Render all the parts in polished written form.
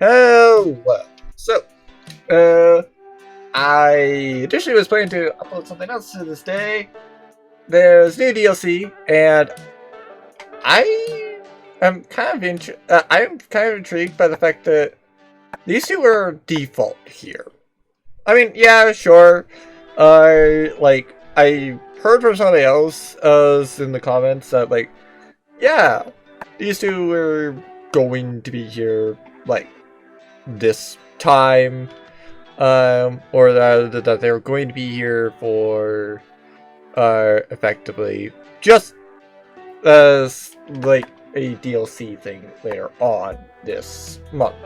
Hello. So, uh, I initially was planning to upload something else to this day. There's new DLC, and I am kind of intrigued by the fact that these two are default here. I mean, yeah, sure. I heard from somebody else in the comments that yeah, these two were going to be here this time, or that they were going to be here for effectively just as a DLC thing later on this month.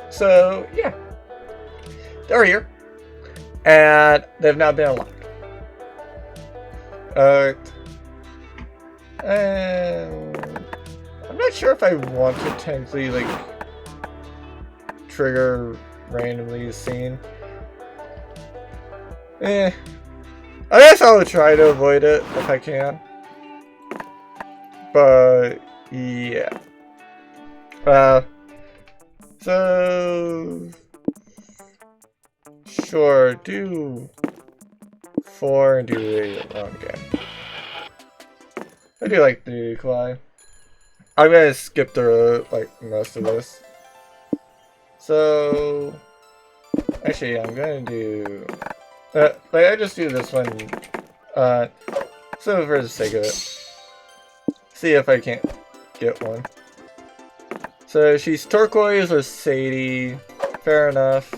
So yeah, they're here, and they've now been unlocked. I'm not sure if I want to technically trigger randomly scene. I guess I'll try to avoid it if I can. But yeah. So sure, do 4 and do 8. Okay. I do like the Kawhi. I'm gonna skip through most of this. So actually, I'm gonna do I just do this one so for the sake of it. See if I can't get one. So she's turquoise or Sadie. Fair enough.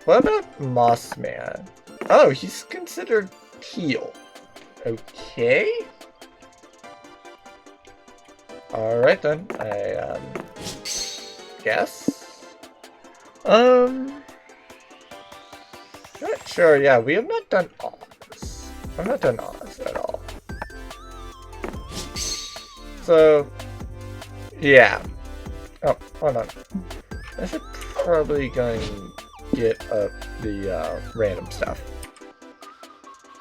What about Moss Man? Oh, he's considered teal. Okay. Alright then. I guess. Not sure, yeah, we have not done Oz. I've not done Oz at all. So yeah. Oh, hold on. I should probably go and get up the random stuff.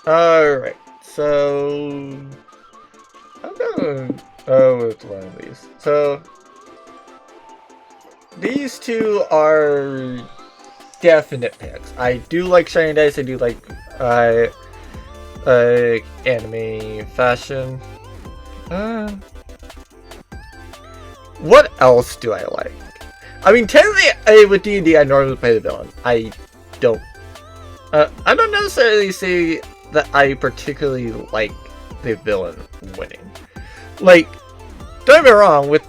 Alright, so I'm gonna go with one of these. So these two are definite picks. I do like Shiny Dice, I do like anime fashion. What else do I like? I mean, technically, with D&D, I normally play the villain. I don't necessarily say that I particularly like the villain winning. Don't get me wrong, with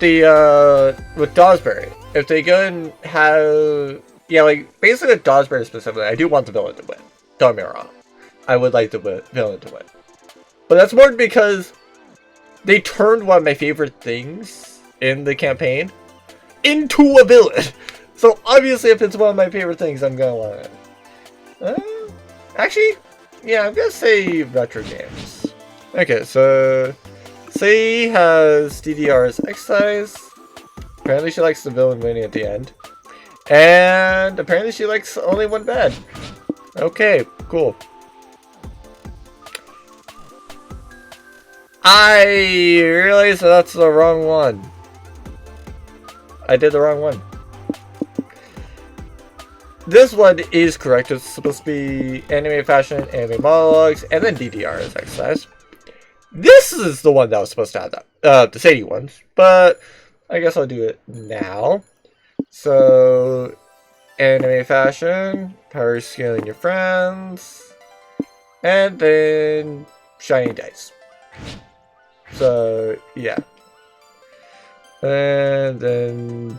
Dawsbury, if they go and have, basically with Dawsbury specifically, I do want the villain to win. Don't get me wrong. I would like the villain to win. But that's more because they turned one of my favorite things in the campaign into a villain. So obviously, if it's one of my favorite things, I'm gonna want it. Actually, yeah, I'm gonna say retro games. Okay, so Sadie has DDR as exercise. Apparently, she likes the villain winning at the end, and apparently, she likes only one bed. Okay, cool. I realized that's the wrong one. I did the wrong one. This one is correct. It's supposed to be anime fashion, anime monologues, and then DDR as exercise. This is the one that was supposed to have that. The Sadie ones. But I guess I'll do it now. So, anime fashion, power scaling your friends, and then Shiny Dice. So, yeah. And then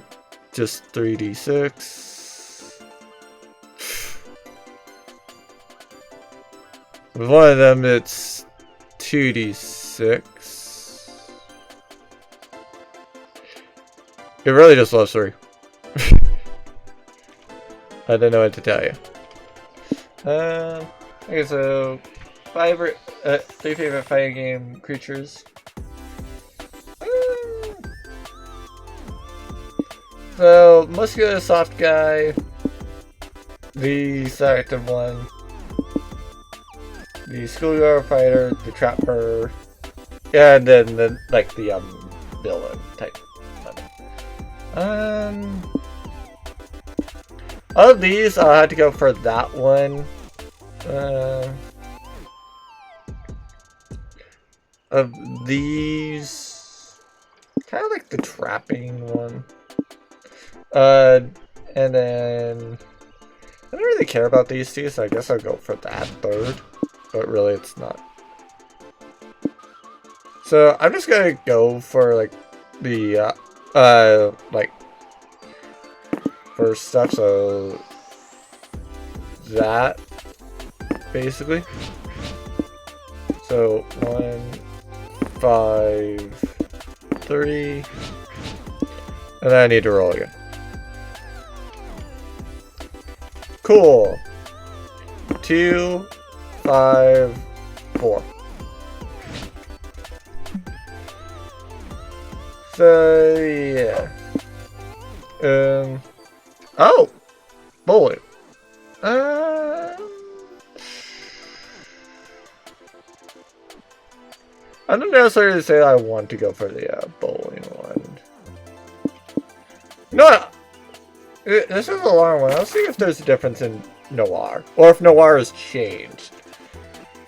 just 3d6. With one of them, it's 2d6. It really just loves 3. I don't know what to tell you. Okay, so 3 favorite fighting game creatures. So, muscular soft guy, the selective one, the schoolyard fighter, the trapper, and then the villain type one. Of these, I had to go for that one. Of these, kind of like the trapping one. And then I don't really care about these two, so I guess I'll go for that third. But really, it's not. So I'm just gonna go for like the like first stuff. So that basically. So 1, 5, 3, and then I need to roll again. Cool. 2, 5, 4. So yeah. Oh, bowling. I don't necessarily say I want to go for the bowling one. No, this is a long one. I'll see if there's a difference in Noir, or if Noir has changed.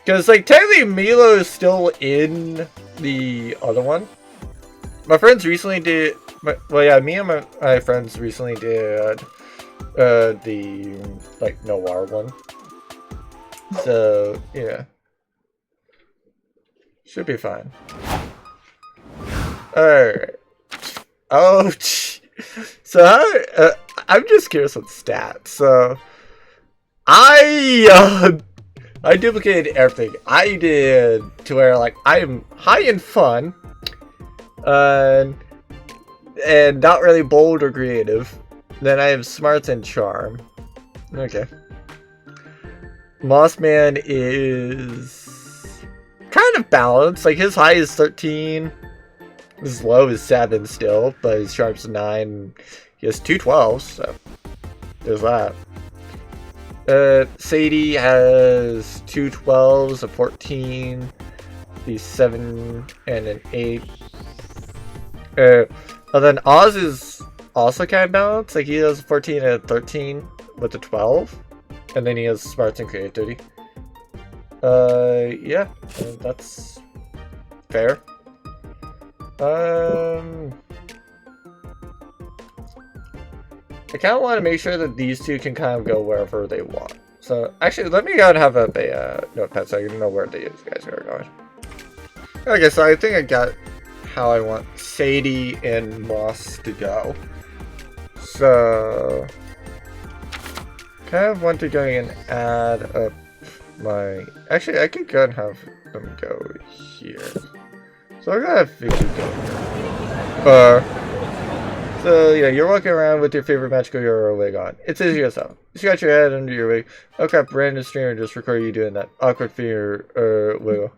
Because like technically Milo is still in the other one. My friends recently did. Well, yeah, me and my friends recently did the like Noir one. So yeah, should be fine. All right. Oh, so I'm just curious on stats. So I duplicated everything. I did to where like I am high in fun. And not really bold or creative. Then I have smarts and charm. Okay. Mossman is kind of balanced. Like his high is 13. His low is 7 still, but his charm's 9. He has 2 12s, so there's that. Sadie has 2 12s, a 14, the 7, and an 8. And then Oz is also kind of balanced. Like he has 14 and a 13 with a 12, and then he has smarts and creativity. Yeah, that's fair. I kind of want to make sure that these two can kind of go wherever they want. So actually, let me go and have a notepad so I can know where you guys are going. Okay, so I think I got how I want Sadie and Moss to go. So kind of want to go and add up my. Actually, I could go and have them go here. So I'm gonna have Vicky go here. So yeah, you're walking around with your favorite magical hero wig on. It's easy yourself. You scratch your head under your wig. Oh crap, random streamer just record you doing that awkward finger wiggle.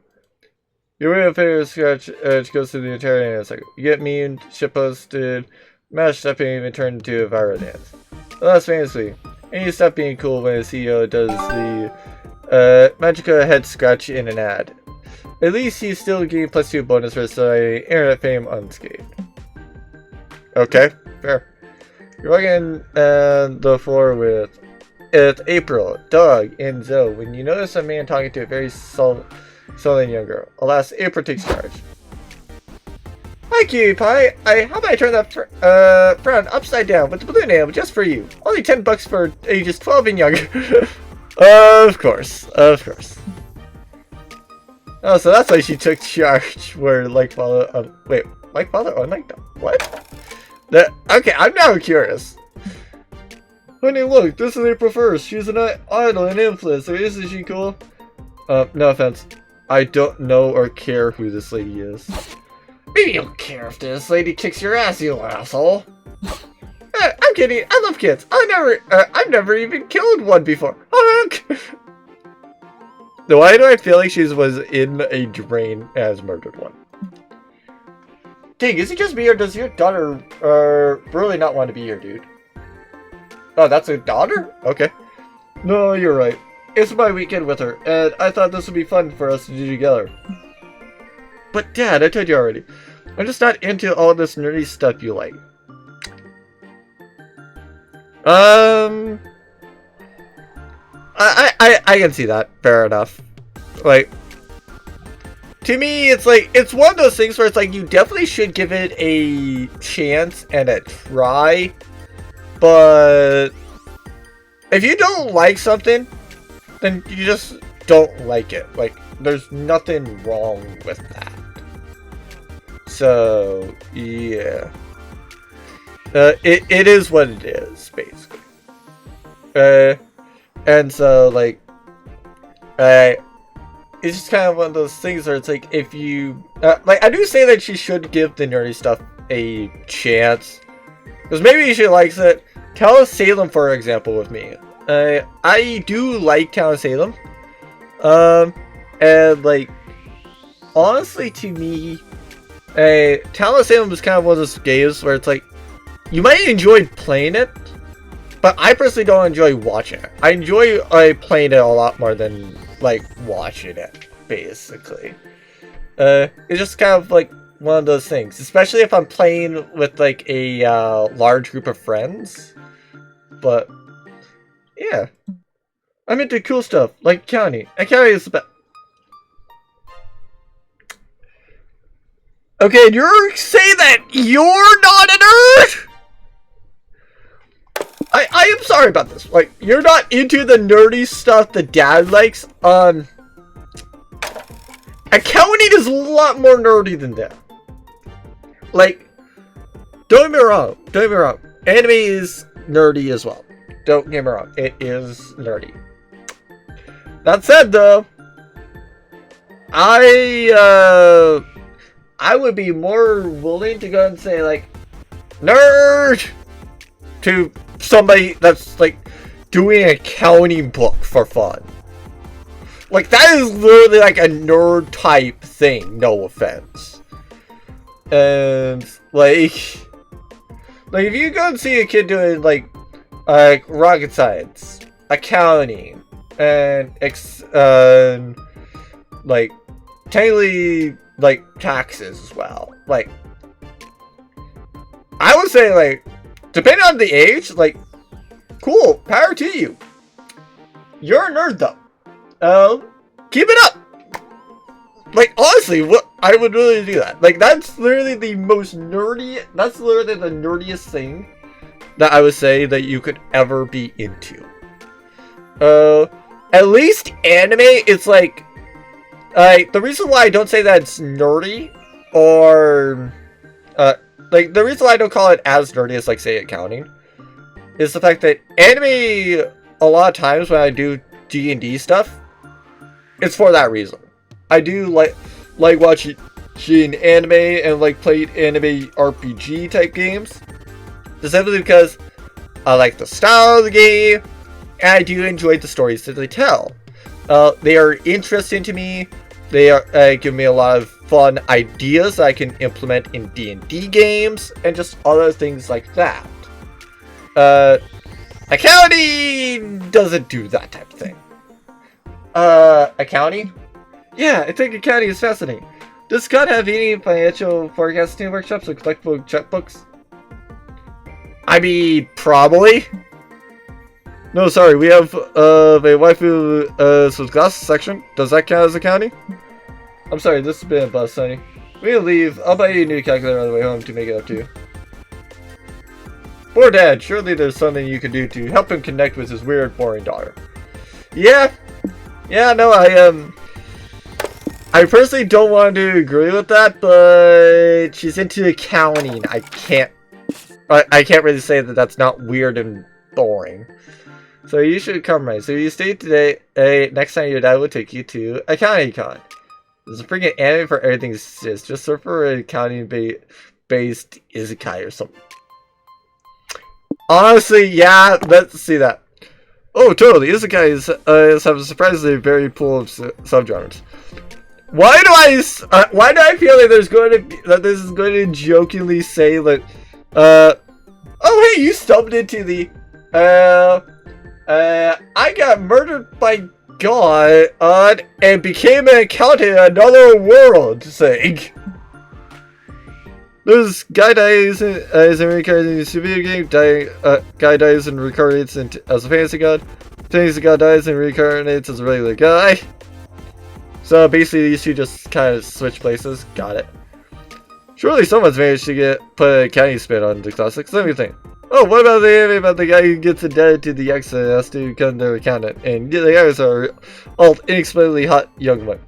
Your real favorite scratch edge goes through the entire in a second. You get mean, shit posted, mashed up, and even turned into a viral dance. The last famously, and you stop being cool when a CEO does the magical head scratch in an ad. At least he's still getting +2 bonus for his internet fame unscathed. Okay, fair. You're walking the floor with April, Doug, and Zoe when you notice a man talking to a very sullen young girl. Alas, April takes charge. Hi, cutie pie. How about I turn that frown upside down with the balloon nail just for you? Only $10 for ages 12 and younger. Of course, of course. Oh, so that's why she took charge. Where like father, wait, like father, unlike them. What? Okay, I'm now curious. Honey, look, this is April 1st. She's an idol and influencer. Isn't she cool? No offense. I don't know or care who this lady is. Maybe you don't care if this lady kicks your ass, you asshole. I'm kidding. I love kids. I've never even killed one before. Why do I feel like she was in a drain and has murdered one? Dang, is it just me or does your daughter really not want to be here, dude? Oh, that's a daughter? Okay. No, you're right. It's my weekend with her, and I thought this would be fun for us to do together. But Dad, I told you already. I'm just not into all this nerdy stuff you like. Um, I can see that. Fair enough. Like, to me, it's like, it's one of those things where it's like, you definitely should give it a chance and a try. But if you don't like something, then you just don't like it. Like, there's nothing wrong with that. So, yeah. It is what it is, basically. And so, like, it's just kind of one of those things where it's like, if you, like, I do say that she should give the nerdy stuff a chance. Because maybe she likes it. Town of Salem, for example, with me. I do like Town of Salem. And, like, honestly, to me, Town of Salem is kind of one of those games where it's like, you might enjoy playing it, but I personally don't enjoy watching it. I enjoy playing it a lot more than, like, watching it, basically. It's just kind of, like, one of those things. Especially if I'm playing with, like, a large group of friends. But, yeah. I'm into cool stuff, like County. And County is the best. Okay, you're saying that you're not a nerd? I am sorry about this. Like, you're not into the nerdy stuff that Dad likes. Accounting is a lot more nerdy than that. Like, don't get me wrong. Don't get me wrong. Anime is nerdy as well. Don't get me wrong. It is nerdy. That said, though, I would be more willing to go and say, like, nerd to somebody that's, like, doing an accounting book for fun. Like, that is literally, like, a nerd type thing, no offense. And, like, if you go and see a kid doing, like rocket science, accounting, and, like, technically, like, taxes as well. Like, I would say, like, depending on the age, like, cool, power to you. You're a nerd, though. Keep it up. Like, honestly, what I would really do that. Like, that's literally the most nerdy. That's literally the nerdiest thing that I would say that you could ever be into. At least anime, it's like, the reason why I don't say that it's nerdy, or, like, the reason why I don't call it as nerdy as, like, say, accounting, is the fact that anime, a lot of times when I do D&D stuff, it's for that reason. I do like watching anime and, like, played anime RPG type games, simply because I like the style of the game, and I do enjoy the stories that they tell. They are interesting to me. They are give me a lot of fun ideas that I can implement in D&D games, and just other things like that. Accounting doesn't do that type of thing. Accounting? Yeah, I think accounting is fascinating. Does Scott have any financial forecasting workshops or collectible checkbooks? I mean, probably. No, sorry, we have a waifu so glasses section. Does that count as accounting? I'm sorry, this has been a bust, honey. We need to leave. I'll buy you a new calculator on the way home to make it up to you. Poor Dad, surely there's something you can do to help him connect with his weird, boring daughter. Yeah, no, I personally don't want to agree with that, but she's into accounting. I can't really say that that's not weird and boring. So you should come right. So you stay today. Next time your dad will take you to Accounting Con. There's a freaking anime for everything exists. Just search for an accounting-based isekai or something. Honestly, yeah, let's see that. Oh, totally. Isekais have a surprisingly very pool of subgenres. Why do I feel like that this is going to jokingly say that, oh hey, you stumped into the, I got murdered by God, and became an accountant in another world thing. There's guy dies as a reincarnated into a video game. Guy dies and reincarnates as a fantasy god. Fantasy god dies and reincarnates as a regular guy. So basically, these two just kind of switch places. Got it. Surely someone's managed to put a county spin on the classics. Let me think. Oh, what about the anime about the guy who gets indebted to the ex and has to become their accountant, and the guys are all inexplicably hot young women.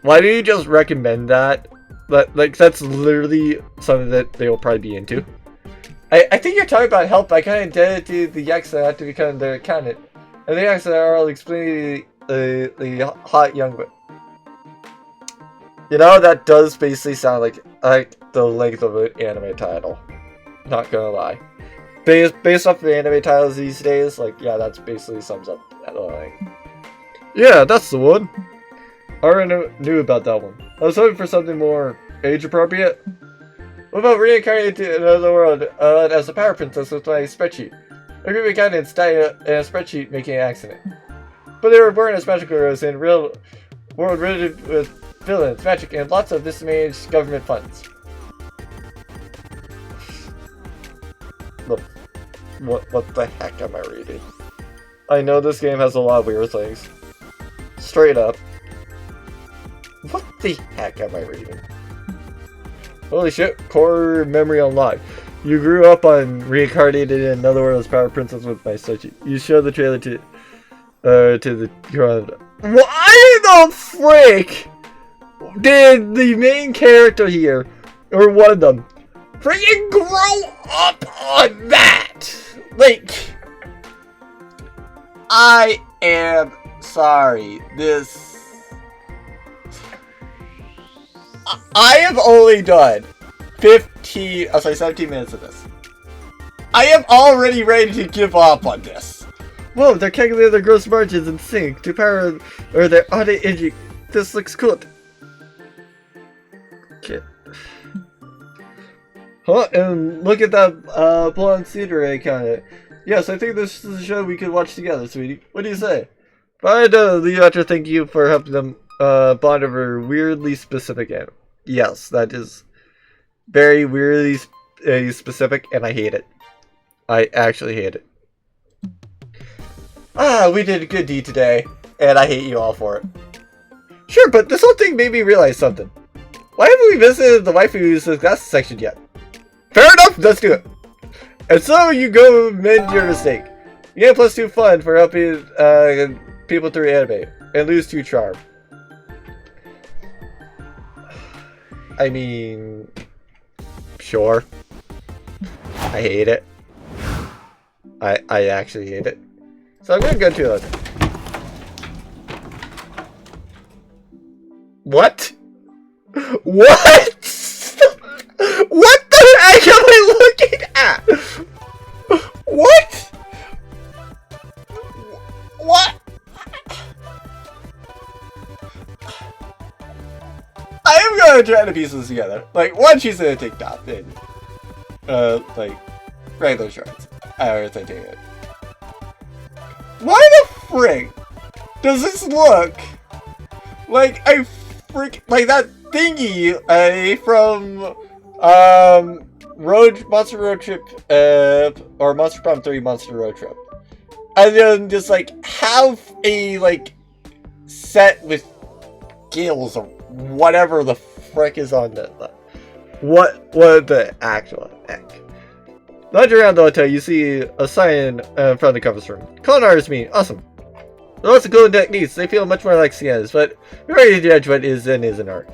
Why do you just recommend that? Like, that's literally something that they will probably be into. I think you're talking about help by kind of indebted to the ex that have to become their accountant, and the ex are all explaining the hot young women. You know, that does basically sound like the length of an anime title. Not gonna lie. Based off the anime titles these days, like, yeah, that's basically sums up that line. Yeah, that's the one. I already knew about that one. I was hoping for something more age appropriate. What about reincarnating to another world as a power princess with my spreadsheet? A group of accountants died in a spreadsheet making an accident. But they were born as magical heroes in a real world riddled with villains, magic, and lots of mismanaged government funds. What the heck am I reading? I know this game has a lot of weird things. Straight up. What the heck am I reading? Holy shit, core memory unlocked. You grew up on reincarnated in another world as Power Princess with my spreadsheet. You showed the trailer to the crowd. Why the frick did the main character here, or one of them, freaking grow up on that? Like, I am sorry. I have only done 17 minutes of this. I am already ready to give up on this. Whoa, they're calculating their gross margins in sync to power or their audit engine. This looks good. Okay. Huh, and look at that blonde scenery kind. Yes, I think this is a show we could watch together, sweetie. What do you say? But Leo Archer, thank you for helping them bond over weirdly specific anime. Yes, that is very weirdly specific, and I hate it. I actually hate it. We did a good deed today, and I hate you all for it. Sure, but this whole thing made me realize something. Why haven't we visited the waifus glasses section yet? Fair enough, let's do it. And so you go mend your mistake. You get +2 fun for helping people through anime, and lose 2 charm. I mean, sure. I hate it. I actually hate it. So I'm gonna go to it. What? What? What the heck am I looking at? What? What? I am gonna try to piece this together. Like, one, she's in a tank top and like regular shorts. I take it. Why the frick does this look like a like that thingy from Monster Road Trip or Monster Prom 3 Monster Road Trip, and then just like have a like set with gills or whatever the frick is on that. What the actual heck? Lounge around the hotel, you see a sign in front of the conference room. Culinarist meeting, awesome. There are lots of cool techniques. They feel much more like scans, but you're ready to judge what is and isn't art.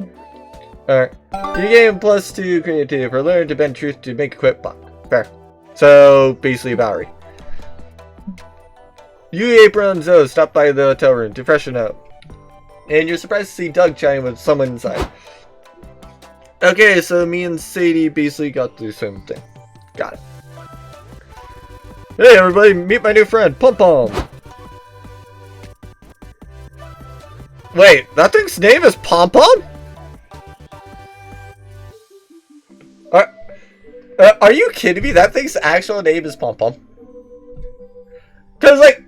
Alright. You gain +2 creativity for learning to bend truth to make a quick buck. Fair. So, basically Bowery. You, April, and Zoe stop by the hotel room to freshen up. And you're surprised to see Doug chatting with someone inside. Okay, so me and Sadie basically got through the same thing. Got it. Hey everybody, meet my new friend, Pom Pom! Wait, that thing's name is Pom Pom? Are you kidding me? That thing's actual name is Pom Pom? Cause like,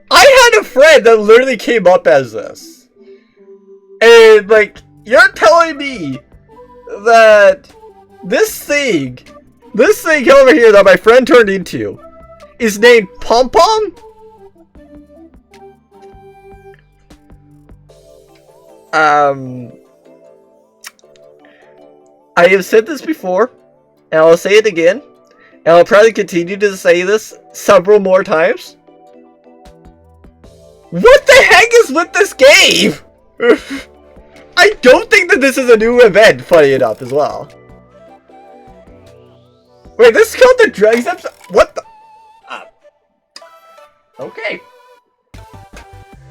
I had a friend that literally came up as this. And like, you're telling me that this thing over here that my friend turned into is named Pom Pom? I have said this before, and I'll say it again, and I'll probably continue to say this several more times. What the heck is with this game? I don't think that this is a new event, funny enough, as well. Wait, this is called the drugs episode? What the? Okay.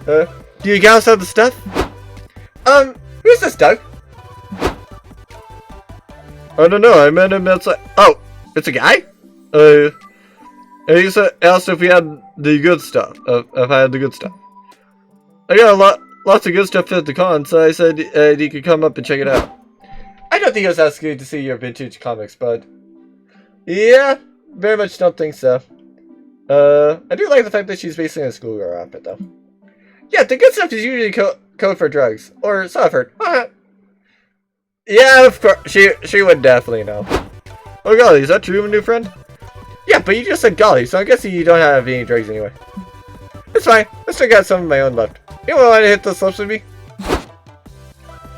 Do you guys have the stuff? Who's this, Doug? I don't know, I met him outside. Oh, it's a guy? And he asked if we had the good stuff. If I had the good stuff. I got lots of good stuff at the con, so I said he could come up and check it out. I don't think it was asking to see your vintage comics, bud. Yeah, very much don't think so. I do like the fact that she's basically in a schoolgirl outfit, though. Yeah, the good stuff is usually code for drugs. Or so I've heard. Yeah, of course. She would definitely know. Oh, golly, is that true, my new friend? Yeah, but you just said golly, so I guess you don't have any drugs anyway. It's fine. I still got some of my own left. You want to hit the slips with me?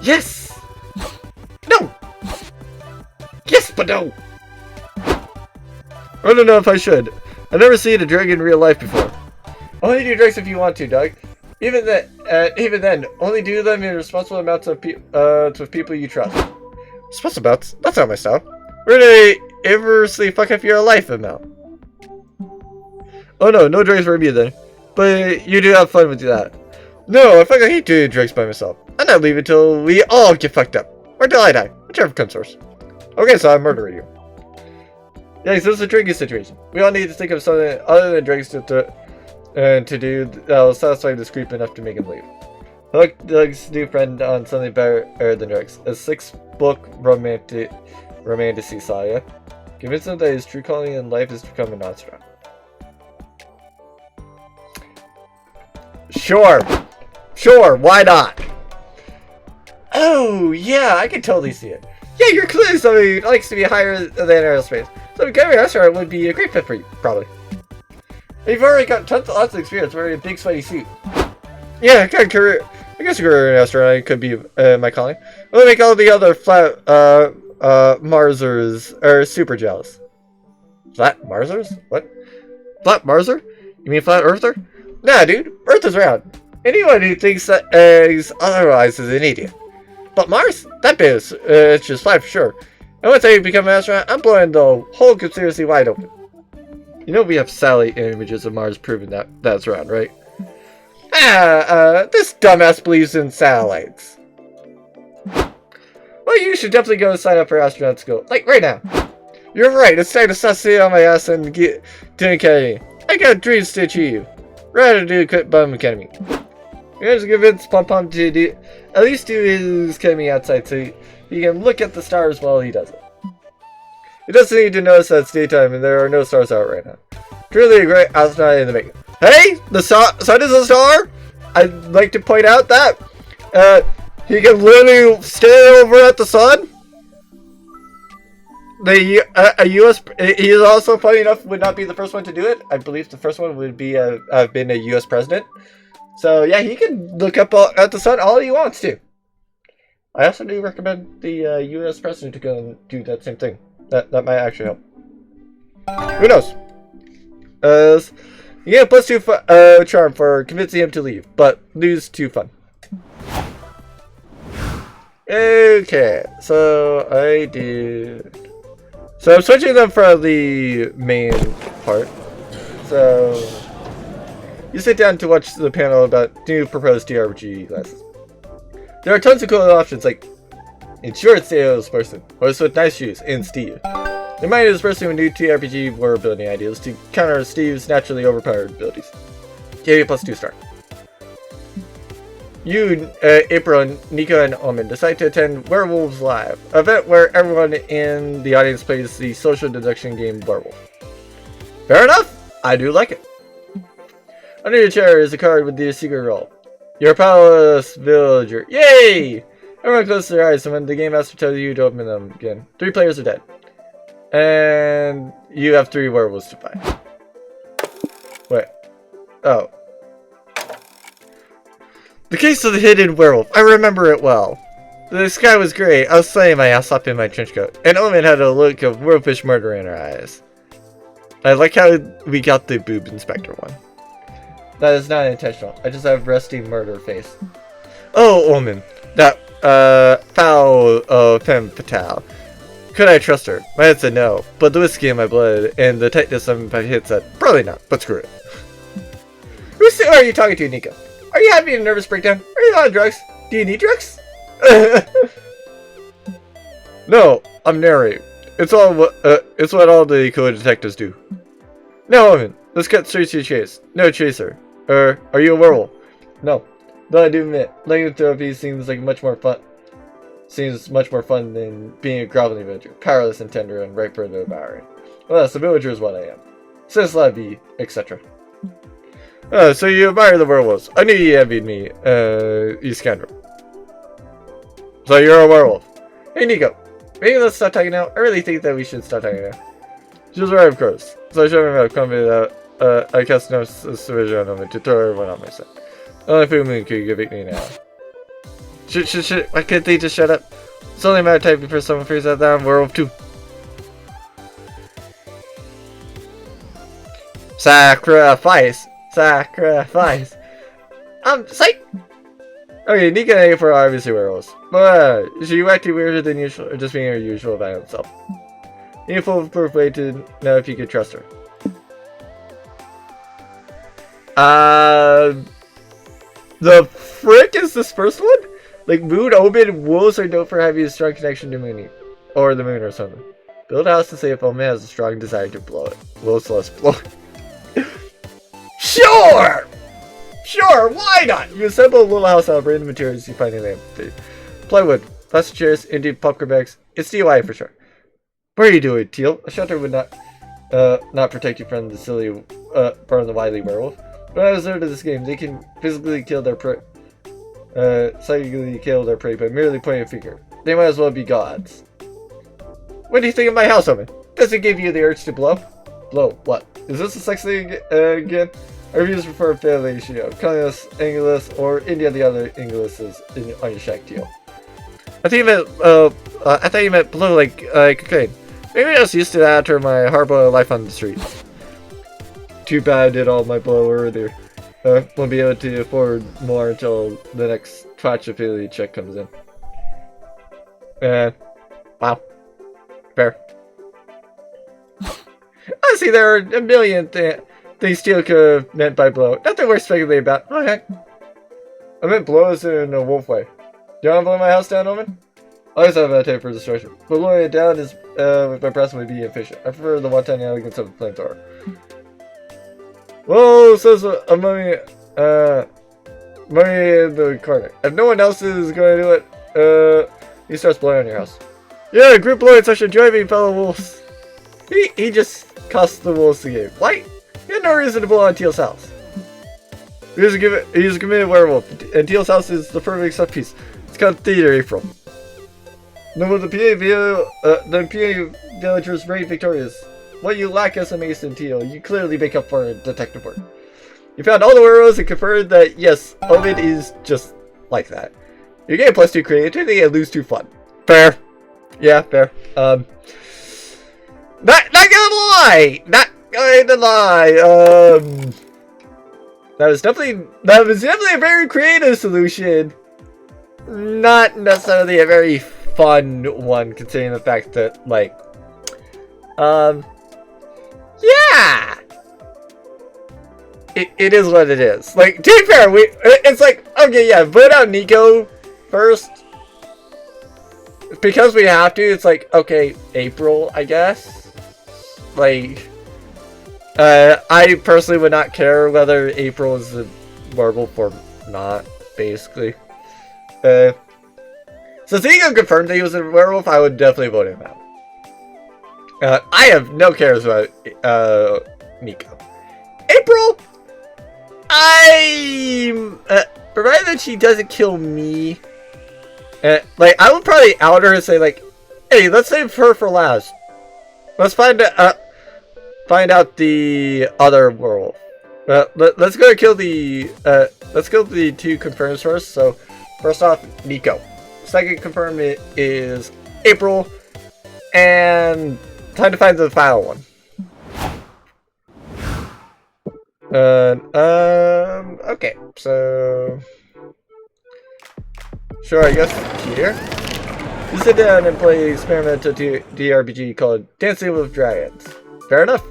Yes! No! Yes, but no! I don't know if I should. I've never seen a drug in real life before. Only do drugs if you want to, Doug. Even then, only do them in responsible amounts of with people you trust. Responsible amounts? That's not my style. Really, inversely fuck if you're a life amount. Oh no drugs for me then. But you do have fun with that. No, I fucking hate doing drugs by myself. I'm not leaving until we all get fucked up. Or till I die. Whichever comes first. Okay, so I'm murdering you. Yeah, so this is a drinking situation. We all need to think of something other than drinks to do that'll satisfy this creep enough to make him leave. Hook Doug's new friend on something better than drugs. A 6-book romantic saga. Convince him that his true calling in life is to become a non-strap. Sure, why not? Oh, yeah, I can totally see it. Yeah, you're clearly somebody who likes to be higher than aerospace. So becoming an astronaut would be a great fit for you, probably. You've already got lots of experience wearing a big sweaty suit. Yeah, I guess a career in astronaut could be my calling. I'll make all the other flat Marsers are super jealous. Flat Marsers? What? Flat Marser? You mean flat Earther? Nah, dude. Earth is round. Anyone who thinks that is otherwise is an idiot. But Mars? That bit is it's just flat for sure. And once I become an astronaut, I'm blowing the whole conspiracy wide open. You know we have satellite images of Mars proving that that's round, right? This dumbass believes in satellites. Well, you should definitely go sign up for astronaut school. Like, right now. You're right, it's time to stop sitting on my ass and get to academy. I got dreams to achieve. Rather do quit bum academy. You're going to convince Pom Pom to at least do his academy outside so he can look at the stars while he does it. He doesn't need to notice that it's daytime and there are no stars out right now. Truly a great astronaut in the making. Hey! The sun is a star! I'd like to point out that he can literally stare over at the sun. He is also, funny enough, would not be the first one to do it. I believe the first one would be have been a U.S. president. So yeah, he can look up at the sun all he wants to. I also do recommend the U.S. president to go and do that same thing. That might actually help. Who knows? You get a +2 charm for convincing him to leave, but lose 2 fun. Okay, so I'm switching them for the main part. So you sit down to watch the panel about new proposed TRPG classes. There are tons of cool options like insured salesperson, horse with nice shoes, and Steve. They might interspersing with new TRPG world building ideas to counter Steve's naturally overpowered abilities. Give you a +2 star. You, April, Nico, and Omen decide to attend Werewolves Live, an event where everyone in the audience plays the social deduction game Werewolf. Fair enough! I do like it. Under your chair is a card with the secret roll. You're a powerless villager. Yay! Everyone closes their eyes, and when the game master tells you to open them again, 3 players are dead. And you have 3 werewolves to fight. Wait. Oh. The case of the hidden werewolf. I remember it well. The sky was gray. I was slaying my ass off in my trench coat. And Omen had a look of wolfish murder in her eyes. I like how we got the boob inspector one. That is not intentional. I just have rusty murder face. Oh, Omen. That, foul, femme fatale. Could I trust her? My head said no, but the whiskey in my blood and the tightness of my head said, probably not, but screw it. Who are you talking to, Nico? Are you having a nervous breakdown? Are you on drugs? Do you need drugs? No, I'm narrating. It's what all the co-detectives do. No, Omen, let's cut straight to the chase. No chaser. Are you a werewolf? No. Though I do admit, lycanthropy seems much more fun than being a groveling villager, powerless and tender and ripe for the devouring. Well, yes, a villager is what I am. Since la vie, etc. So you admire the werewolves. I knew you envied me, you scoundrel. So you're a werewolf. Hey, Nico. Maybe let's stop talking now. I really think that we should stop talking now. She was right, of course. So I showed him a company that I cast no supervision on me to throw everyone on my side. Only full moon could give it me now. Shit. Why can't they just shut up? It's only a matter of time before someone figures out that I'm werewolf too. Sacrifice. Psych! Okay, Nika and A4 are obviously werewolves. But is she acting weirder than usual or just being her usual violent self? Need a full proof way to know if you can trust her. The frick is this first one? Like Moon, Omen, wolves are known for having a strong connection to Mooney. Or the moon or something. Build a house to say if Omen has a strong desire to blow it. Wolves let's blow it. Sure, why not? You assemble a little house out of random materials you find in the plywood, plastic chairs, Indian popcorn bags. It's DIY for sure. What are you doing, Teal? A shelter would not protect you from the silly, from the wily werewolf. When I was learned of this game, they can physically kill their prey, psychically kill their prey by merely pointing a finger. They might as well be gods. What do you think of my house, Omen? Does it give you the urge to blow? Blow what? Is this a sex thing again? Our reviews prefer fellatio, calling us Angelus, or any of the other Anguluses on your shack, Teal. I thought you meant blow like cocaine. Maybe I was used to that after my hard-boiled life on the streets. Too bad I did all my blow earlier. Won't be able to afford more until the next Twatch affiliate check comes in. Wow. Fair. Honestly, there are a million things Teal could have meant by blow. Nothing worth speculating about. Okay. I meant blow as in a wolf way. Do you want to blow my house down, Omen? I always have a tape for destruction. But blowing it down is with my breath would be efficient. I prefer the one-time elegance of a flamethrower. Whoa, says a mummy in the corner. If no one else is going to do it, he starts blowing on your house. Yeah, group blowing such a joy, fellow wolves. He just cussed the wolves to game. Why? He had no reason to blow on Teal's house. He's a committed werewolf, and Teal's house is the perfect set piece. It's called Theater April. No, the PA villagers very victorious. What you lack as a Mason, Teal, you clearly make up for detective work. You found all the werewolves and confirmed that, yes, Omen is just like that. You get +2 creativity and lose 2 fun. Fair. Yeah, fair. Not gonna lie! That was definitely a very creative solution. Not necessarily a very fun one, considering the fact that, yeah! It is what it is. To be fair, it's okay, yeah, vote out Nico first. Because we have to, it's okay, April, I guess. I personally would not care whether April is a werewolf or not, basically. Since Nico confirmed that he was a werewolf, I would definitely vote him out. I have no cares about Nico. April, provided that she doesn't kill me, And, like, I would probably out her and say, like, hey, let's save her for last. Let's find out the other world. Let's go kill the two confirms first. So, first off, Nico. Second confirmed is April. And time to find the final one. Okay, so sure, I guess here. You sit down and play experimental DRPG called Dancing with Dragons. Fair enough.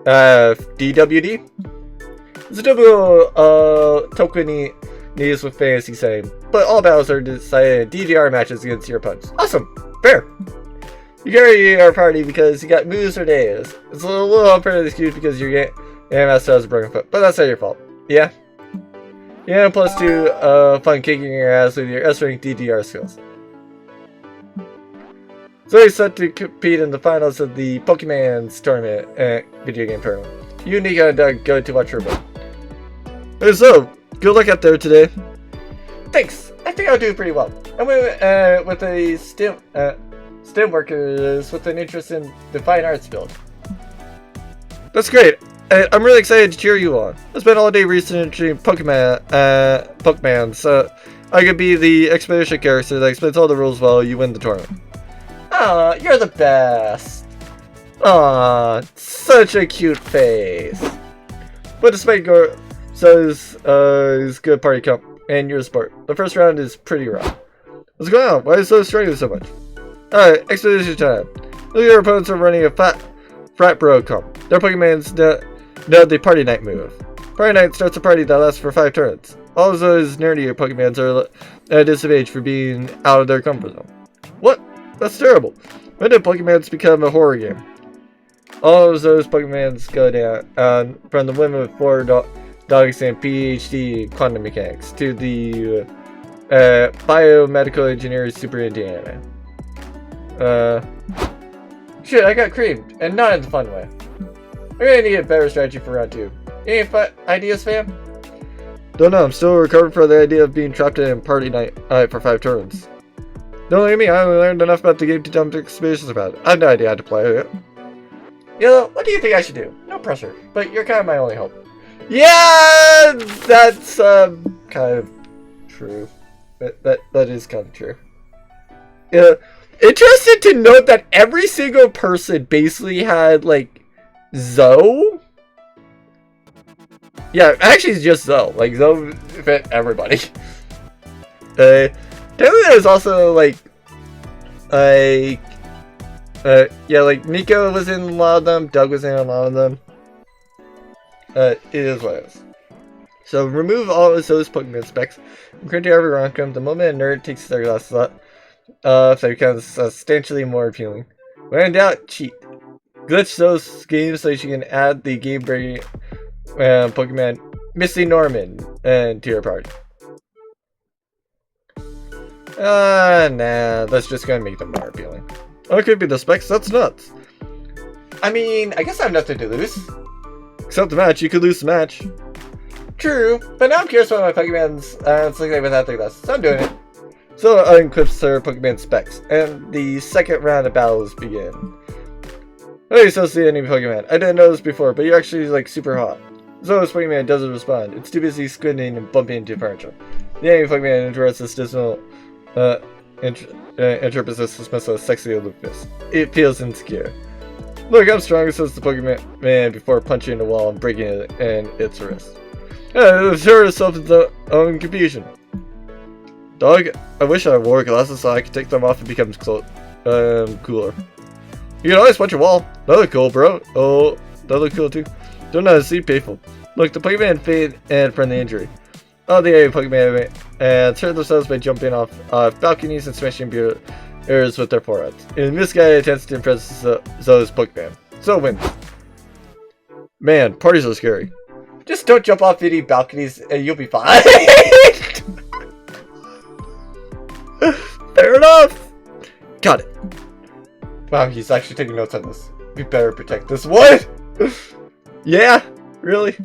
DWD? It's a typical token needs with fantasy setting, but all battles are decided in DDR matches against your opponents. Awesome! Fair! You carry our party because you got moves or days. It's a little unfair to excuse because your game master has a broken foot, but that's not your fault. Yeah? Yeah, plus 2 fun kicking your ass with your S-rank DDR skills. So he's set to compete in the finals of the Pokemon's tournament video game tournament. You, Nico, and Doug go to watch her boat. Hey, so, good luck out there today. Thanks. I think I'll do pretty well. I'm with the STEM workers with an interest in the fine arts field. That's great. I'm really excited to cheer you on. I spent all day researching Pokemon, so I could be the expedition character that explains all the rules while you win the tournament. Aw, you're the best. Aw, such a cute face. But despite Zo's good party comp and your sport, the first round is pretty rough. What's going on? Why is Zo struggling so much? Alright, expedition time. Look at your opponents are running a frat bro comp. Their Pokemon's know the party night move. Party night starts a party that lasts for 5 turns. All of those nerdier Pokemons are at a disadvantage for being out of their comfort zone. What? That's terrible. When did Pokemons become a horror game? All of those Pokemons go down from the women with 4 dogs and PhD quantum mechanics to the biomedical engineer Super Indiana. Shit, I got creamed, and not in the fun way. We're gonna need a better strategy for round 2. Any ideas, fam? Don't know, I'm still recovering from the idea of being trapped in party night for 5 turns. Don't look at me, I only learned enough about the game to jump to expeditions about it. I have no idea how to play it. You know, what do you think I should do? No pressure, but you're kind of my only hope. Yeah, that's kind of true. That is kind of true. Yeah, interested to note that every single person basically had like Zo. Yeah, actually it's just Zo. Like Zo fit everybody. Technically there's also like yeah, like Nico was in a lot of them, Doug was in a lot of them. It is what it is. So remove all of those Pokemon specs and print every rankum. The moment a nerd takes their glasses off, so it becomes substantially more appealing. When in doubt, cheat. Glitch those games so you can add the game-breaking Pokemon Misty Norman to your party. Nah, that's just gonna make them more appealing. Oh, it could be the specs, that's nuts. I mean, I guess I have nothing to lose. Except the match, you could lose the match. True, but now I'm curious what my Pokemon's it's like without the glasses, so I'm doing it. So unequips her Pokemon specs, and the second round of battles begin. Hey, so see any Pokemon. I didn't know this before, but you're actually like super hot. So this Pokemon doesn't respond. It's too busy squinting and bumping into furniture. The enemy Pokemon interrupts this dismal interprets this dismissal as sexy aloofness. It feels insecure. Look, I'm stronger, says the Pokemon man before punching the wall and breaking it in its wrist. Assure herself of its own confusion. Dog, I wish I wore glasses so I could take them off and become cooler. You can always punch a wall. That look cool, bro. Oh, that look cool too. Don't know how to see painful. Look, the Pokemon fade and from the injury. Oh, the Pokemon and hurt themselves by jumping off balconies and smashing areas with their foreheads. In misguided attempts to impress Zo's Pokemon. Zo wins. Man, parties are scary. Just don't jump off any balconies and you'll be fine. Fair enough. Got it. Wow, he's actually taking notes on this. We better protect this. What? Yeah? Really?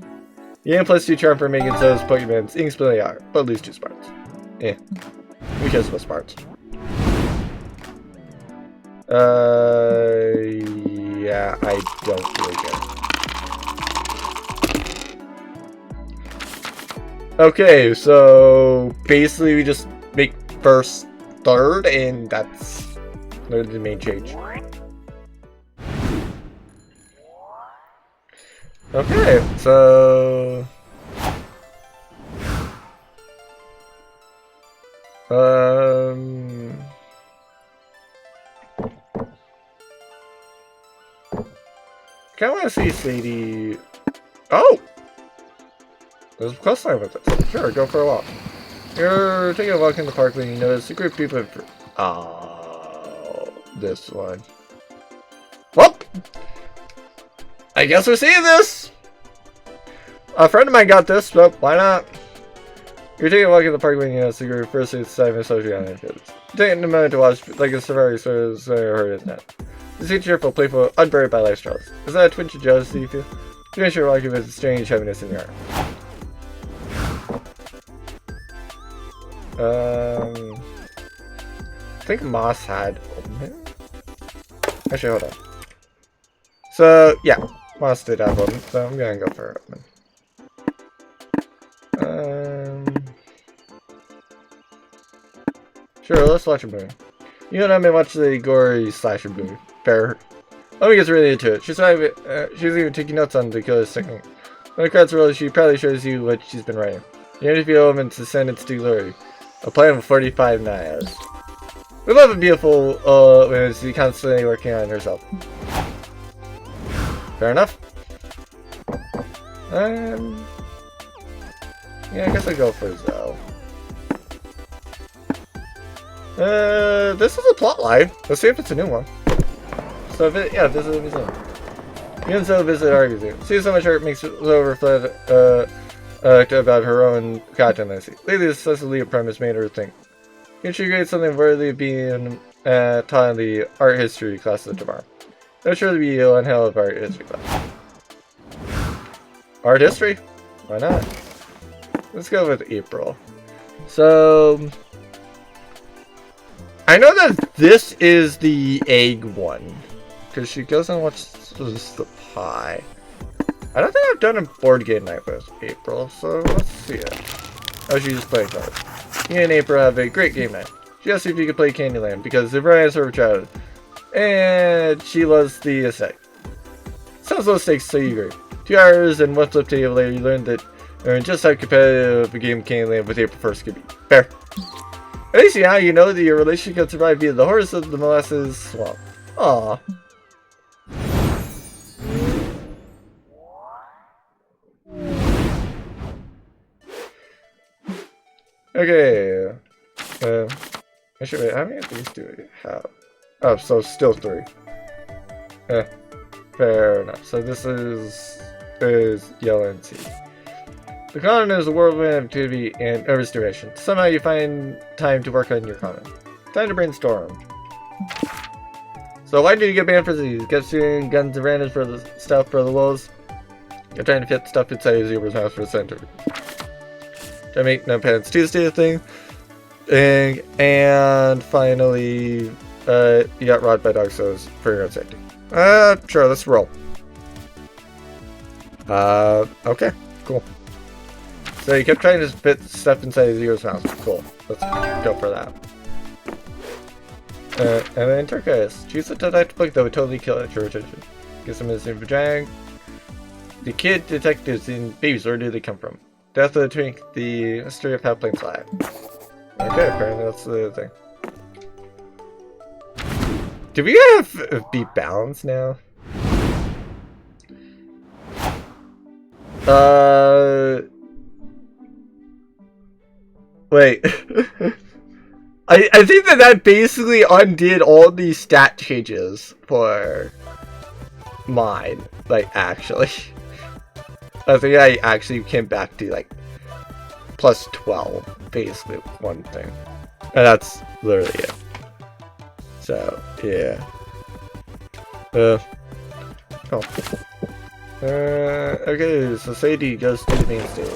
Yeah, plus 2 charm for making Zo's Pokemon's inexplicably are, but lose 2 sparks. Eh. Because was parts. Yeah, I don't really care. Okay, so basically we just make first third, and that's literally the main change. Okay, so kinda wanna see Sadie. Oh! There's a quest line with it. Sure, go for a walk. You're taking a walk in the park when you notice a group of people. Oh, this one. Well, I guess we're seeing this! A friend of mine got this, but why not? You're taking a walk in the park when you notice a group of first time social kids. Taking a moment to watch like a safari sort of heard isn't it? You seem cheerful, playful, unburied by life struggles. Is that a twinge of jealousy you feel? Finish your walking with a strange heaviness in your heart. I think Moss had. Actually, hold on. So yeah, Moss did have one, so I'm gonna go for it. Sure, let's watch a movie. You and I may watch the gory slasher movie. Fair. Mommy gets really into it. She's even taking notes on the killer's technique. When the credits roll, she probably shows you what she's been writing. You interview elements to send it to glory. A plan of 45 knives. We love a beautiful woman who's constantly working on herself. Fair enough. Yeah, I guess I go for Zell. This is a plot line. Let's see if it's a new one. So, yeah, this is a museum. You and Zell visit art museum. See so much art makes Zell reflect about her own contingency. Lately, the successfully a premise made her think. Can she create something worthy of being taught in the art history class of tomorrow? That would surely be one hell of art history class. Art history? Why not? Let's go with April. So, I know that this is the egg one, because she goes and watches the pie. I don't think I've done a board game night with April, so let's see it. Oh, she just played cards. Me and April have a great game night. She asked if you could play Candyland, because it reminds her of childhood. And she loves the aesthetic. Sounds low stakes, so you agree. 2 hours and one flip table later, you learned just how competitive a game Candyland with April 1st could be. Fair. At least now you know that your relationship can survive via the horrors of the molasses swamp. Aww. Okay. Actually, wait, how many of these do we have? Oh, so still 3. Fair enough. So this is yellow and sea. The common is a whirlwind of activity and restoration. Somehow you find time to work on your common. Time to brainstorm. So why did you get banned for these? Get shooting guns and randoms for the stuff for the wolves. You're trying to fit stuff inside his Uber's house for the center. Trying to make no pants Tuesday thing. And finally, you got robbed by dog shows for your own safety. Sure, let's roll. Okay, cool. So you kept trying to fit stuff inside Zero's house. Cool. Let's go for that. And then turquoise. Choose a detective book that would totally kill at your attention. Get some missing vagina. The kid detectives in babies, where do they come from? Death of the Twink, the history of how planes fly. Okay, apparently that's the thing. Do we have be balanced now? Wait. I think that basically undid all these stat changes for mine. Like, actually. I think I actually came back to, like, plus 12, basically, with one thing. And that's literally it. So, yeah. Okay, so Sadie goes to the main stage.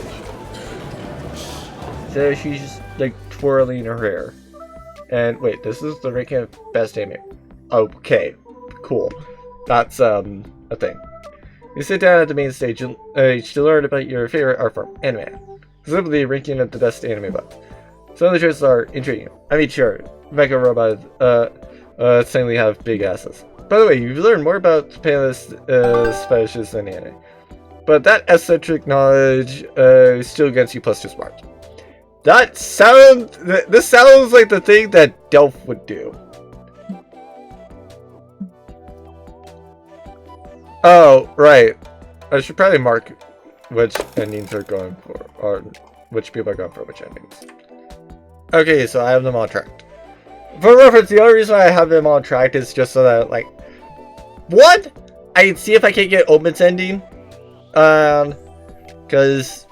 So she's like twirling her hair. And wait, this is the ranking of best anime. Okay, cool. That's a thing. You sit down at the main stage to learn about your favorite art form, anime. Specifically, ranking of the best anime buff. Some of the choices are intriguing. I mean, sure, mecha robots suddenly have big asses. By the way, you've learned more about Japan's fetishes than anime. But that eccentric knowledge still gets you +2 smart. This sounds like the thing that Delph would do. Oh, right. I should probably mark which endings are going for, or which people are going for which endings. Okay, so I have them all tracked. For reference, the only reason why I have them all tracked is just so that, like, one, I can see if I can get Omen's ending. Because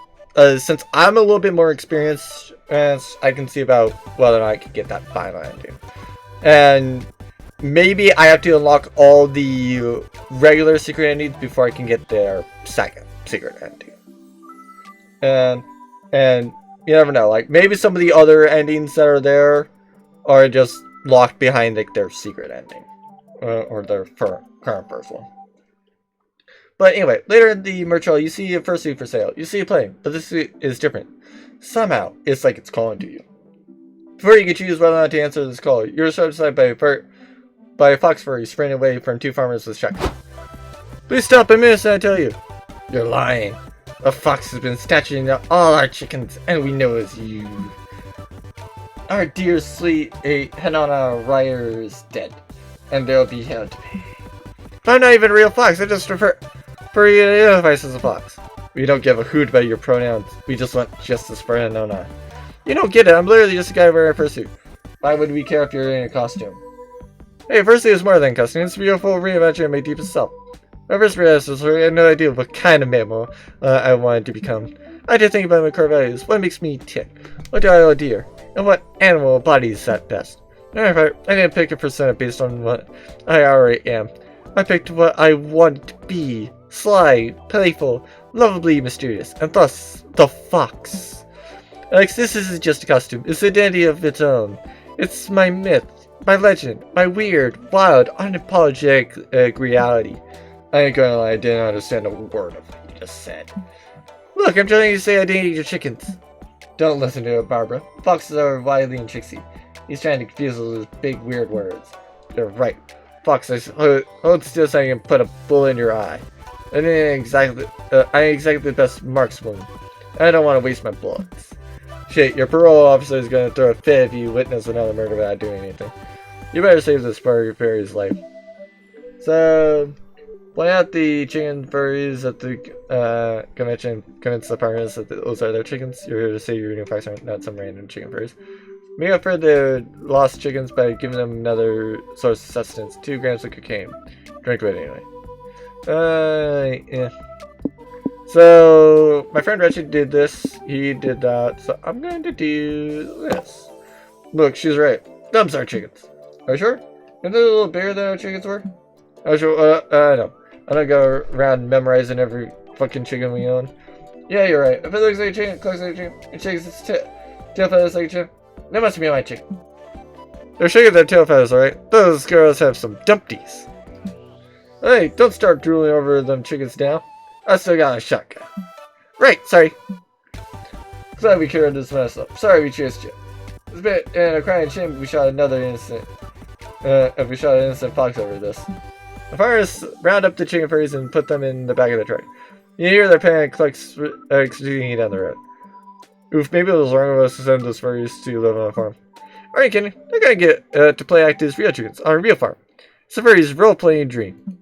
since I'm a little bit more experienced, I can see about whether or not I can get that final ending. And maybe I have to unlock all the regular secret endings before I can get their second secret ending. And you never know, like maybe some of the other endings that are there are just locked behind like their secret ending. Or their current first one. But anyway, later in the merch hall, you see a fursuit for sale. You see it playing, but this is different. Somehow, it's like it's calling to you. Before you can choose whether or not to answer this call, you're surrounded by a fox furry sprinting away from two farmers with shotguns. Please stop a minute, I tell you. You're lying. A fox has been snatching up all our chickens, and we know it's you. Our dear sweet Hanana Ryer is dead, and they'll be held to pay. But I'm not even a real fox, I just refer you to identify as a fox. We don't give a hoot about your pronouns, we just want justice for Hanana. You don't get it, I'm literally just a guy wearing a fursuit. Why would we care if you're in a costume? Hey, fursuit is more than costume, it's a beautiful reinvention of my deepest self. My first realized I had no idea what kind of mammal I wanted to become. I had to think about my core values, what makes me tick, what do I adhere, and what animal embodies that best. I didn't pick a persona based on what I already am. I picked what I want to be. Sly, playful, lovably mysterious, and thus, the fox. Alex, this isn't just a costume, it's an identity of its own. It's my myth, my legend, my weird, wild, unapologetic reality. I ain't gonna lie, I didn't understand a word of what you just said. Look, I'm trying to say I didn't eat your chickens. Don't listen to it, Barbara. Foxes are wily and tricksy. He's trying to confuse us with big, weird words. They're right. Fox, hold still so I can put a bullet in your eye. I ain't exactly the best marksman. I don't want to waste my bullets. Shit, your parole officer is gonna throw a fit if you witness another murder without doing anything. You better save this furry's life. So, point out the chicken furries at the convention. Convince the partners that those are their chickens. You're here to save your new fox, not some random chicken furries. Make up for the lost chickens by giving them another source of sustenance. 2 grams of cocaine. Drink it anyway. Yeah. So, my friend Richard did this. He did that. So, I'm going to do this. Look, she's right. Thumbs are chickens. Are you sure? Isn't it a little bigger than our chickens were? Oh, sure. No. I don't go around memorizing every fucking chicken we own. Yeah, you're right. If it looks like a chicken, it looks like a chicken. It shakes its tail feathers like a chicken. That must be my chicken. They're shaking their tail feathers, alright? Those girls have some dumpties. Hey, don't start drooling over them chickens now. I still got a shotgun. Right, sorry. Glad we cleared this mess up. Sorry we chased you. It's a bit and a crying shame if we shot another innocent. If we shot an innocent fox over this. The farmers round up the chicken furries and put them in the back of the truck. You hear their panic clicks exceeding down the road. Oof, maybe it was wrong of us to send those furries to live on a farm. Are you kidding? They're gonna get to play act as real chickens on a real farm. It's a furry's role-playing dream.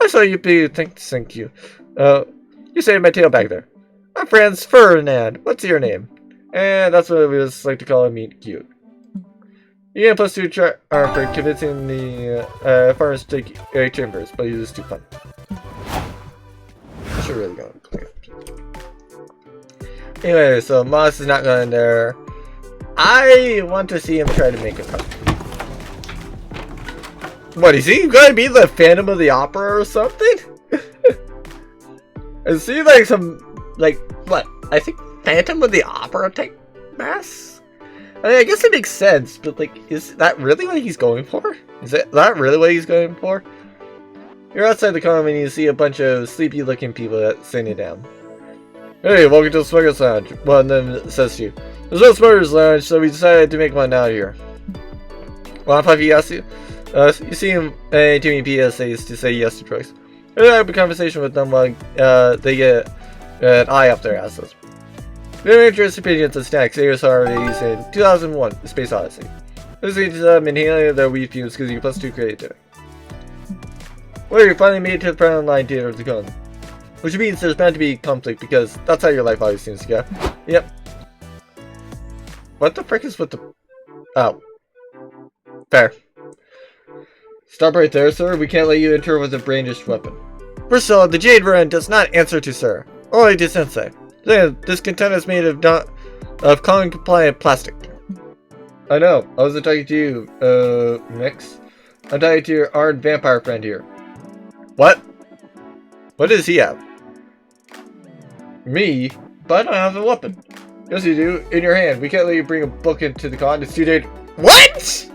I saw you be thank you. You saved my tail back there. My friend's Ferdinand. What's your name? And that's what we just like to call a meet cute. You get +2 for convincing the farmers to take chambers, but he's just too fun. I should really go and click it. Anyway, so Moss is not going there. I want to see him try to make a cut. What, is he going to be the Phantom of the Opera or something? Is he like some, like, what? I think Phantom of the Opera type mask? I mean, I guess it makes sense, but like, is that really what he's going for? Is that really what he's going for? You're outside the con and you see a bunch of sleepy-looking people sitting down. Hey, welcome to the Smugglers Lounge. One of them says to you, "There's no Smugglers Lounge, so we decided to make one out here." Well, if he asks you, you see him doing PSAs to say yes to drugs. I have a conversation with them while they get an eye off their asses. Their interest opinions and snacks airs released in 2001, The Space Odyssey. Listening to them inhaling their weed fumes gives you +2 creativity. Well, you finally made it to the front line theater of the con. Which means there's bound to be conflict because that's how your life always seems to go. Yep. What the frick is with the... Oh. Fair. Stop right there, sir. We can't let you enter with a brandished weapon. First of all, the Jade Run does not answer to sir. Only to sensei. This container is made of con-compliant plastic. I know. I wasn't talking to you, Mix. I'm talking to your armed vampire friend here. What? What does he have? Me? But I don't have a weapon. Yes, you do. In your hand. We can't let you bring a book into the con. It's too dangerous. What?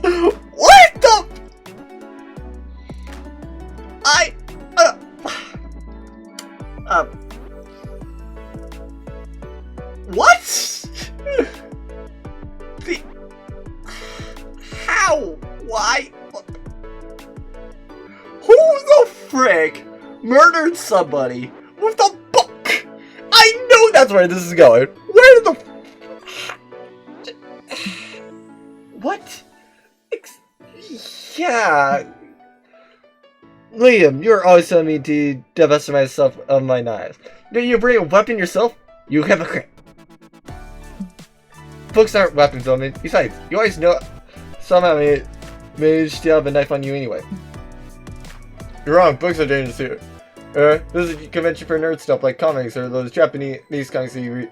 What the? What? How? Why? Who the frick murdered somebody with a book? I know that's where this is going. Where the... What? Yeah. Liam, you're always telling me to divest myself of my knives. Do you bring a weapon yourself? You hypocrite. Books aren't weapons, woman. Besides, you always know somehow managed to have a knife on you anyway. You're wrong. Books are dangerous here. This is a convention for nerd stuff like comics or those Japanese comics that you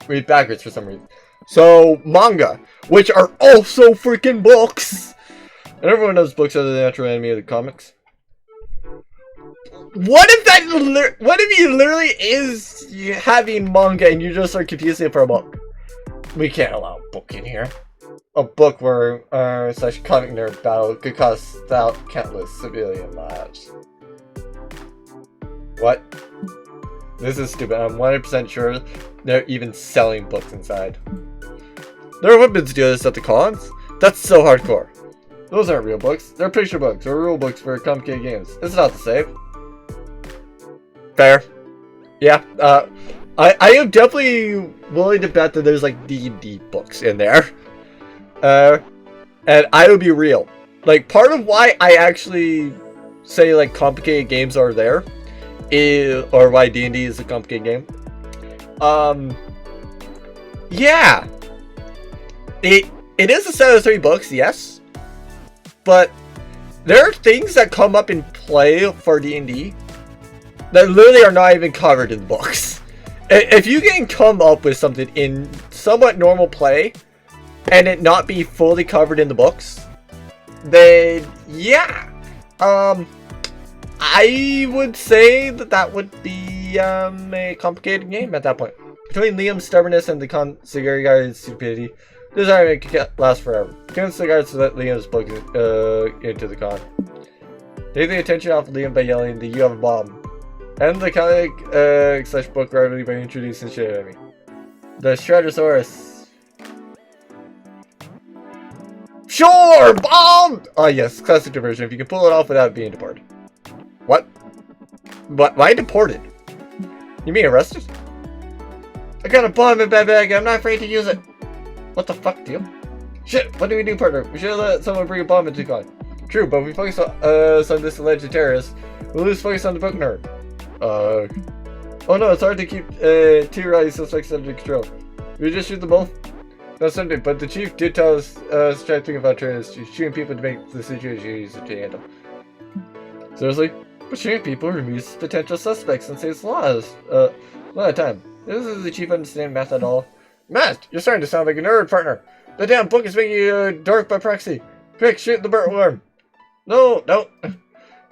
read backwards for some reason. So, manga, which are also freaking books. And everyone knows books are the natural enemy of the comics. What if he literally is having manga and you just are confusing it for a book? We can't allow a book in here. A book where such comic nerd battle could cost out countless civilian lives. What? This is stupid. I'm 100% sure they're even selling books inside. There are weapons to do this at the cons? That's so hardcore. Those aren't real books. They're picture books or rule books for complicated games. It's not the same. Fair. Yeah, I am definitely willing to bet that there's like D&D books in there. And I will be real. Like, part of why I actually say like complicated games are there is, or why D&D is a complicated game. Yeah. It is a set of 3 books, yes. But there are things that come up in play for D&D that literally are not even covered in the books. If you can come up with something in somewhat normal play and it not be fully covered in the books, then yeah, I would say that would be a complicated game at that point. Between Liam's stubbornness and the Consigliere guy's stupidity, this argument could last forever. Consigliere to let Liam's book into the con. Take the attention off Liam by yelling that you have a bomb. And the comic slash book rivalry by introducing shit at me. The Stratosaurus. Sure! Bomb! Oh yes, classic diversion. If you can pull it off without being deported. What? Why deported? You mean arrested? I got a bomb in my bag. I'm not afraid to use it. What the fuck, deal? Shit, what do we do, partner? We should have let someone bring a bomb into the con. True, but if we focus on this alleged terrorist, we'll lose focus on the book nerd. Oh no, it's hard to keep 2 rowdy suspects under control. We just shoot them both? No, something, but the chief did tell us to try to think about shooting people to make the situation easier to handle. Seriously? But shooting people removes potential suspects and saves a lot of time. This is the chief understanding math at all. Matt, you're starting to sound like a nerd, partner. The damn book is making you dark by proxy. Quick, shoot the bird worm. No,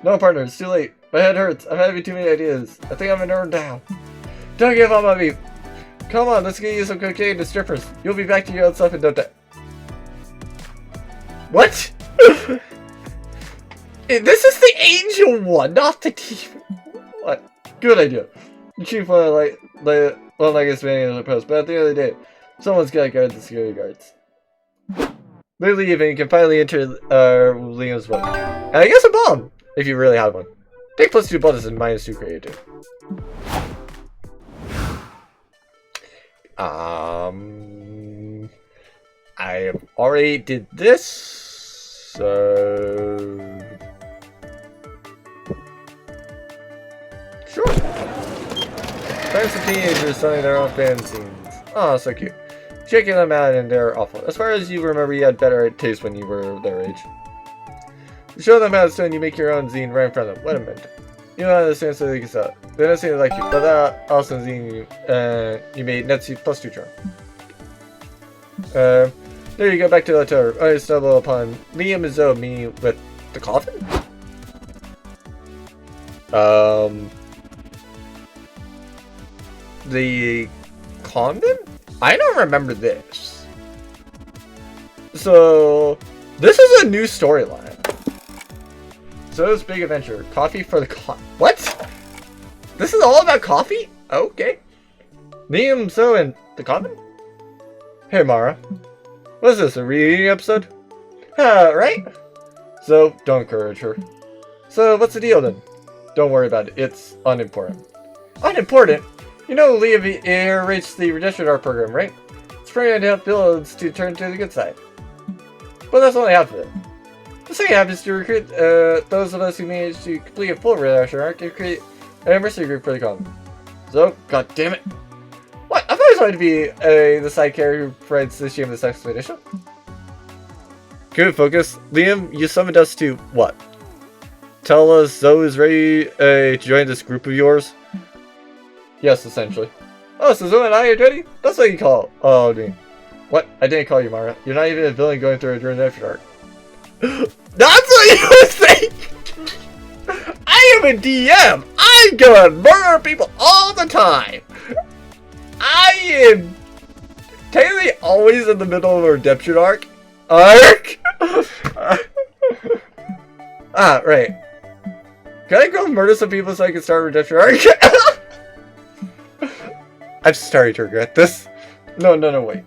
partner, it's too late. My head hurts. I'm having too many ideas. I think I'm a nerd now. Don't give up on me. Come on, let's get you some cocaine and strippers. You'll be back to your own self in no time. What? This is the angel one, not the demon. What? Good idea. The chief one like as many as the post, but at the end of the day, someone's gotta guard the security guards. They leave and you can finally enter Liam's book. And I guess a bomb, if you really have one. Take +2 bonus and -2 creative. I already did this, so sure. Friends of teenagers selling their own fanzines. Oh, so cute. Checking them out and they're awful. As far as you remember, you had better taste when you were their age. You show them how it's done, you make your own zine right in front of them. Wait a minute. You know how to stand so they can sell it. They don't seem to like you, but that also zine you made nets you +2 charm. There you go, back to the hotel room. I stumble upon Liam and Zoe, me with the coffin? The convent? I don't remember this. So, this is a new storyline. Zoe's big adventure. Coffee for the what? This is all about coffee? Okay. Liam, Zoe, and the convent? Hey, Mara. What is this, a reunion episode? Right? So, don't encourage her. So, what's the deal then? Don't worry about it. It's unimportant. Unimportant? You know Liam reached the redemption art program, right? It's praying to help villains to turn to the good side. But that's only half of it. The second half is to recruit those of us who managed to complete a full redemption arc and create an anniversary group for the comic. So, god damn it. What? I thought I was going to be the side character who provides the shameless expedition. Good focus. Liam, you summoned us to what? Tell us Zoe is ready to join this group of yours? Yes, essentially. Oh, so Zoe and I are ready? That's what you call it. Oh, me. What? I didn't call you Mara. You're not even a villain going through a redemption arc. That's what you were saying! I am a DM! I'm gonna murder people all the time! I am technically always in the middle of a redemption arc. Right. Can I go murder some people so I can start a redemption arc? I'm starting to regret this. No, wait.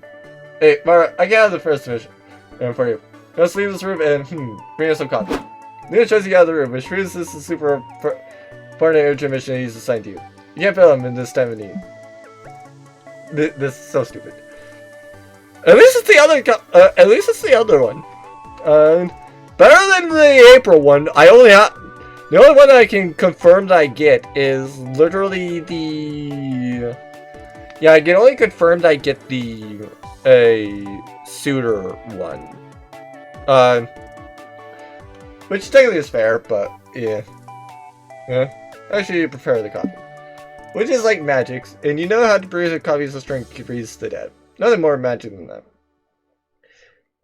Hey, Mara, I can have the first mission. For you. Let's leave this room and, bring us some coffee. Lena tries to get out of the room, which proves this is a super important urgent mission he's assigned to you. You can't fail him in this time of need. This is so stupid. At least it's the other one. Better than the April one. The only one that I can confirm that I get is literally the... Yeah, I can only confirm that I get the suitor one. Which technically is fair, but yeah. Actually, prepare the coffee. Which is like magic, and you know how to brew a coffee so strong can freeze the dead. Nothing more magic than that.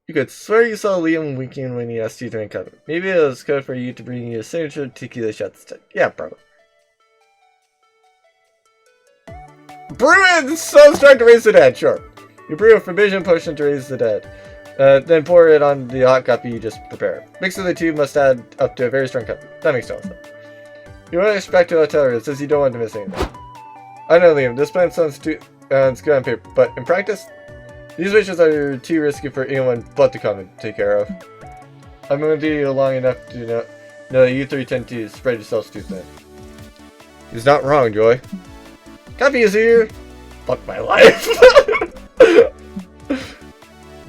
You could swear you saw Liam winking when he asked you to drink coffee. Maybe it was code for you to bring you a signature tequila shot stick. Yeah, probably. Brew it so strong to raise the dead, sure. You brew a forbidden potion to raise the dead. Then pour it on the hot coffee you just prepared. Mixing the two must add up to a very strong coffee. That makes total sense. You want to expect to a hotel room since you don't want to miss anything. I know, Liam, this plan sounds good on paper, but in practice, these wishes are too risky for anyone but to come and take care of. I'm going to do you long enough to know that you three tend to spread yourselves too thin. He's not wrong, Joy. Coffee is here. Fuck my life.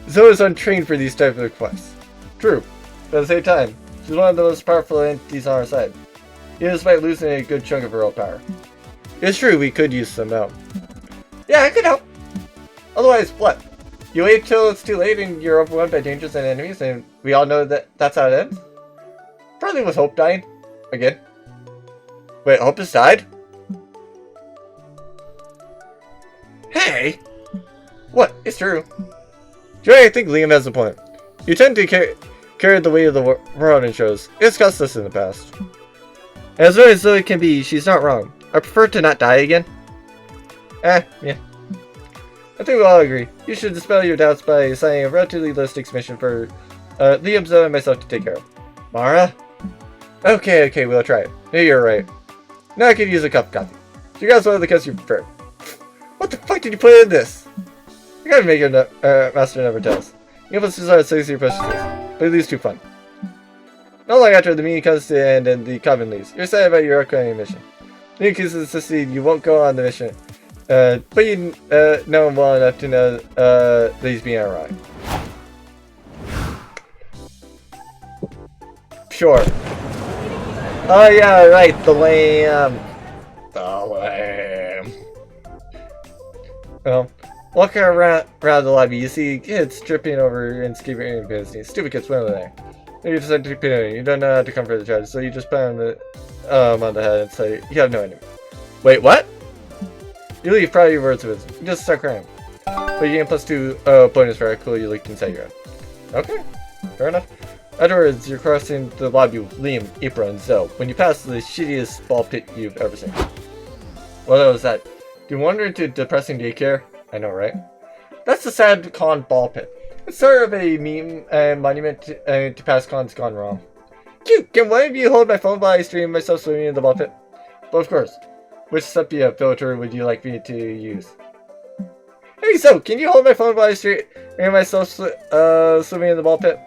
Zoe is untrained for these types of requests. True, but at the same time, she's one of the most powerful entities on our side. Even despite losing a good chunk of her own power. It's true, we could use some help. Yeah, I could help. Otherwise, what? You wait till it's too late and you're overwhelmed by dangers and enemies, and we all know that that's how it ends? Probably with Hope dying. Again. Wait, Hope has died? Hey! What? It's true. Joey, I think Liam has a point. You tend to carry the weight of the world in shows. It's cost us in the past. As though it can be, she's not wrong. I prefer to not die again. Yeah. I think we all agree. You should dispel your doubts by assigning a relatively low-stakes mission for Liam, Zoe, and myself to take care of. Mara? Okay, we'll try it. Yeah, you're right. Now I could use a cup of coffee. You guys one of the cups you prefer. What the fuck did you put in this? You gotta make your master never tells. You must start sexy purchases, but it leaves too fun. Not long after the meeting comes to an end and the coven leaves, you're excited about your upcoming mission. Nick is insisting you won't go on the mission, but you know him well enough to know that he's being ironic. Sure. Oh yeah, right, the lamb. The lamb. Well, walking around the lobby, you see kids tripping over and skipping business. Stupid kids, what are they? You decide to keep it. You don't know how to comfort the child, so you just pat on the head and say, you have no enemy. Wait, what? You leave proud of your words with it. You just start crying. But you gain +2 bonus for how cool you leaked inside your head. Okay, fair enough. Afterwards, you're crossing the lobby with Liam, April, and Zoe when you pass the shittiest ball pit you've ever seen. What was that? Do you wander into depressing daycare? I know, right? That's the sad con ball pit. It's sort of a meme monument to past cons gone wrong. Cute! Can one of you hold my phone while I stream myself swimming in the ball pit? But of course. Which sepia filter would you like me to use? Hey, so can you hold my phone while I stream myself swimming in the ball pit?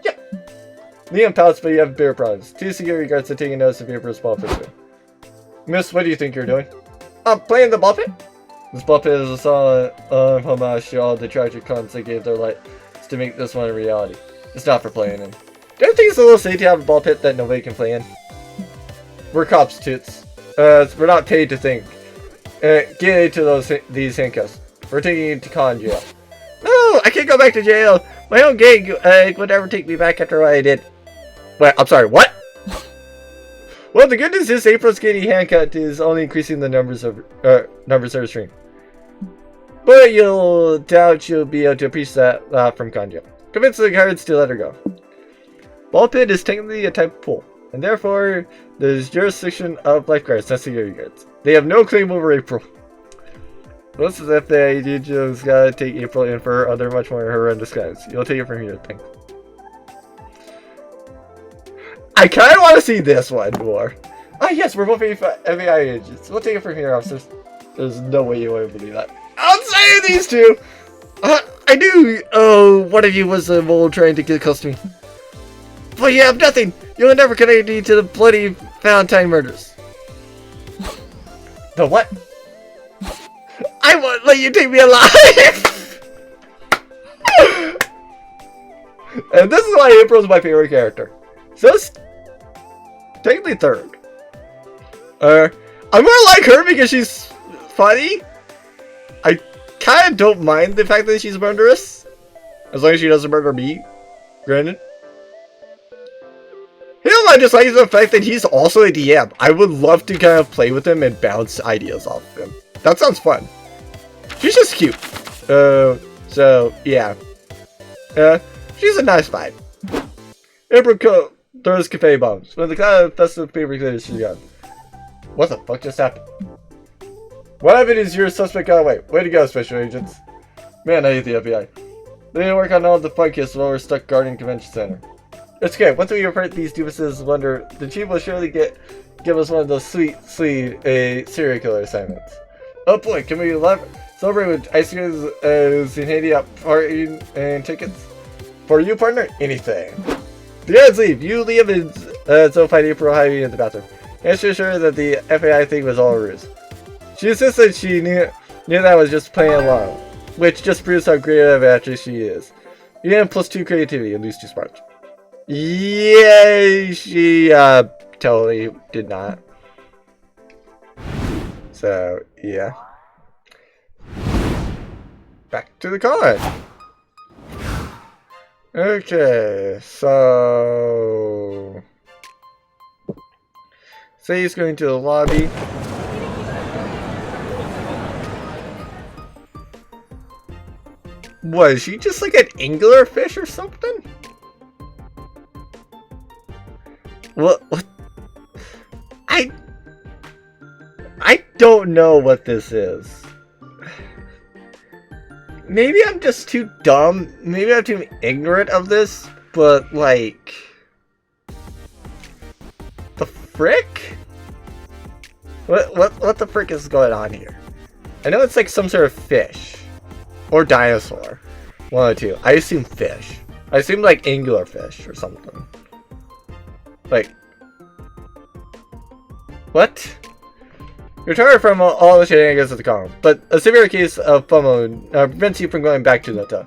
Yep. Liam pouts, but you have bigger problems. 2 security guards are taking notice of April's ball pit. Miss, what do you think you're doing? I'm playing the ball pit? This ball pit is a solid homage to all the tragic cons that gave their lives to make this one a reality. It's not for playing in. Don't you think it's a little silly to have a ball pit that nobody can play in? We're cops, toots. We're not paid to think. Get into these handcuffs. We're taking you to con jail. No, I can't go back to jail. My own gang would never take me back after what I did. Wait, I'm sorry, what? Well, the good news is April's getting handcuffed is only increasing the numbers of her stream. But you'll doubt you'll be able to appreciate that from Conjo. Convince the guards to let her go. Ball pit is technically a type of pool, and therefore there's jurisdiction of lifeguards, not security guards. They have no claim over April. Most of the idea just gotta take April in for her other much more horrendous guys. You'll take it from here, I think. I kind of want to see this one more. Oh yes, we're both FBI agents. We'll take it from here, officers. There's no way you won't believe that. Outside of these two! I knew one of you was a mole trying to get close to me. But you have nothing! You'll never connect me to the bloody Valentine murders. The what? I won't let you take me alive! And this is why April's my favorite character. So it's technically third. I'm more like her because she's funny. I kind of don't mind the fact that she's murderous. As long as she doesn't murder me. Granted. Hell, I just like the fact that he's also a DM. I would love to kind of play with him and bounce ideas off of him. That sounds fun. She's just cute. So, yeah. She's a nice vibe. April throws cafe bombs. When the cloud of festive paper clears, she's gone. What the fuck just happened? What happened is your suspect got away. Way to go, special agents. Man, I hate the FBI. They didn't work on all the fun kids while we're stuck guarding convention center. It's okay. Once we report these doofuses wonder, the chief will surely give us one of those sweet serial killer assignments. Oh boy, can we celebrate with ice creams and handy out party and tickets? For you, partner, anything. The guards leave. You, Liam, and so find April hiding in the bathroom. And she's sure that the FBI thing was all a ruse. She insists that she knew that was just playing along, which just proves how great of an actress she is. You get +2 creativity and lose 2 sparks. Yeah, she totally did not. So, yeah. Back to the con. Okay, so Sadie's going to the lobby. What, is she just like an anglerfish or something? What? I don't know what this is. maybe I'm just too dumb. Maybe I'm too ignorant of this. But like, the frick? What the frick is going on here? I know it's like some sort of fish or dinosaur. One of the two. I assume fish. I assume like angular fish or something. Like, what? Retire from all the shenanigans of the column, but a severe case of FOMO prevents you from going back to the hotel.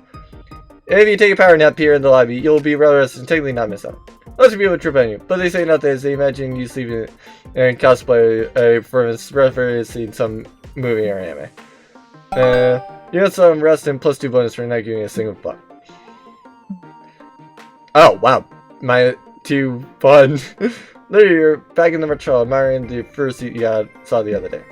If you take a power nap here in the lobby, you'll be rather rested and technically not miss out. Lots of people trip on you, but they say nothing as they imagine you sleeping and cosplay from referencing some movie or anime. You get some rest and +2 bonus for not giving a single buck. Oh wow, my 2 fun. There you're back in the metro, admiring the first seat you saw the other day.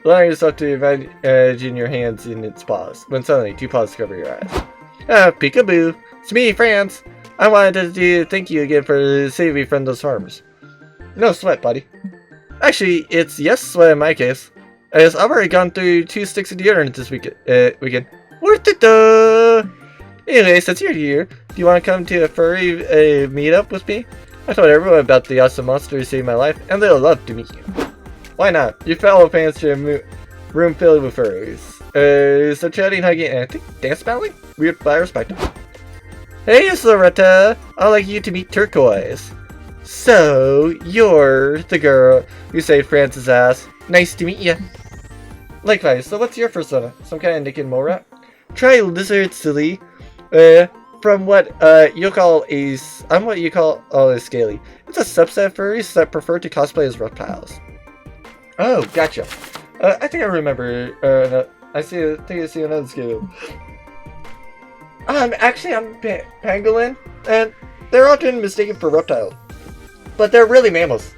Allowing yourself to imagine your hands in its paws, when suddenly 2 paws cover your eyes. Ah, peekaboo! It's me, France! I wanted to thank you again for saving me from those farmers. No sweat, buddy. Actually, it's yes sweat in my case. As I've already gone through 2 sticks of deodorant this weekend. Worth it though! Anyway, since you're here, do you want to come to a furry meetup with me? I told everyone about the awesome monster who saved my life, and they'll love to meet you. Why not? Your fellow fans to a room filled with furries. So chatting, hugging, and I think dance battling? Weird, but I respect it. Hey, Loretta! I'd like you to meet Turquoise. So, you're the girl who saved Francis' ass. Nice to meet you. Likewise, so what's your persona? Some kind of naked mole rat? Try lizard, silly. From what you call I'm what you call a scaly. It's a subset of furries that prefer to cosplay as reptiles. Oh, gotcha. I think I remember. I think I see another scaly. Actually, I'm pangolin, and they're often mistaken for reptiles, but they're really mammals.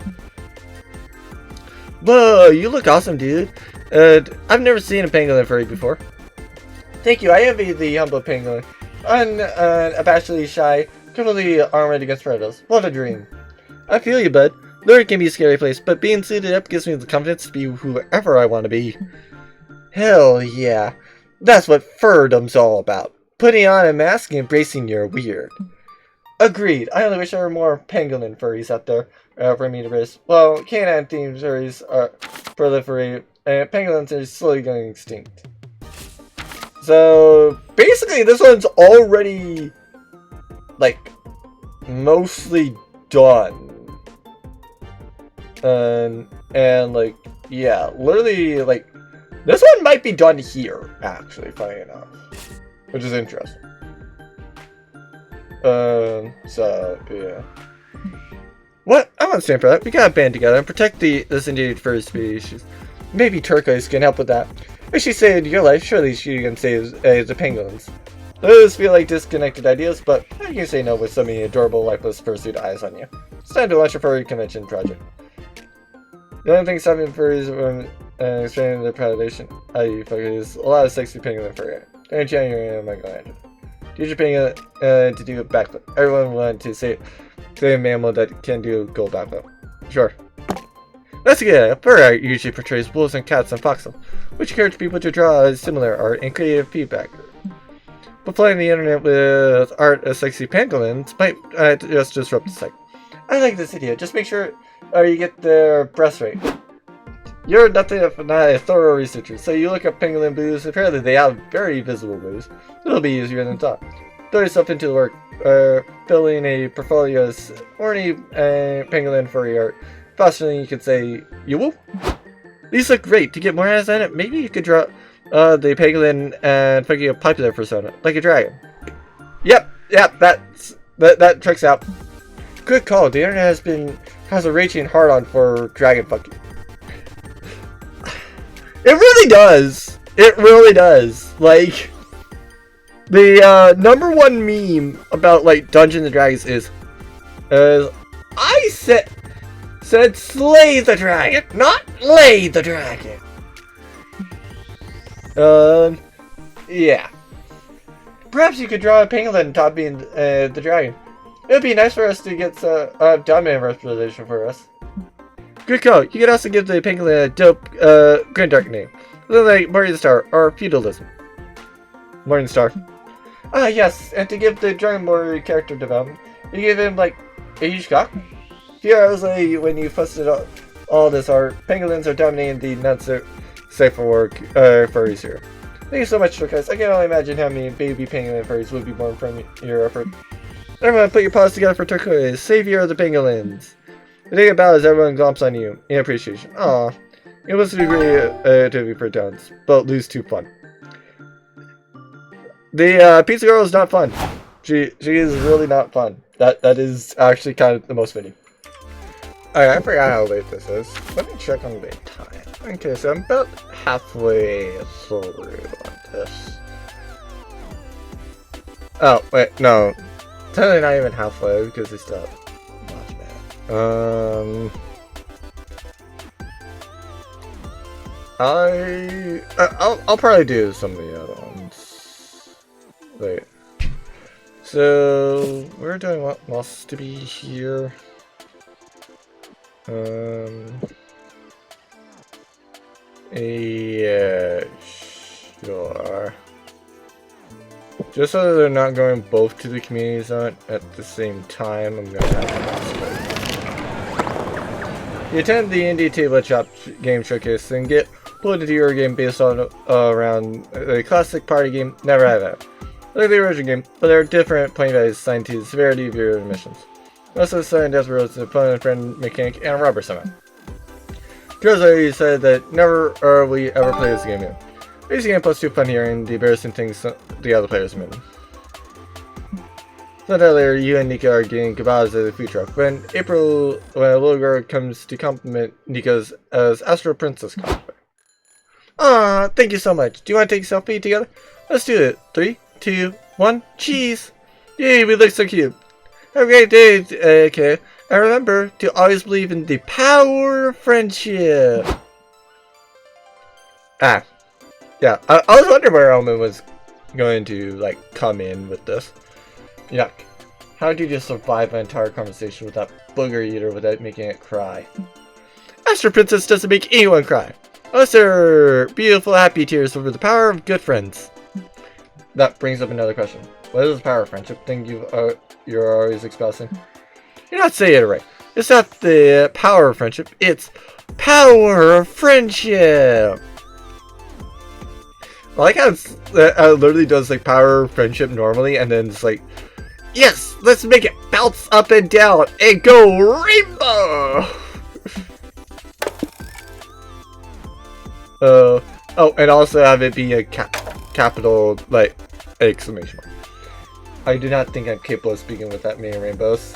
Whoa, you look awesome, dude. I've never seen a pangolin furry before. Thank you. I envy the humble pangolin. Unabashedly shy, completely armored against predators. What a dream. I feel you, bud. Lure can be a scary place, but being suited up gives me the confidence to be whoever I want to be. Hell yeah. That's what furdom's all about. Putting on a mask and embracing your weird. Agreed. I only wish there were more pangolin furries out there for me to raise. Well, canine themed furries are proliferate, and pangolins are slowly going extinct. So basically, this one's already like mostly done, and like yeah, literally like this one might be done here actually. Funny enough, which is interesting. So yeah. What? I want to stand for that. We gotta band together and protect this endangered furry species. Maybe Turquoise can help with that. If she saved your life, surely she can save the pangolins. Those feel like disconnected ideas, but how can you say no with so many adorable, lifeless fursuit eyes on you? It's time to launch a furry convention project. The only thing stopping furries from expanding their predation, is a lot of sexy pangolin furry. Don't you your Michelangelo. Teach your pangolin to do a backflip. Everyone wanted to say a mammal that can do a gold backflip. Sure. That's a good idea. Fur art usually portrays wolves and cats and foxes, which encourage people to draw similar art and creative feedback. But flooding the internet with art of sexy pangolins might just disrupt the site. I like this idea. Just make sure you get their breast rate. You're nothing if not a thorough researcher, so you look up pangolin boobs. Apparently they have very visible boobs. It'll be easier than thought. Throw yourself into the work, building a portfolio of horny pangolin furry art. Faster than you could say, you will. These look great. To get more eyes on it, maybe you could draw the pangolin and make a popular persona, like a dragon. Yep, that checks out. Good call. The internet has a raging hard-on for dragon fucking. It really does. It really does. Like the #1 meme about like Dungeons and Dragons is I said slay the dragon, not lay the dragon. Yeah. Perhaps you could draw a pangolin topping the dragon. It would be nice for us to get some dominant representation for us. Good call. You could also give the pangolin a dope grimdark name. Something like Mario the Star or Feudalism. Morningstar. Ah, yes, and to give the Dragon Ball character development, you give him, like, a huge cock. Few hours later, when you fussed all this art, pangolins are dominating the not safe for work furries here. Thank you so much, guys. I can only imagine how many baby pangolin furries would be born from your effort. Everyone, put your paws together for Turquoise, savior of the pangolins. The thing about it is everyone glomps on you in appreciation. Aw, it was to be great to be for downs, but lose too fun. The pizza girl is not fun. She is really not fun. That is actually kind of the most fitting. Alright, I forgot how late this is. Let me check on the time. Okay, so I'm about halfway through on this. Oh, wait, no. Totally not even halfway because it's still much bad. I'll probably do some of the other ones. Wait. So we're doing what wants to be here. Yeah, sure. Just so that they're not going both to the community zone at the same time, I'm gonna have to. You attend the Indie Tabletop Game Showcase and get pulled into your game based on around a classic party game. Never have it. Like the original game, but there are different playing values assigned to the severity of your missions. Also assigned death rolls to opponent, friend, mechanic, and a rubber summon. Curiously said that never will we ever play this game again. This game plus 2 fun hearing the embarrassing things the other players admit. So earlier, you and Nika are getting goodbyes at the food truck. When a little girl comes to compliment Nika's as Astro Princess cosplay. Ah, thank you so much. Do you want to take a selfie together? Let's do it. 3, 2, 1, cheese! Yay, we look so cute. Have a great day, okay. And remember to always believe in the power of friendship. Ah. Yeah, I was wondering where Elman was going to, like, come in with this. Yuck. How did you just survive an entire conversation with that booger eater without making it cry? Astro Princess doesn't make anyone cry. Unless they're beautiful, happy tears over the power of good friends. That brings up another question. What is the power of friendship thing you're always espousing? You're not saying it right. It's not the power of friendship. It's power of friendship. I like how it literally does like power of friendship normally, and then it's like, yes, let's make it bounce up and down and go rainbow. Oh, and also have it be a capital like exclamation mark. I do not think I'm capable of speaking with that many rainbows.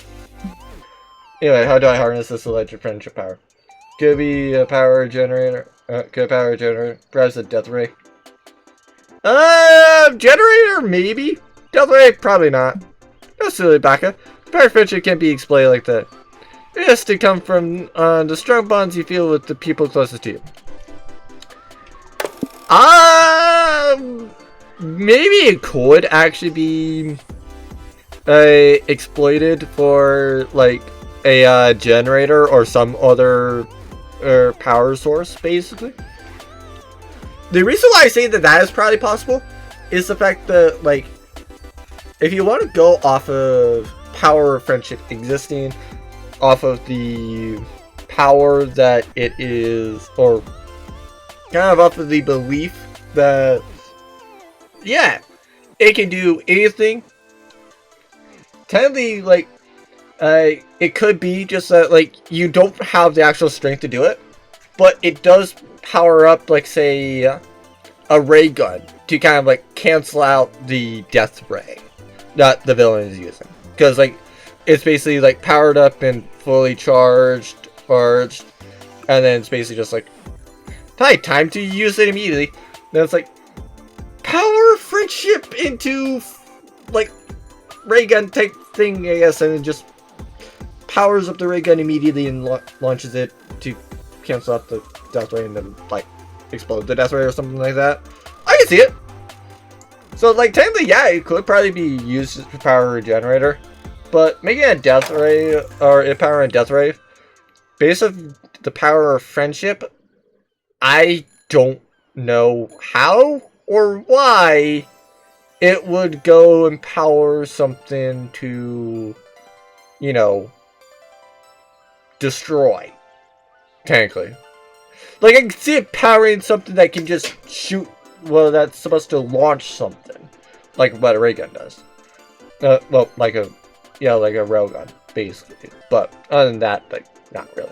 Anyway, how do I harness this alleged friendship power? Could it be a power generator? Perhaps a death ray? Generator, maybe? Death ray, probably not. No, silly baka. Power friendship can't be explained like that. It has to come from the strong bonds you feel with the people closest to you. Maybe it could actually be exploited for like a generator or some other power source, basically. The reason why I say that is probably possible is the fact that, like, if you want to go off of power of friendship existing, off of the power that it is, or kind of off of the belief that, yeah, it can do anything. Technically, like, it could be just that, like, you don't have the actual strength to do it, but it does power up, like, say, a ray gun to kind of, like, cancel out the death ray that the villain is using. Because, like, it's basically, like, powered up and fully charged, and then it's basically just like, hi, time to use it immediately. Then it's like, power friendship into, like, ray gun type thing, I guess, and it just powers up the ray gun immediately and launches it to cancel out the death ray and then, like, explode the death ray or something like that. I can see it. So, like, technically, yeah, it could probably be used to power a generator, but making a death ray, or a power a death ray, based on the power of friendship, I don't know how or why it would go empower something to, you know, destroy. Technically. Like, I can see it powering something that can just shoot, well, that's supposed to launch something. Like what a ray gun does. Well, like a, yeah, like a railgun, basically. But, other than that, like, not really.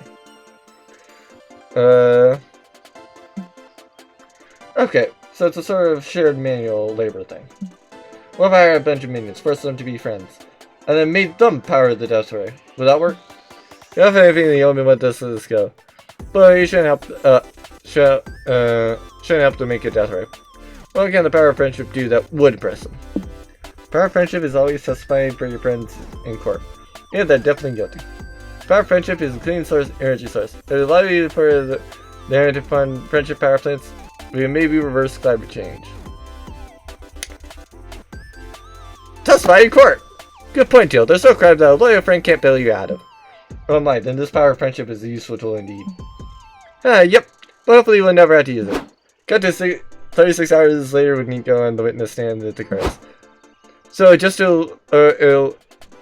Okay, so it's a sort of shared manual labor thing. What if I hired a bunch of minions, forced them to be friends, and then made them power the Death Ray? Would that work? You have anything to tell me what this is go. But you shouldn't help, shouldn't help to make a Death Ray. What can the power of friendship do that would impress them? Power of friendship is always testifying for your friends in court. Yeah, they're definitely guilty. Power of friendship is a clean source, energy source. It will allow you for there to fund friendship power plants. We can maybe reverse climate change. Testify in court! Good point, Teal. There's no crime that a loyal friend can't bail you out of. Oh my, then this power of friendship is a useful tool indeed. Yep. But hopefully we'll never have to use it. Cut to 36 hours later when Nico on the witness stand at the cars. So just to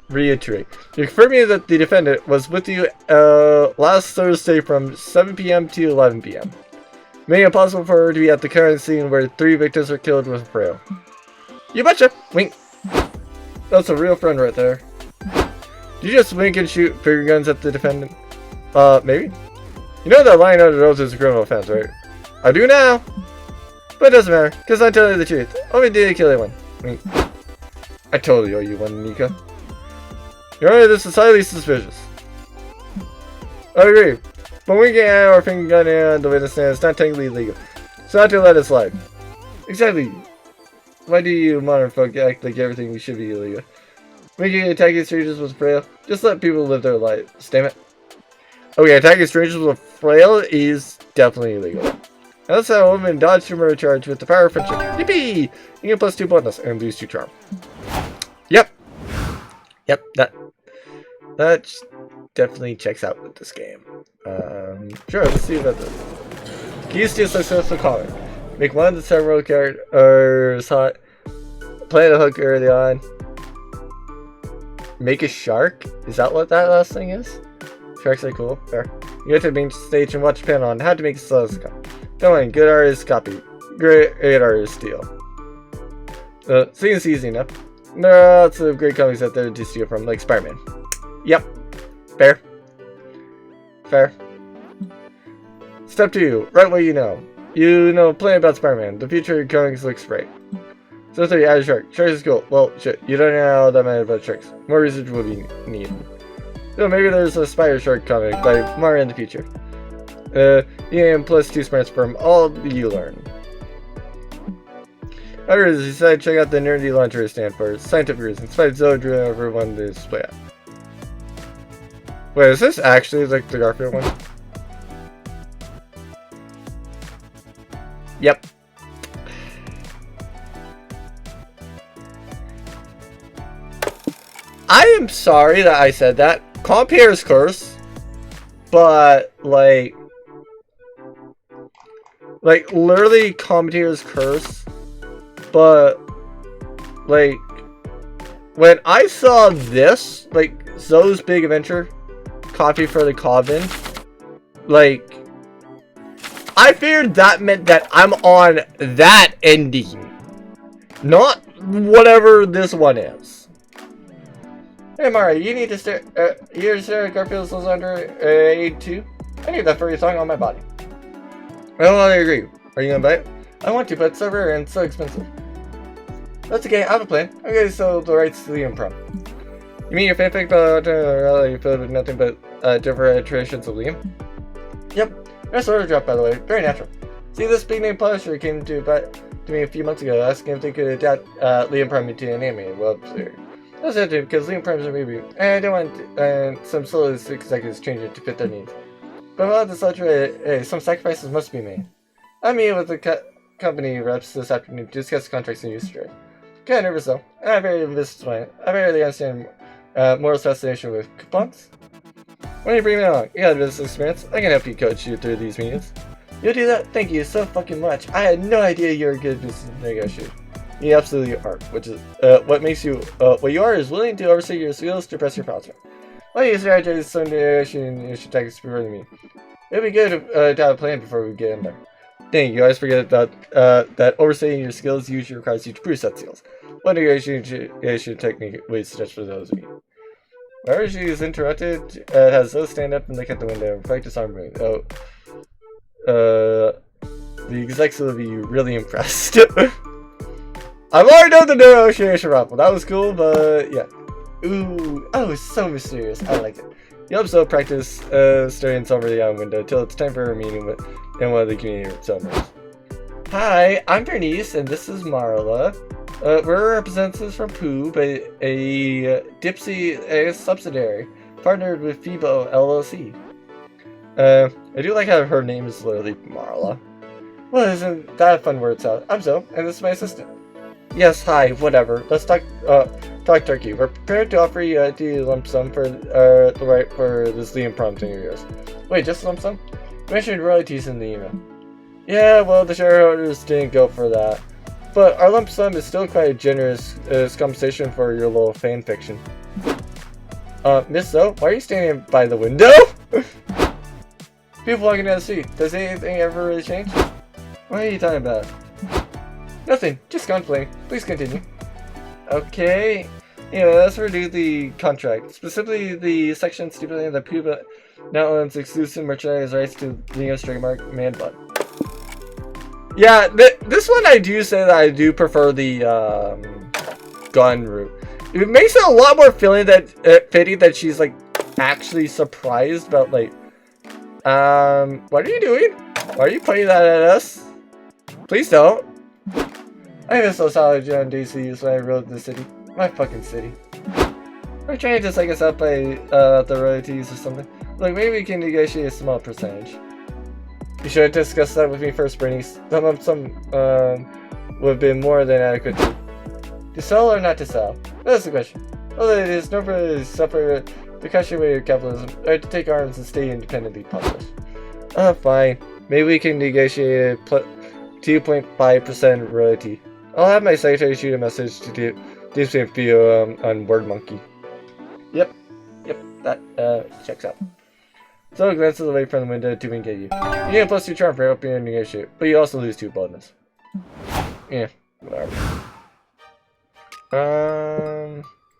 reiterate, you're confirming that the defendant was with you last Thursday from 7 p.m. to 11 p.m. Making it possible for her to be at the current scene where 3 victims were killed with a frail. You betcha! Wink. That's a real friend right there. Did you just wink and shoot finger guns at the defendant? Maybe? You know that lying under oath is a criminal offense, right? I do now! But it doesn't matter, because I'm telling you the truth. Only did I kill anyone. Wink. I totally owe you one, Nico. Your Honor, this is highly suspicious. I agree. But winking at or finger gunning on the witness stand is not technically illegal. So not to let it slide. Exactly. Why do you modern folk act like everything should be illegal? Making attacking strangers with frail? Just let people live their lives. Damn it. Okay, attacking strangers with frail is definitely illegal. That's how a woman dodged a murder charge with the power of friendship. Yippee! You get +2 bonus and lose 2 charm. Yep. Yep, that definitely checks out with this game. Sure, let's see about this. Keys to a successful caller. Make one of the several characters hot. Plant a hook early on. Make a shark? Is that what that last thing is? Sharks are cool. Fair. You go to the main stage and watch a panel on how to make a telescope. Don't worry, good art is copy. Great art is steal. Seems easy enough. There are lots of great comics out there to steal from, like Spider-Man. Yep. Fair. Fair. Step 2. Write what you know. You know plenty about Spider-Man. The future comics looks great. Step 3. Add a shark. Sharks is cool. Well, shit. You don't know that much about sharks. More research will be needed. So maybe there's a Spider Shark comic by Mara in the future. EM plus 2 smarts from all you learn. Others decided to check out the nerdy launcher stand for scientific reasons. Despite Zoe drew over one to display it. Wait, is this actually like the Garfield one? Yep. I am sorry that I said that. Compierre's curse, but like literally Compierre's curse, but like when I saw this, like Zoe's Big Adventure, Coffee for the Coven, like I figured that meant that I'm on that ending, not whatever this one is. Hey Mara, you need to stare. You stare at Garfield's under aid too. I need that furry song on my body. I don't want to agree. Are you gonna buy it? I want to, but it's so rare and so expensive. That's okay. I have a plan. I'm gonna sell the rights to Liam Prom. You mean your fanfic about you filled with nothing but different iterations of Liam? Yep. Nice order drop, by the way. Very natural. See, this big name publisher came to me a few months ago, asking if they could adapt Liam Prom into an anime. Well, that's it, because Liam Prime's a reboot, and I don't want some soloist executives change it to fit their needs. But without the such way, some sacrifices must be made. I meet with the company reps this afternoon to discuss contracts and use trade. Kinda nervous though, and I barely understand Moral's fascination with coupons. Why don't you bring me along? You got a business experience. I can help you coach you through these meetings. You'll do that? Thank you so fucking much. I had no idea you were a good business negotiator. You absolutely aren't, which is what makes you what you are is willing to oversee your skills to press your prospect. Why you strategize some direction you should take it before me. It'd be good to have a plan before we get in there. Dang, you always forget that overseeing your skills usually requires you to prove such skills. What negotiation technique would you suggest for those of you? Whenever she is interrupted, it has those stand up and look at the window and practice arm movement. The execs will be really impressed. I've already done the negotiation raffle. That was cool, but yeah. Ooh, oh, it's so mysterious. I like it. You also practice staring over the window until it's time for a meeting in one of the community centers. Hi, I'm Bernice, and this is Marla. We're representatives from Pooh, but a Dipsy subsidiary, partnered with Phoebo LLC. I do like how her name is literally Marla. Well, isn't that a fun word salad? I'm Zoe, and this is my assistant. Yes, hi, whatever. Let's talk turkey. We're prepared to offer you a lump sum for the right for this Liam Prom thing of yours. Wait, just a lump sum? You mentioned royalties in the email. Yeah, well, the shareholders didn't go for that. But our lump sum is still quite a generous compensation for your little fan fiction. Miss Zoe, why are you standing by the window? People walking down the street. Does anything ever really change? What are you talking about? Nothing, just contemplating. Please continue. Okay. Yeah, let's review the contract. Specifically, the section stipulating that Puma now owns exclusive merchandise rights to Leo's trademark Man Bun. Yeah, this one I do say that I do prefer the gun route. It makes it a lot more fitting that she's like actually surprised about like, what are you doing? Why are you pointing that at us? Please don't. I miss those solid John DCs when I rode the city. My fucking city. We're trying to just like us up by the royalties or something. Like maybe we can negotiate a small percentage. You should have discussed that with me first, Bernice. Some would have been more than adequate to sell or not to sell. That's the question. Well, it is no further suffer the crushing way of capitalism, or to take arms and stay independently published. Fine. Maybe we can negotiate a 2.5% royalty. I'll have my secretary shoot a message to do some video on Word Monkey. Yep, that checks out. So glances away from the window to engage you. You get a +2 charm for helping you negotiate, but you also lose 2 boldness. Yeah, whatever.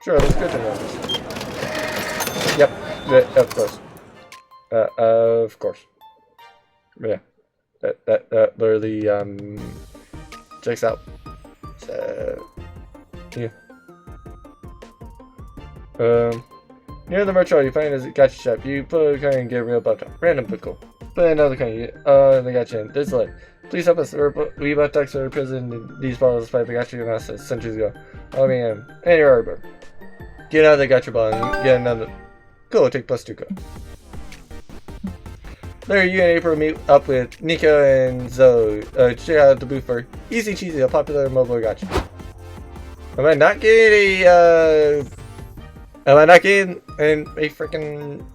Sure, let's go to numbers. Yep, of course. Of course. Yeah, that literally checks out. So yeah. Near the merch you find a gotcha shop. You put a coin and get a real butt. Random but cool. Put another coin. They got you in. There's a light. Please help us. We bought ducks out of prison in these bottles by the gotcha us centuries ago. I mean, and you're arbor. Get out of the gotcha ball and get another. Cool, take +2 go. Later, you and April meet up with Nico and Zoe. Check out the booth for Easy Cheesy, a popular mobile gotcha. Am I not getting a freaking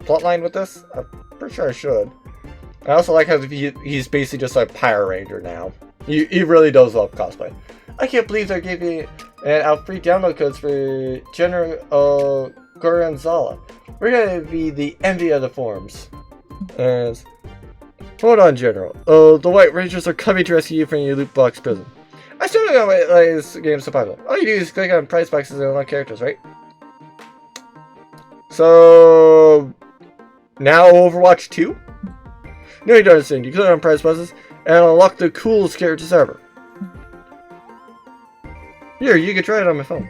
plotline with this? I'm pretty sure I should. I also like how he's basically just a Power Ranger now. He really does love cosplay. I can't believe they're giving out free download codes for General Gorgonzola. We're gonna be the envy of the forums. Hold on, General. The White Rangers are coming to rescue you from your loot box prison. I still don't know why this game's so popular. All you do is click on prize boxes and unlock characters, right? So now Overwatch 2? No, you don't understand. You click on prize boxes and unlock the coolest characters ever. Here, you can try it on my phone.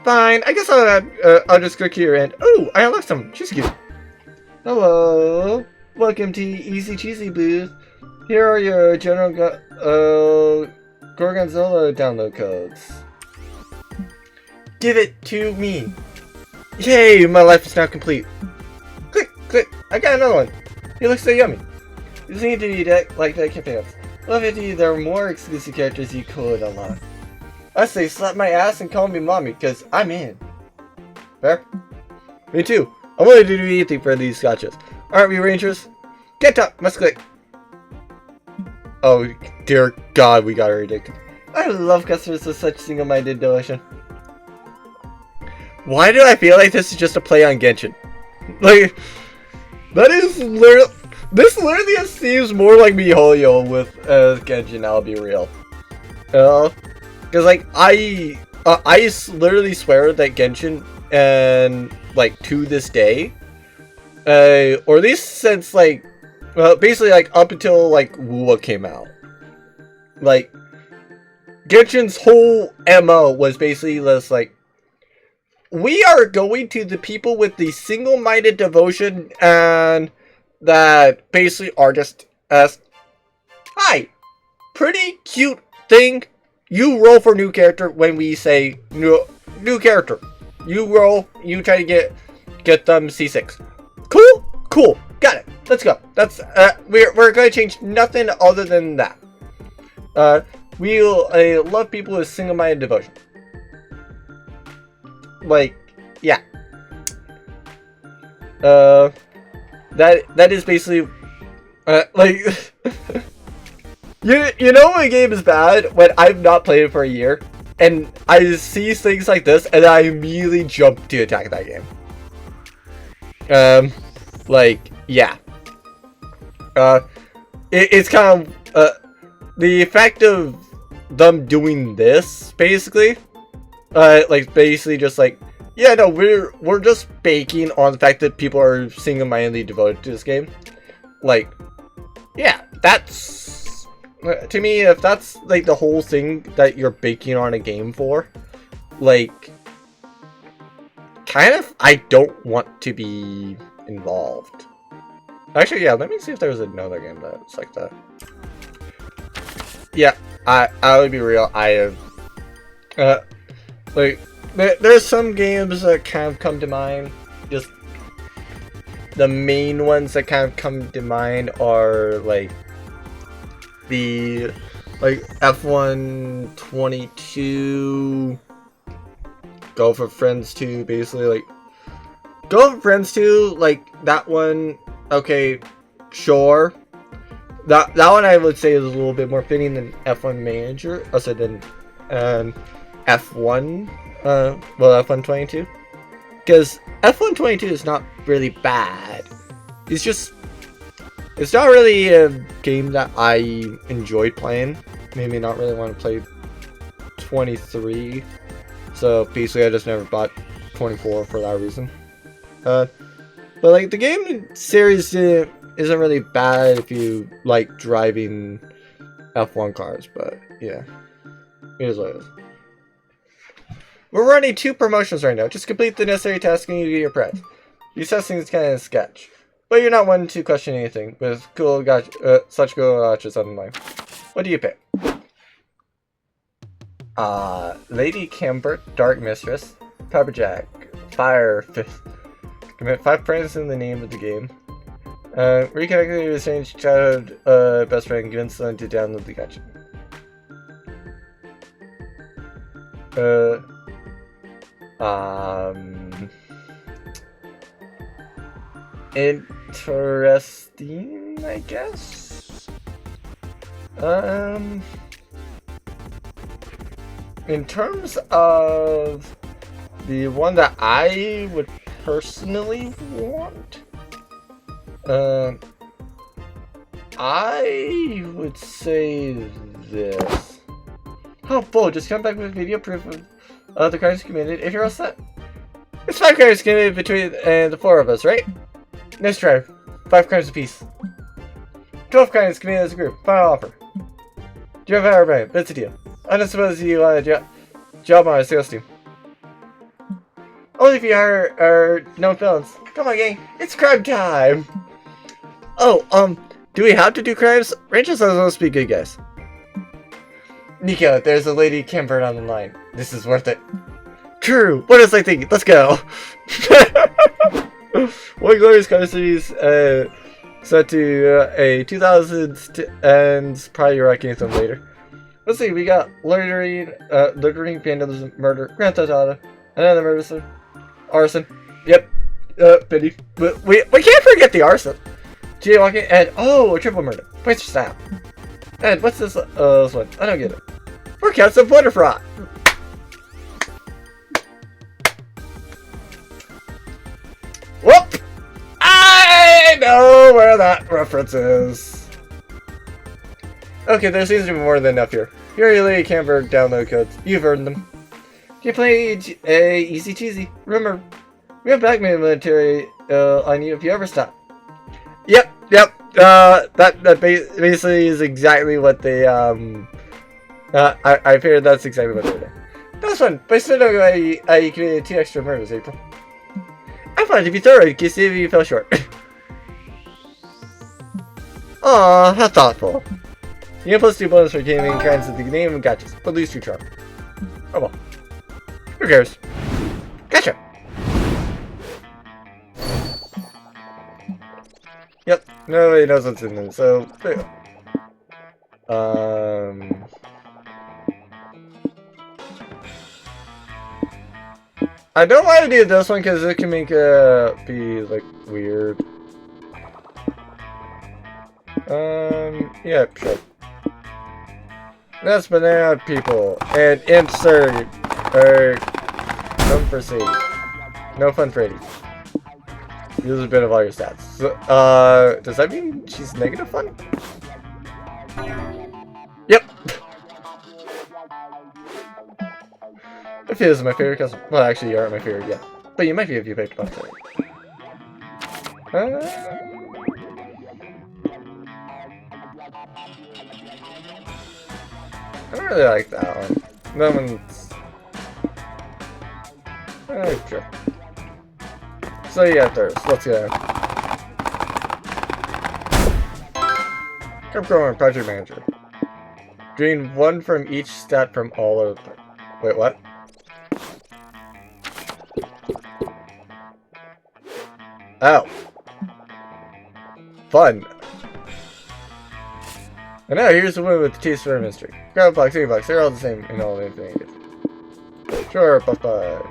Fine, I guess I'll just click here and oh, I unlocked someone. She's cute. Hello, welcome to Easy Cheesy booth. Here are your General Gorgonzola download codes. Give it to me. Yay, my life is now complete. Click, click. I got another one. He looks so yummy. You seem to be like that campaigns. Love it, there are more exclusive characters you could unlock. I say slap my ass and call me mommy, cause I'm in. Fair? Me too. I'm willing to do anything for these scotches. Aren't we Rangers? Get up, must click. Oh dear God, we got her addicted. I love customers with such single-minded devotion. Why do I feel like this is just a play on Genshin? Like, that is literally... This literally seems more like MiHoYo with Genshin, I'll be real. Because, like, I literally swear that Genshin, and, like, to this day, or at least since, like, basically, like, up until, like, WoA came out, like, Genshin's whole MO was basically this, like, we are going to the people with the single-minded devotion and that basically are just as, hi, pretty cute thing. You roll for new character when we say new character. You roll, you try to get them C6. Cool? Cool. Got it. Let's go. That's, we're going to change nothing other than that. We'll love people with single-minded devotion. Like, yeah. That is basically, like, you know when a game is bad when I've not played it for a year, and I see things like this, and I immediately jump to attack that game. Like, yeah. It's kind of, the effect of them doing this, basically, like, basically just like, yeah, no, we're just baking on the fact that people are single-mindedly devoted to this game. Like, yeah, that's, to me, if that's, like, the whole thing that you're baking on a game for, like, kind of, I don't want to be involved. Actually, yeah, let me see if there's another game that's like that. Yeah, I would be real, I have, like, there's some games that kind of come to mind. Just the main ones that kind of come to mind are like the F1 22, Go for Friends 2, basically like Go for Friends 2, like that one. Okay, sure. That one I would say is a little bit more fitting than F1 Manager, also than F1. Well, F1 22, because F1 22 is not really bad. It's not really a game that I enjoyed playing. Maybe not really want to play 23. So basically, I just never bought 24 for that reason. But like the game series isn't really bad if you like driving F1 cars. But yeah, it is what it is. We're running 2 promotions right now. Just complete the necessary tasks and you get your prize. These testings kind of sketch, but you're not one to question anything with such cool gotchas online. What do you pick? Lady Cambert, Dark Mistress, Pepperjack, Fire Fifth. Commit 5 friends in the name of the game. Reconnect with your strange childhood best friend, convince them to download the gacha. Interesting, I guess. In terms of the one that I would personally want, I would say this. Oh, boy, just come back with video proof of the crimes committed. If you're all set. It's 5 crimes committed between the 4 of us, right? Nice try. 5 crimes apiece. 12 crimes committed as a group. Final offer. Do you have our right? That's a deal. I don't suppose you want a job on our sales team. Only if you hire our known felons. Come on, gang. It's crime time. Oh, do we have to do crimes? Rangers are supposed to be good guys. Nico, there's a lady Cambert on the line. This is worth it. True. What was I thinking? Let's go. One glorious car series set to a 2000s and probably wrecking them later. Let's see. We got loitering, vandalism, murder, grand theft auto, another murder, arson. Yep. Pity. But we can't forget the arson. Jaywalking and a triple murder. Points for style. And what's this one? I don't get it. Forecast of water fraud. Whoop! I know where that reference is. Okay, there seems to be more than enough here. Here, Lady Camber download codes. You've earned them. You play easy cheesy. Remember, we have blackmail military on you if you ever stop. Yep. That basically is exactly what they I figured that's exactly what they did. That's fun. But still, you created 2 extra murders, April. I wanted to be thorough in case you fell short. Aw, how thoughtful. You can plus 2 bonus for gaming kinds of the name and gotchas, but lose 2 charm. Oh well. Who cares? Gotcha! Yep, nobody knows what's in them, so... I don't want to do this one because it can make it be, like, weird. Yeah, sure. That's banana people and insert fun for Sadie. No fun for Sadie. Use a bit of all your stats. So, does that mean she's negative fun? Yep. If it is my favorite custom. Well, actually, you aren't my favorite yet. But you might be if you picked Buck. I don't really like that one. That one's... sure. So yeah, thirst. Let's go. Keep going, project manager. Drain 1 from each stat from all of them. Wait, what? Oh. Fun. And now here's the one with the taste for mystery. Grab a box, 8 bucks. They're all the same in all anything. Sure, buff buzz.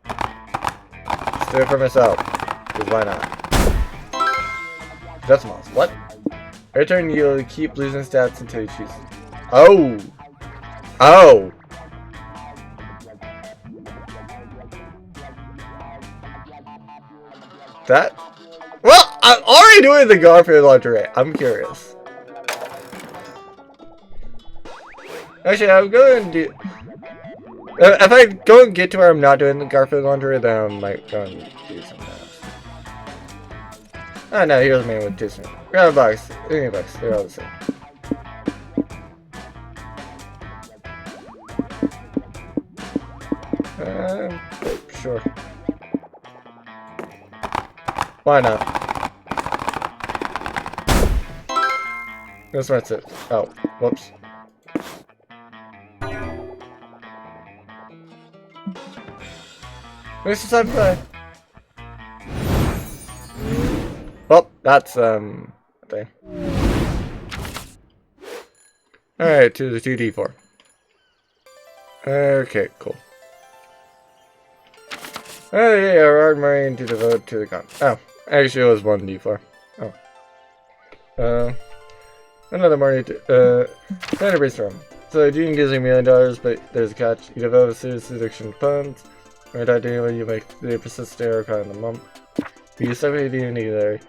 Let's do it for myself. Because why not? That's moss. What? Every turn you'll keep losing stats until you choose. Oh! Oh! That? Well, I'm already doing the Garfield lingerie. I'm curious. Actually, I'm going to do... if I go and get to where I'm not doing the Garfield lingerie, then I might go and do something else. Oh no, here's a man with 2 strings. Grab a box. 8 bucks. They're all the same. Sure. Why not? That's what's it. Oh, whoops. Waste of time play. Well, that's thing. Alright, to the 2d4. Okay, cool. Oh yeah, hard marine to devote to the gun. Oh, actually it was 1d4. Oh. Another marine to, standard brainstorm. So Gene gives you $1 million, but there's a catch. You develop a serious addiction to puns. Right idea when you make the persistent error kind of mum. You use 7 AD in either.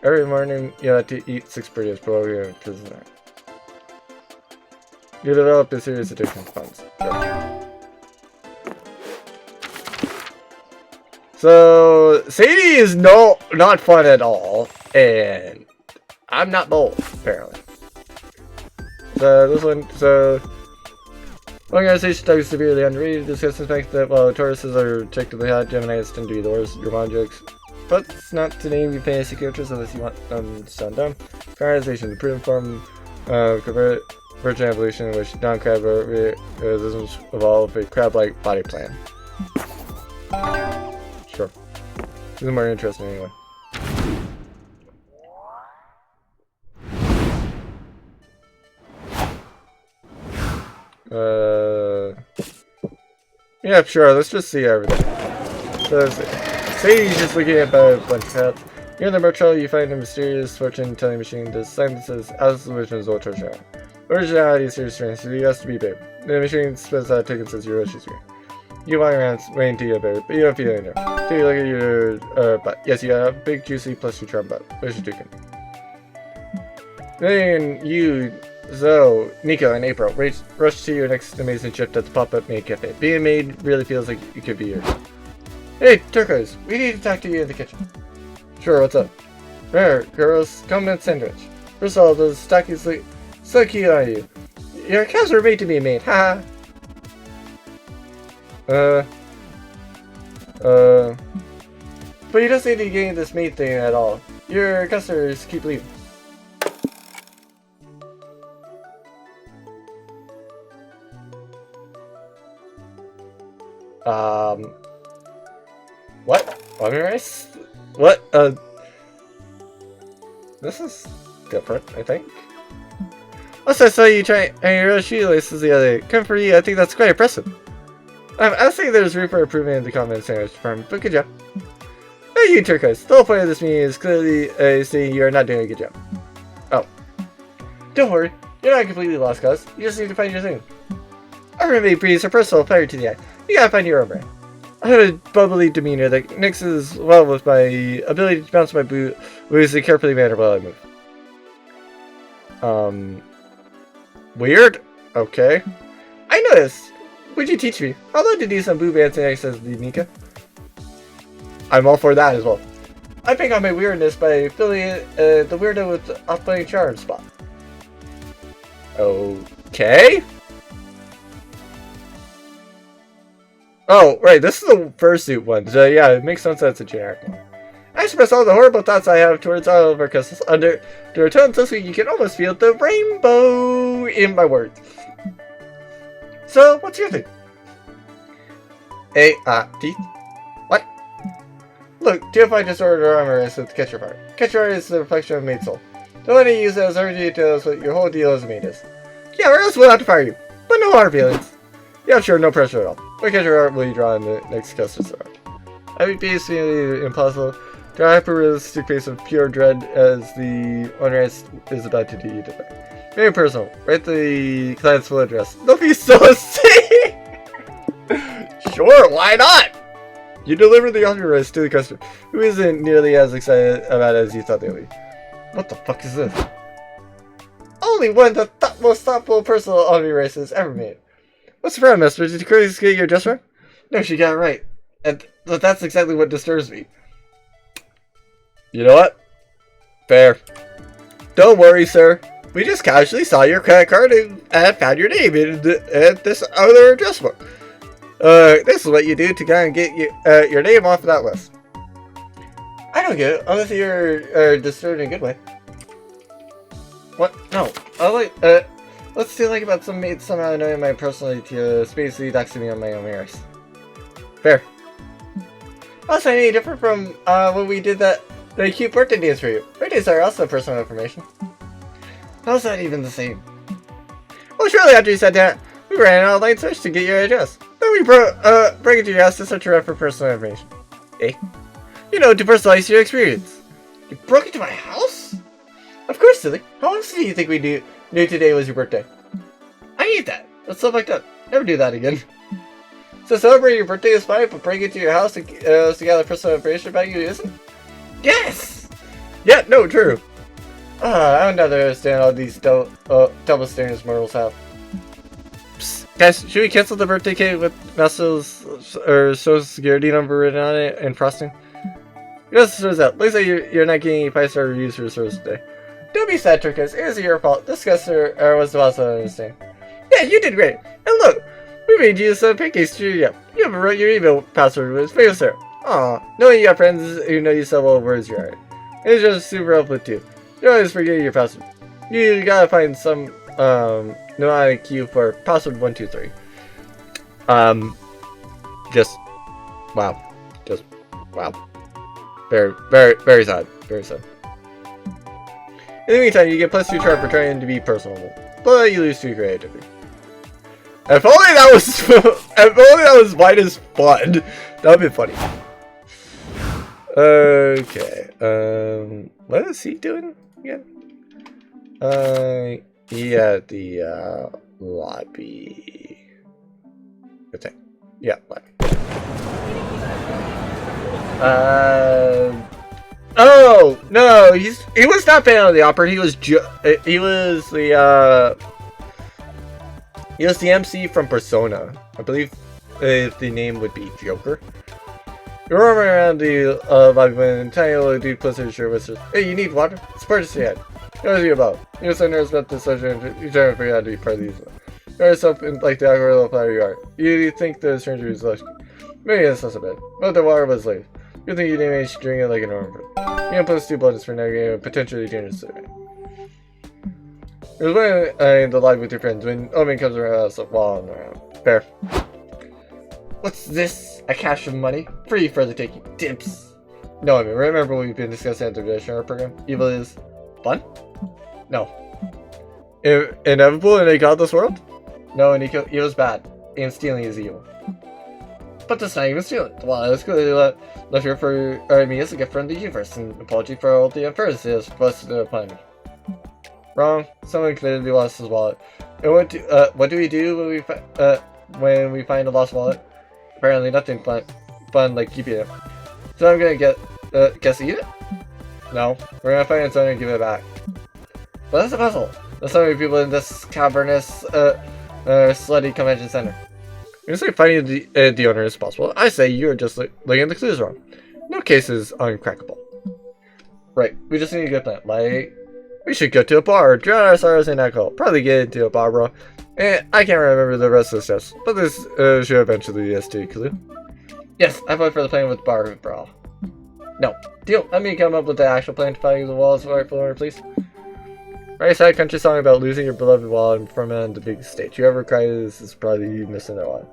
Every morning you have to eat 6 burritos before you're in prison. You develop a serious addiction to puns. Sure. So Sadie is not fun at all, and I'm not bold, apparently. So this one, organization talks severely underrated, discusses the fact that while Tauruses are objectively hot, Geminis tend to be the worst, your mom jokes. But it's not to name you fantasy characters unless you want them to sound dumb. Organization, the proven form of virgin evolution in which non-crab organisms evolve a crab-like body plan. Sure. This is more interesting anyway. Yeah, sure, let's just see everything. So, Sadie's just looking at a bunch of hats. You're in the Merchal, you find a mysterious fortune telling machine. The sign that says, as the solution is ultra sharp. Originality is your strength, so you has to be big. The machine spits out tickets as your Roshi screen. You walk around waiting to get bigger, but you don't feel it now. Take a look at your butt. Yes, you got a big, juicy, plus your charm butt. Where's your chicken? Then you, Zoe, Nico, and April rush to your next amazing trip at the pop-up maid cafe. Being a maid really feels like it could be yours. Hey, Turquoise, we need to talk to you in the kitchen. Sure, what's up? There, girls, come and sandwich. First of all, those stockings look so cute on you. Your cows were made to be made, haha. But you don't seem to be getting this maid thing at all. Your customers keep leaving. What? Lemon rice? What? This is different, I think. Also, I saw you try your shoelaces the other day. Come for you, I think that's quite impressive. I think there's room for improvement in the comment sandwich department, but good job. Hey, you Turquoise. The whole point of this meeting is clearly saying you are not doing a good job. Oh. Don't worry. You're not completely lost cause. You just need to find your thing. Our roommate breathes her personal fire to the eye. You gotta find your own brand. I have a bubbly demeanor that mixes well with my ability to bounce my boot with a carefully mannered while I move. Weird? Okay. I know this. Would you teach me? I'd love to do some boo dancing exercises with Nika. I'm all for that as well. I pick on my weirdness by filling the weirdo with the off-putting charm spot. Okay. Oh, right, this is the fursuit one, so yeah, it makes sense that's a generic one. I express all the horrible thoughts I have towards all of our customers under a tone so sweet you can almost feel the rainbow in my words. So, what's your thing? Teeth? What? Look, TFI just ordered armor with the catcher part. Catcher art is the reflection of maid soul. Don't want to use it as hard details what your whole deal as a maid is. Yeah, or else we'll have to fire you. But no hard feelings. Yeah, sure, no pressure at all. What catcher art will you draw in the next customer's art? I would be basically impossible. Draw a hyper-realistic face of pure dread as the owner is about to do you different. Very personal. Write the client's full address. Don't be so sick! Sure, why not? You deliver the armor rice to the customer, who isn't nearly as excited about it as you thought they would be. What the fuck is this? Only one of the most thoughtful personal armor races ever made. What's the problem, mister? Did you clearly get your address wrong? No, she got it right. And that's exactly what disturbs me. You know what? Fair. Don't worry, sir. We just casually saw your credit card and found your name in this other address book. This is what you do to kind of get your name off of that list. I don't get it, unless you're disturbed in a good way. What? No. Let's do like about some maid somehow annoying my personality to basically doxing me on my own mirrors. Fair. Also, any different from when we did that cute birthday dance for you. Birthdays are also personal information. How's that even the same? Well, shortly after you said that, we ran an online search to get your address. Then we broke into your house to search around for personal information. Eh? You know, to personalize your experience. You broke into my house? Of course, silly. How else do you think we knew today was your birthday? I hate that. That's so fucked up. Never do that again. So celebrating your birthday is fine, but breaking into your house to gather personal information about you isn't? Yes! Yeah, no, true. I don't understand all these double standards mortals have. Psst, guys, should we cancel the birthday cake with Nestle's social security number written on it and frosting? Yes, turns out. Looks like you're not getting any 5-star reviews for your service today. Don't be sad, Turkus. It wasn't your fault. This customer was the boss, I understand. Yeah, you did great. And look, we made you some pancakes to cheer you up. You haven't wrote your email password with famous sir. Aw, knowing you got friends who know you so well words your heart. It's just super helpful too. You always forget your password. You gotta find some mnemonic key for password 123. Just wow. Just wow. Very, very, very sad. Very sad. In the meantime, you get +2 charm for trying to be personable, but you lose 2 creativity. If only that was if only that was minus fun. That would be funny. Okay. What is he doing again? Yeah, the lobby. Good thing. Yeah, lobby. Oh no, he was not Phantom of the Opera. He was the MC from Persona. I believe the name would be Joker. You're roaming around the lobby when tiny little dude puts his shirt whispers, "Hey, you need water? It's part of the head. What is he about? You're so nervous about this subject, you're trying to figure out how to be part of these. You're yourself in like the awkward little flower you are. You think the stranger is lush. Maybe that's not so bad. But the water was late. You think you didn't manage to drink it like a normal person. You can post 2 buttons for navigating a potentially dangerous city. It was when in the lobby with your friends when Omen comes around us walling around. Fair. What's this? A cache of money? Free for the taking. Dips. No, I mean, remember we've been discussing at the tradition art program? Evil is fun? No. Inevitable in a godless world? No, and evil's bad. And stealing is evil. But that's not even stealing. The wallet is clearly left here for me as a gift from the universe. An apology for all the unfairnesses busted upon me. Wrong. Someone clearly lost his wallet. And what do we do when we find a lost wallet? Apparently nothing fun like keeping it. So I'm gonna guess eat it? No. We're gonna find its owner and give it back. But that's a puzzle. There's so many people in this cavernous, slutty convention center. You say finding the owner is possible. I say you're just laying the clues wrong. No case is uncrackable. Right, we just need a good plan. Like, we should go to a bar, drown our sorrows in alcohol, probably get into a bar brawl. And I can't remember the rest of the steps, but this should eventually lead us to a clue. Yes, I vote for the plan with bar brawl. No, deal. Let me come up with the actual plan to find the walls right floor, please. Right side country song about losing your beloved wallet and performing on the big stage. Whoever cried is probably you missing their wallet.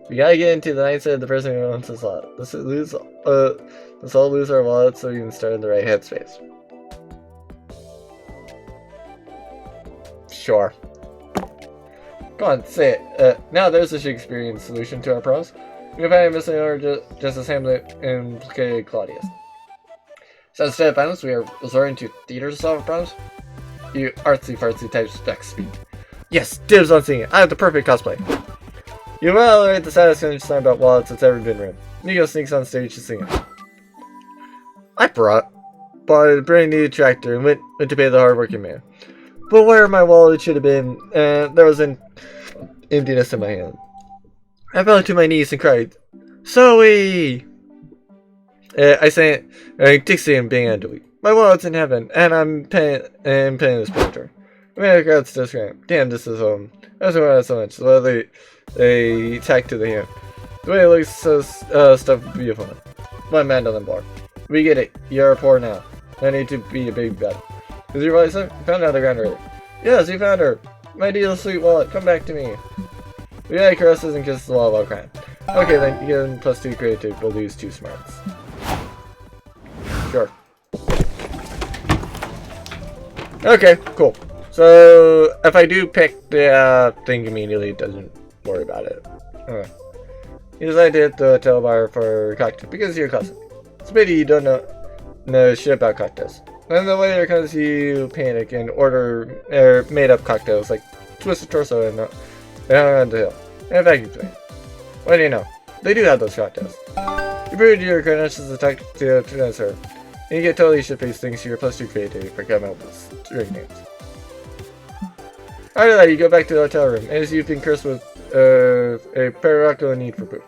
We gotta get into the mindset of the person who owns this wallet. Let's all lose our wallet so we can start in the right headspace. Sure. Go on, say it. Now there's a Shakespearean solution to our problems. We can find a missing owner just as Hamlet implicated Claudius. So instead of violence, we are resorting to theater to solve our problems. You artsy-fartsy type spec speed. Yes, dibs on singing. I have the perfect cosplay. You will write the saddest song about wallets that's ever been written. Nico sneaks on stage to sing it. I bought a brand new tractor and went to pay the hard-working man. But where my wallet should have been, there was an emptiness in my hand. I fell to my knees and cried, "Zoe!" I sang Dixie and Bang Angelie. My wallet's in heaven, and I'm paying this picture. I mean, the crowd's still screaming. Damn, this is I don't want so much. So they tack to the hand. The way it looks so stuff beautiful. One mandolin bar. We get it. You're poor now. I need to be a big bet. Is your wallet safe? Found out the ground earlier. Yes, we found her. My dear sweet wallet, come back to me. We had caresses and kisses the wall while crying. Okay, then you get +2 creative, but lose 2 smarts. Sure. Okay, cool. So if I do pick the thing immediately, it doesn't worry about it. Okay. You decided to hit the hotel bar for cocktail because you're a cousin. It's a pity you don't know shit about cocktails. Then the waiter comes to you, panic, and order made-up cocktails like Twisted Torso and around the hill. And vacuum cleaner. What do you know? They do have those cocktails. You prove your credentials to talk to her. And you get totally shit-faced thanks to your +2 creativity for coming up with drink names. After that, you go back to the hotel room, and as you've been cursed with a paradoxical need for poop.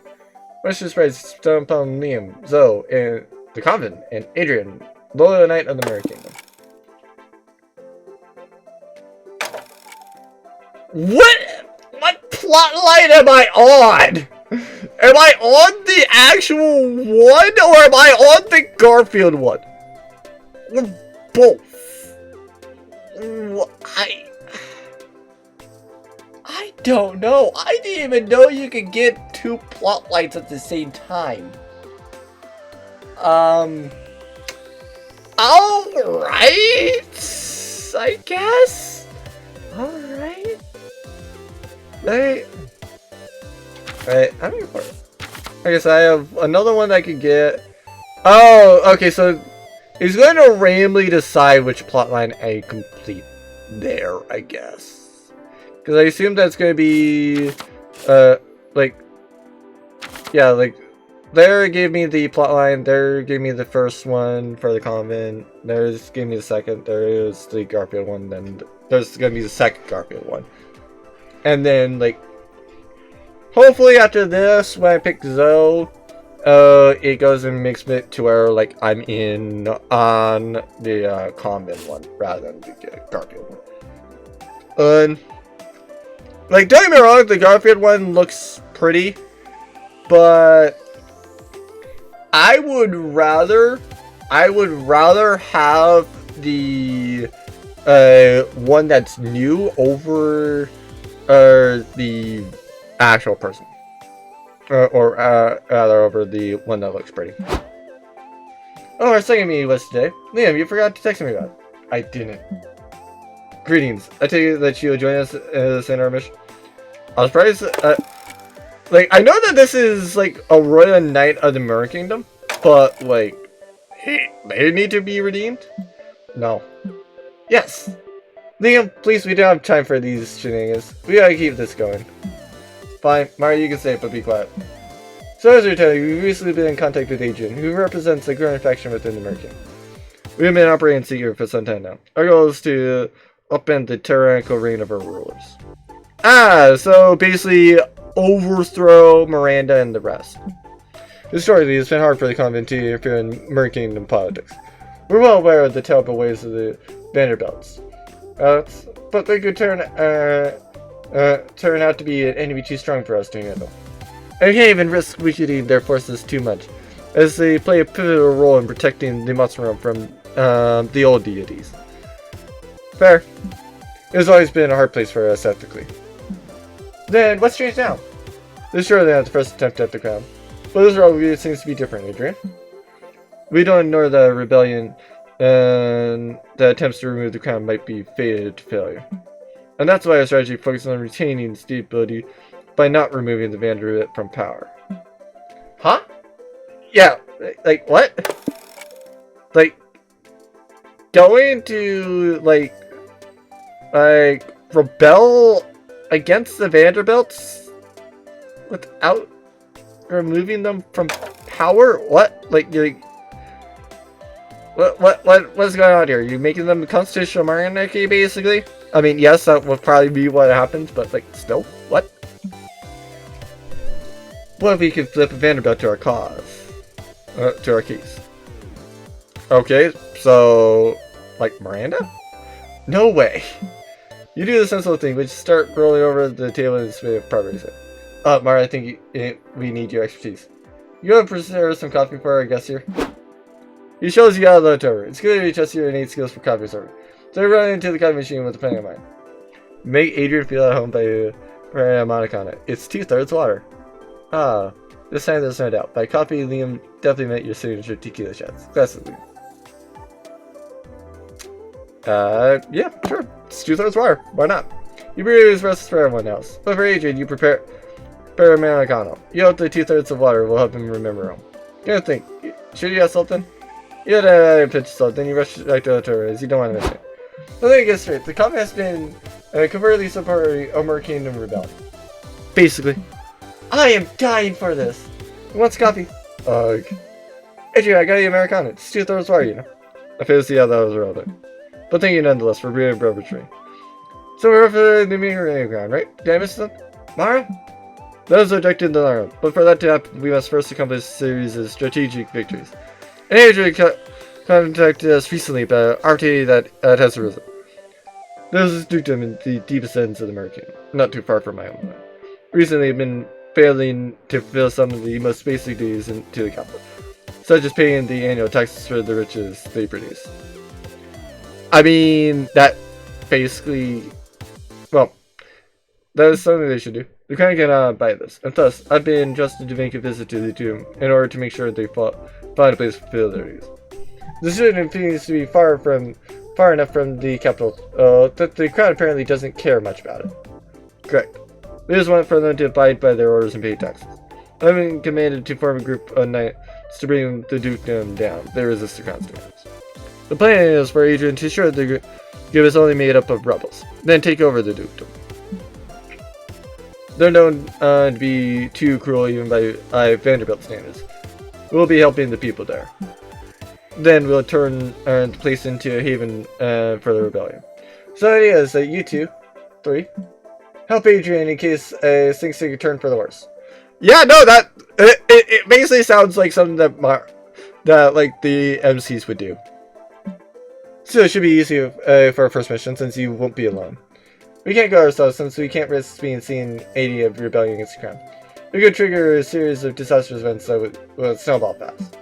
Much surprise, stomp on Liam, Zoe, and the convent, and Adrian, loyal knight of the Mirror Kingdom. What plot line am I on? Am I on the actual one, or am I on the Garfield one? Or both? I don't know. I didn't even know you could get 2 plot lines at the same time. Alright, I guess. Alright. I mean, I guess I have another one I could get. Oh, okay, so he's going to randomly decide which plotline I complete. there, I guess. Because I assume that's going to be, like, yeah, like, there gave me the plotline, there gave me the first one for the convent, there's gave me the second, there is the Garfield one, then there's going to be the second Garfield one. And then, like, hopefully after this, when I pick Zoe, it goes and makes it to where, like, I'm in on the convent one rather than the Garfield one. Like, don't get me wrong, the Garfield one looks pretty, but I would rather have the one that's new over the actual person. Or rather over the one that looks pretty. Oh, our second meeting was today. Liam, you forgot to text me about it. I didn't. Greetings. I take it that you'll join us in our mission. I was surprised. Like, I know that this is like a royal knight of the Mirror Kingdom, but like, they need to be redeemed? No. Yes. Liam, please, we don't have time for these shenanigans. We gotta keep this going. Fine, Mario, you can say it, but be quiet. So as we tell you, we've recently been in contact with Adrian, who represents the growing faction within the Mirror Kingdom. We have been operating secret for some time now. Our goal is to upend the tyrannical reign of our rulers. So basically overthrow Miranda and the rest. Historically, it's been hard for the convent to interfere in Mirror Kingdom politics. We're well aware of the terrible ways of the Vanderbilts. But they could turn out to be an enemy too strong for us to handle. And we can't even risk weakening their forces too much, as they play a pivotal role in protecting the monster realm from the old deities. Fair. It has always been a hard place for us ethically. Then, what's changed now? This is surely not the first attempt at the crown. But this role seems to be different, Adrian. We don't ignore the rebellion, and the attempts to remove the crown might be fated to failure. And that's why our strategy focuses on retaining stability by not removing the Vanderbilt from power. Huh? Yeah, like, what? Like, going to, like, rebel against the Vanderbilts without removing them from power? What? Like, what's going on here? You making them a constitutional monarchy, basically? I mean, yes, that would probably be what happens, but, like, still? What? What if we could flip a Vanderbilt to our cause? To our case? Okay, so, like, Miranda? No way! You do the sensible thing, but just start rolling over the table and spit of properties. Mara, I think we need your expertise. You want to prepare some coffee for our guests here? He shows you how to load over. It's good to trust your innate skills for coffee serving. So run into the coffee machine with a plan in mind. Make Adrian feel at home by pouring a monic on it. It's 2/3 water. Ah, this time there's no doubt. By coffee, Liam definitely meant your signature tequila shots. Classically. Yeah, sure. It's 2/3 water. Why not? You brew this rest for everyone else. But for Adrian, you prepare Americano. You hope the 2/3 of water will help him remember him. Gotta think. Should you have something? You had a pinch of salt, then you rush back to the tourists. You don't want to miss it. Let me get straight. The coffee has been covertly supporting a Mirror Kingdom rebellion. Basically. I am dying for this. Who wants coffee? Ugh. Adrian, I got you Americano. It's 2/3 water, you know. I failed to see how that was relevant. But thank you nonetheless for being a brother's. So we're for the meeting ground, right? Did I miss something? Mara? That was objective to learn, but for that to happen, we must first accomplish a series of strategic victories. And Adrian contacted us recently about an opportunity that has arisen. There's a dukedom in the deepest ends of the Mirror Kingdom, not too far from my own land. Recently, I've been failing to fulfill some of the most basic duties to the capital, such as paying the annual taxes for the riches they produce. I mean, that basically, well, that is something they should do. The crown cannot buy this, and thus, I've been entrusted to make a visit to the tomb in order to make sure they find a place to fulfill their duties. The student appears to be far enough from the capital that the crown apparently doesn't care much about it. Correct. We just want for them to abide by their orders and pay taxes. I've been commanded to form a group of knights to bring the dukedom down. They resist the crown's demands. The plan is for Adrian to ensure the group is only made up of rebels, then take over the dukedom. They're known to be too cruel even by Vanderbilt standards. We'll be helping the people there. Then we'll turn the place into a haven for the rebellion. So the idea is that you two, 3, help Adrian in case things take a turn for the worse. Yeah, no, that it basically sounds like something that like the MCs would do. So it should be easy for our first mission since you won't be alone. We can't go ourselves since we can't risk being seen 80 of rebellion against the crown. We could trigger a series of disastrous events that would snowball fast.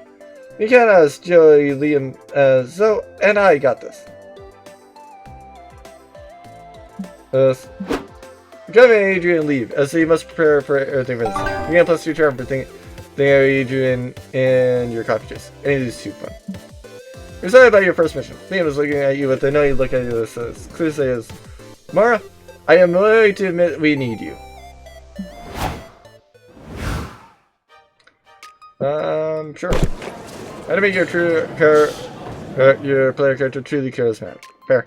You can't ask Joey, Liam, Zoe, and I got this. Kevin and Adrian leave, as they must prepare for everything for this. You get plus 2 charm for thinking Adrian and your coffee juice. Any of these 2 fun. You're excited about your first mission. Liam is looking at you with a knowing look at you that says, clearly says, Mara, I am willing to admit we need you. Sure. How to make your player character truly charismatic. Fair.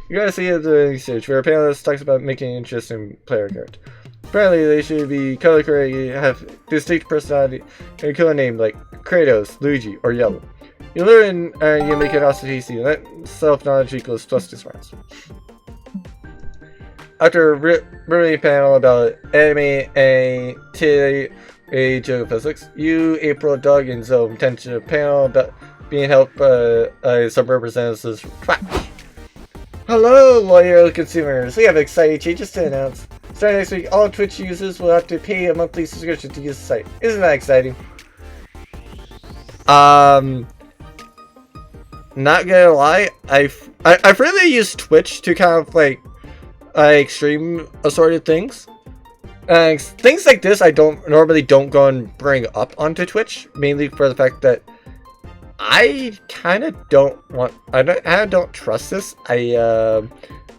You gotta see it at the stage where a panelist talks about making an interesting player character. Apparently, they should be color corrected, have distinct personality, and a cool name like Kratos, Luigi, or Yellow. You learn and you make it also tasty, and that self-knowledge equals plus 2 smarts. After a riveting panel about anime and geophysics, you, April, Doug, and Zoe attend to a panel about being helped by some representatives from Twitch. Hello, loyal consumers! We have exciting changes to announce. Starting next week, all Twitch users will have to pay a monthly subscription to use the site. Isn't that exciting? Not gonna lie, I've really used Twitch to kind of like stream assorted things. Things like this I normally don't go and bring up onto Twitch, mainly for the fact that I kind of I don't trust this. I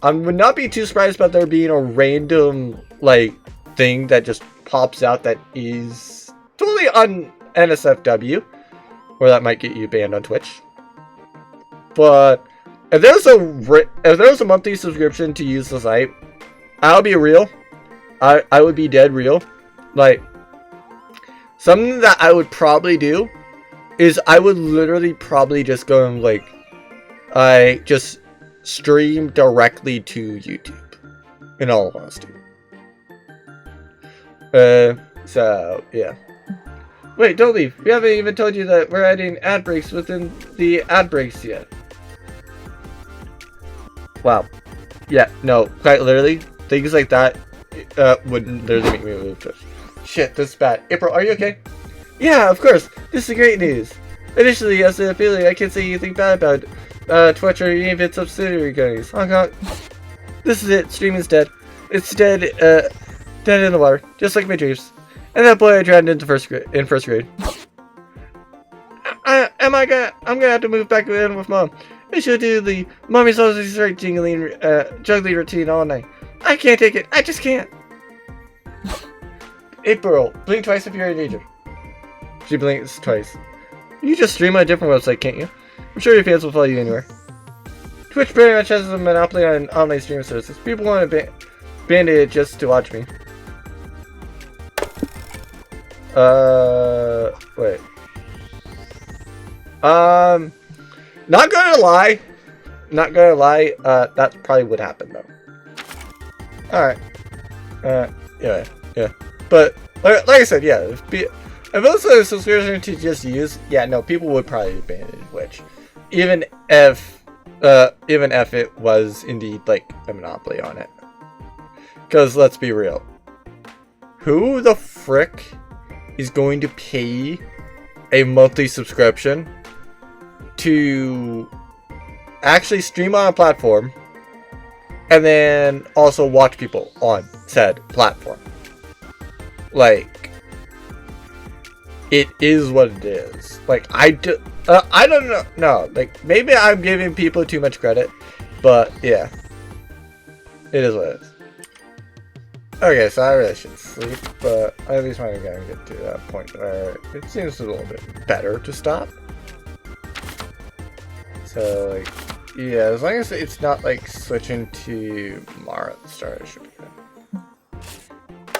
would not be too surprised about there being a random like thing that just pops out that is totally on NSFW, or that might get you banned on Twitch. But if there's a monthly subscription to use the site, I'll be real. I would be dead real. Like, something that I would probably do is I would literally probably just go and like just stream directly to YouTube, in all honesty. So yeah. Wait, don't leave. We haven't even told you that we're adding ad breaks within the ad breaks yet. Wow. Yeah, no, quite literally, things like that would literally make me move Twitch. Shit, this is bad. April, are you okay? Yeah, of course. This is great news. Initially, as an affiliate, I can't say anything bad about Twitch or any of its subsidiary companies. Honk honk. This is it. Streaming's dead. It's dead. Dead in the water, just like my dreams. And that boy I drowned in first grade. I'm gonna have to move back in with mom. I should do the mommy's always start juggling routine all night. I can't take it. I just can't. April, blink twice if you're in danger. She blinks twice. You just stream on a different website, can't you? I'm sure your fans will follow you anywhere. Twitch pretty much has a monopoly on online streaming services. People want to ban it just to watch me. Wait. Not gonna lie, that probably would happen though. Alright. Yeah. But, like I said, yeah, if it's a subscription to just use, yeah, no, people would probably ban Twitch. Even if it was indeed, like, a monopoly on it. Because, let's be real. Who the frick is going to pay a monthly subscription to actually stream on a platform and then also watch people on said platform? Like, it is what it is. Like, I don't know. No, like, maybe I'm giving people too much credit, but yeah, it is what it is. Okay, so I really should sleep, but at least I'm gonna get to that point where it seems a little bit better to stop. Like, yeah, as long as it's not like switching to Mara at the start, it should be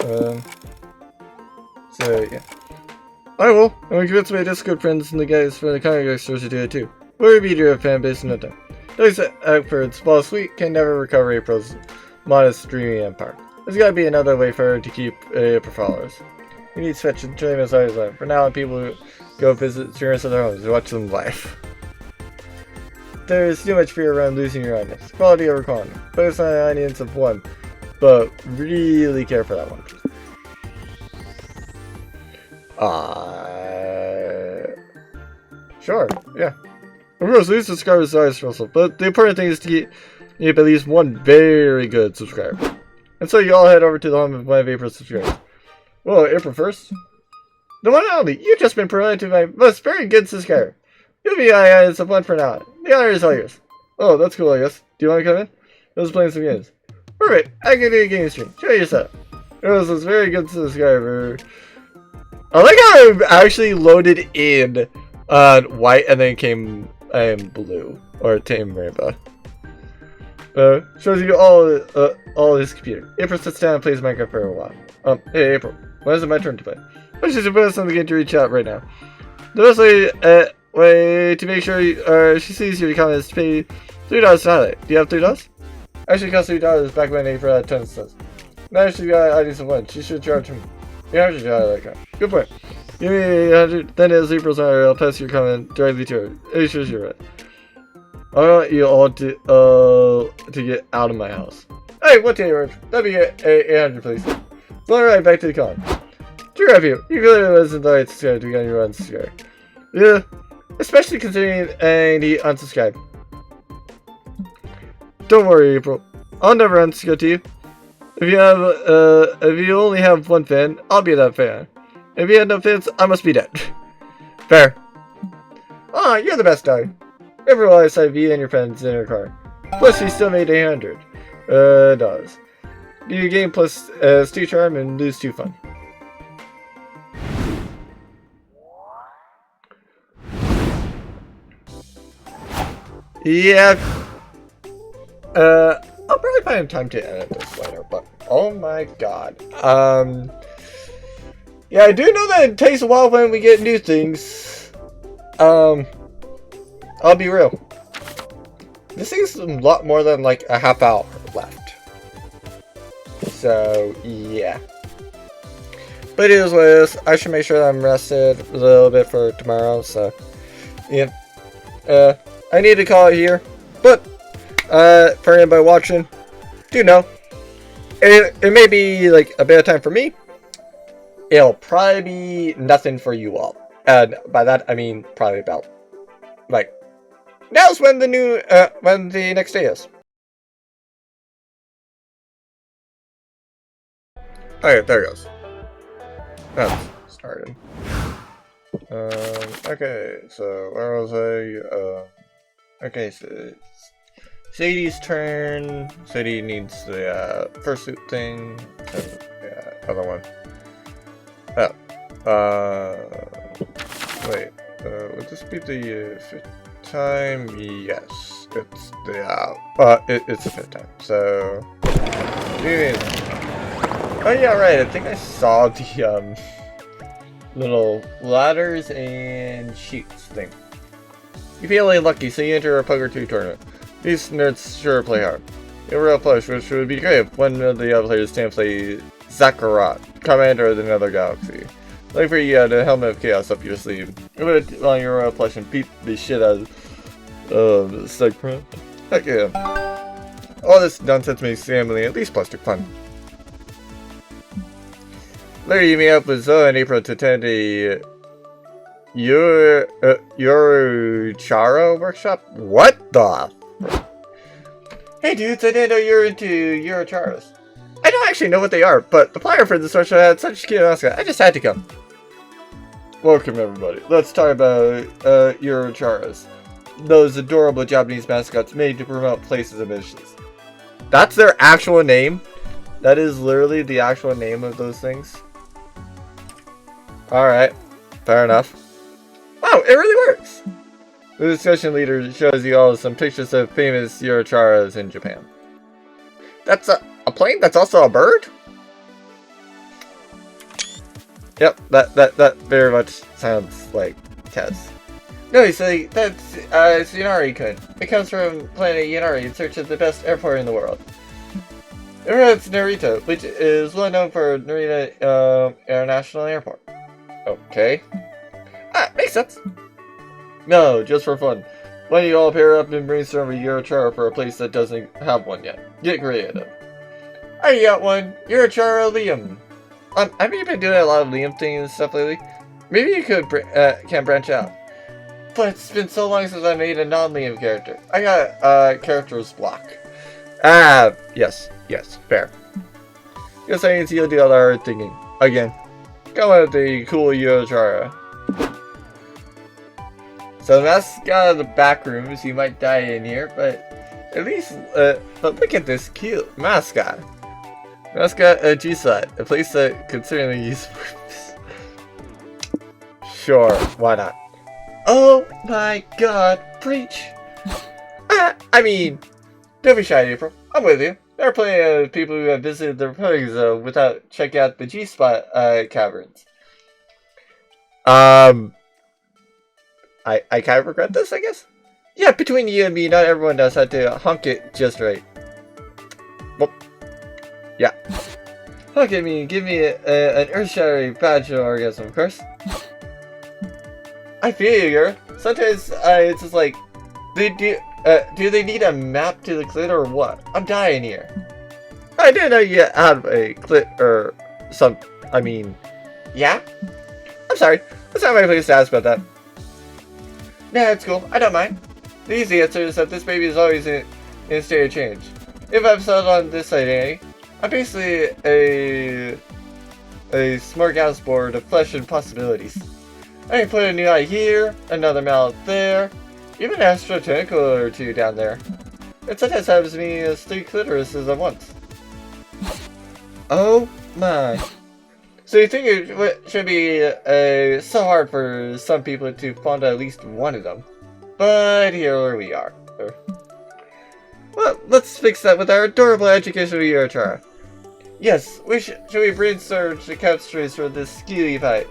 good. So yeah. Alright, well, I'm gonna convince my Discord friends and the guys from the comic stores to do it too. We'll be your fan base in no time. Those efforts, while sweet, can never recover April's modest streaming empire. There's gotta be another way for her to keep her followers. We need such enjoyment as always live. For now, people go visit streamers at their homes and watch them live. There's too much fear around losing your audience. Quality over quantity. Focus on an audience of one, but really care for that one. Sure, yeah. Of course, lose subscribers is always stressful, but the important thing is to keep at least one very good subscriber. And so you all head over to the home of my April subscribers. Well, April 1st? The one and only, you've just been promoted to my most very good subscriber. You'll be as a one for now. The honor is all yours. Oh, that's cool, I guess. Do you want to come in? I was playing some games. Perfect, I can do a game stream. Show your setup. It was this very good subscriber. I like how I actually loaded in white and then came blue or came rainbow. Shows you all his computer. April sits down and plays Minecraft for a while. Hey April, when is it my turn to play? I should put us on the game to reach out right now. The best way to make sure she sees your comments is to pay $3 to highlight. Do you have $3? Actually, it cost $3 back when April had 10 cents. Now she's got IDs of 1. She should charge me. Yeah, she got like that. Good point. Give me 800, then as April's honor, I'll pass your comment directly to her. It shows you're right. I want you all to get out of my house. Hey, what day, Rich? Let me get 800, please. Going right back to the con. True of you. You clearly wasn't the right subscribe to get your unsubscribe. Yeah, especially considering he unsubscribed. Don't worry, April. I'll never unsubscribe to you. If you only have one fan, I'll be that fan. If you have no fans, I must be dead. Fair. Ah, you're the best dog. Never will I save you and your friends in your car. Plus, you still made $800. Dollars. Do your game plus 2 charm and lose 2 fun. Yeah. I'll probably find time to edit this later, but oh my god. Yeah, I do know that it takes a while when we get new things. I'll be real. This thing's a lot more than like a half hour left. So, yeah. But it is what it is. I should make sure that I'm rested a little bit for tomorrow, so, yeah. I need to call it here, but, for anybody watching, do know, it may be like a bit of time for me. It'll probably be nothing for you all. And by that, I mean probably about, like, now's when when the next day is. Okay, there it goes. That's started. Okay, so where was I? Okay, so it's Sadie's turn. Sadie needs the fursuit thing. Yeah, other one. Wait, would this be the 5th time? Yes, it's the, it's the 5th time, so, oh yeah, right, I think I saw the, little ladders and sheets thing. You feel really lucky, so you enter a Poker 2 tournament. These nerds sure play hard. A real push, which would be great if one of the other players can play Zakarat, commander of another galaxy. Like for you had a helmet of chaos up your sleeve. You put it on your plush and beat the shit out of the Stag Prom. Heck yeah. All this nonsense makes gambling at least plastic fun. Later you meet up with Zoe and April to attend a Eurocharo workshop? What the? Hey dudes, I didn't know you're into Eurocharos. I don't actually know what they are, but the flyer for this workshop had such a cute mascot, I just had to come. Welcome everybody. Let's talk about Eurocharos. Those adorable Japanese mascots made to promote places and missions. That's their actual name? That is literally the actual name of those things? Alright. Fair enough. Wow, it really works! The discussion leader shows you all some pictures of famous Eurocharas in Japan. That's a plane? That's also a bird? Yep, that very much sounds like Tess. No, you see, that's Yunari-kun. It comes from planet Yunari in search of the best airport in the world. It's Narita, which is well known for Narita International Airport. Okay. Ah, makes sense. No, just for fun. Why don't you all pair up and brainstorm a Eurochara for a place that doesn't have one yet? Get creative. I got one. Eurochara Liam. Have you been doing a lot of Liam things and stuff lately? Maybe you could can branch out. But it's been so long since I made a non-Liam character. I got characters block. Ah, yes, fair. Guess I need to do all the hard thinking. Again. Go with the cool Eurochara. So the mascot of the back rooms, you might die in here, but at least, but look at this cute mascot. Mascot G-Slot, a place that could certainly use Sure, why not? Oh my god, preach! I mean, don't be shy, April. I'm with you. There are plenty of people who have visited the Republic Zone without checking out the G-Spot caverns. I kind of regret this, I guess? Yeah, between you and me, not everyone knows how to hunk it just right. Well, yeah. Hunk it me, give me an earth-shattering badge of orgasm, of course. I feel you, girl. Sometimes it's just like, do they need a map to the clit or what? I'm dying here. I didn't know you had a clit or some. I mean, yeah? I'm sorry. That's not my place to ask about that. Nah, it's cool. I don't mind. The easy answer is that this baby is always in a state of change. If I've settled on this identity, I'm basically a smorgasbord of flesh and possibilities. I can put a new eye here, another mouth there, even an astral tentacle or two down there. It sometimes happens to me as 3 clitorises at once. Oh my. So you think it should be so hard for some people to find at least one of them. But here we are. Well, let's fix that with our adorable educational Eurochara. Yes, should we brainstorm the catchphrase for this skewy fight?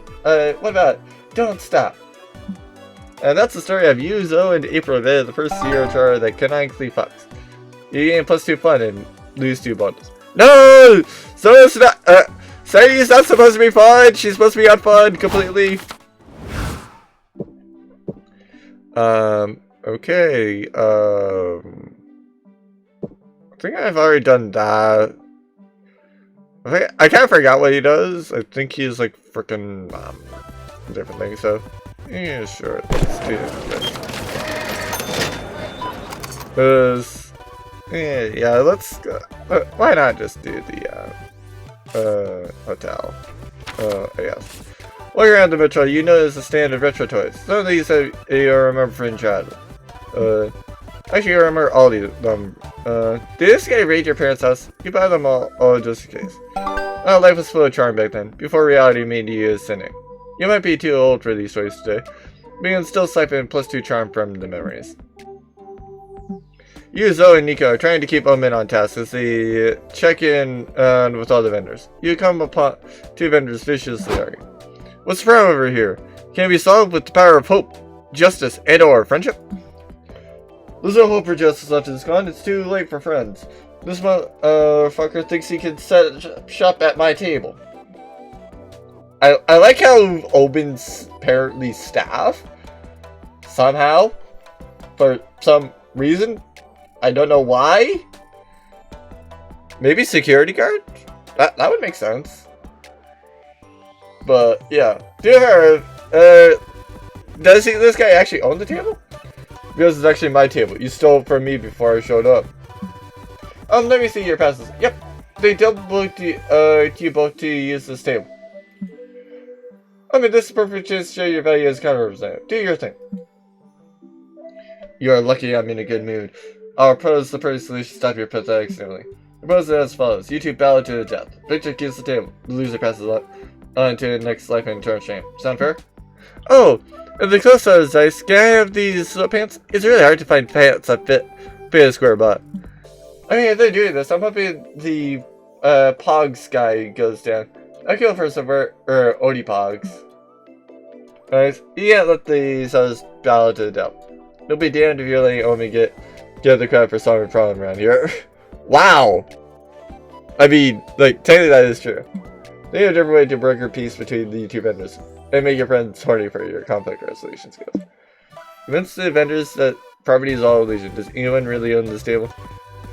What about don't stop? And that's the story of Yuzo and April, the first Eurochara that canonically fucks. You gain +2 fun and lose 2 bonus. No! So it's not, Sadie's not supposed to be fun! She's supposed to be unfun completely! Okay, I think I've already done that. I kind of forgot what he does. I think he's like freaking, different things, so. Yeah, sure, let's do this. Yeah, let's go. Why not just do the, hotel? I guess. While you're around the metro, you notice a stand of retro toys. Some of these you remember from childhood. Actually, you remember all of them. Did this guy raid your parents' house? You buy them all just in case. Life was full of charm back then, before reality made you a cynic. You might be too old for these toys today, but you can still siphon +2 charm from the memories. You, Zoe, and Nico are trying to keep Omen on task as they check in with all the vendors. You come upon 2 vendors viciously arguing. What's the problem over here? Can it be solved with the power of hope, justice, and/or friendship? There's no hope for justice after this con. It's too late for friends. This motherfucker thinks he can set shop at my table. I like how Oben's apparently staff, somehow, for some reason, I don't know why. Maybe security guard? That would make sense. But yeah, does this guy actually own the table? Because it's actually my table. You stole it from me before I showed up. Let me see your passes. Yep, they double booked you both to use this table. I mean, this is a perfect chance to show your value as a counter representative. Do your thing. You are lucky I'm in a good mood. I'll propose the perfect solution to stop your pathetic sniveling. Propose it as follows. You two battle to the death. Victor keeps the table. The loser passes on to the next life in eternal shame. Sound fair? Oh, If the clothes size is nice, can I have these sweatpants? It's really hard to find pants that fit a square butt. I mean, if they're doing this, I'm hoping the Pogs guy goes down. I'll go for some Odie Pogs. Alright, you can't let the others battle to the death. It'll be damned if you're letting Omi get the credit for solving problem around here. Wow! I mean, like, technically that is true. They have a different way to broker peace between the two vendors, and make your friends horny for your conflict resolution skills. Convince the vendors that property is all illusion. Does anyone really own this table?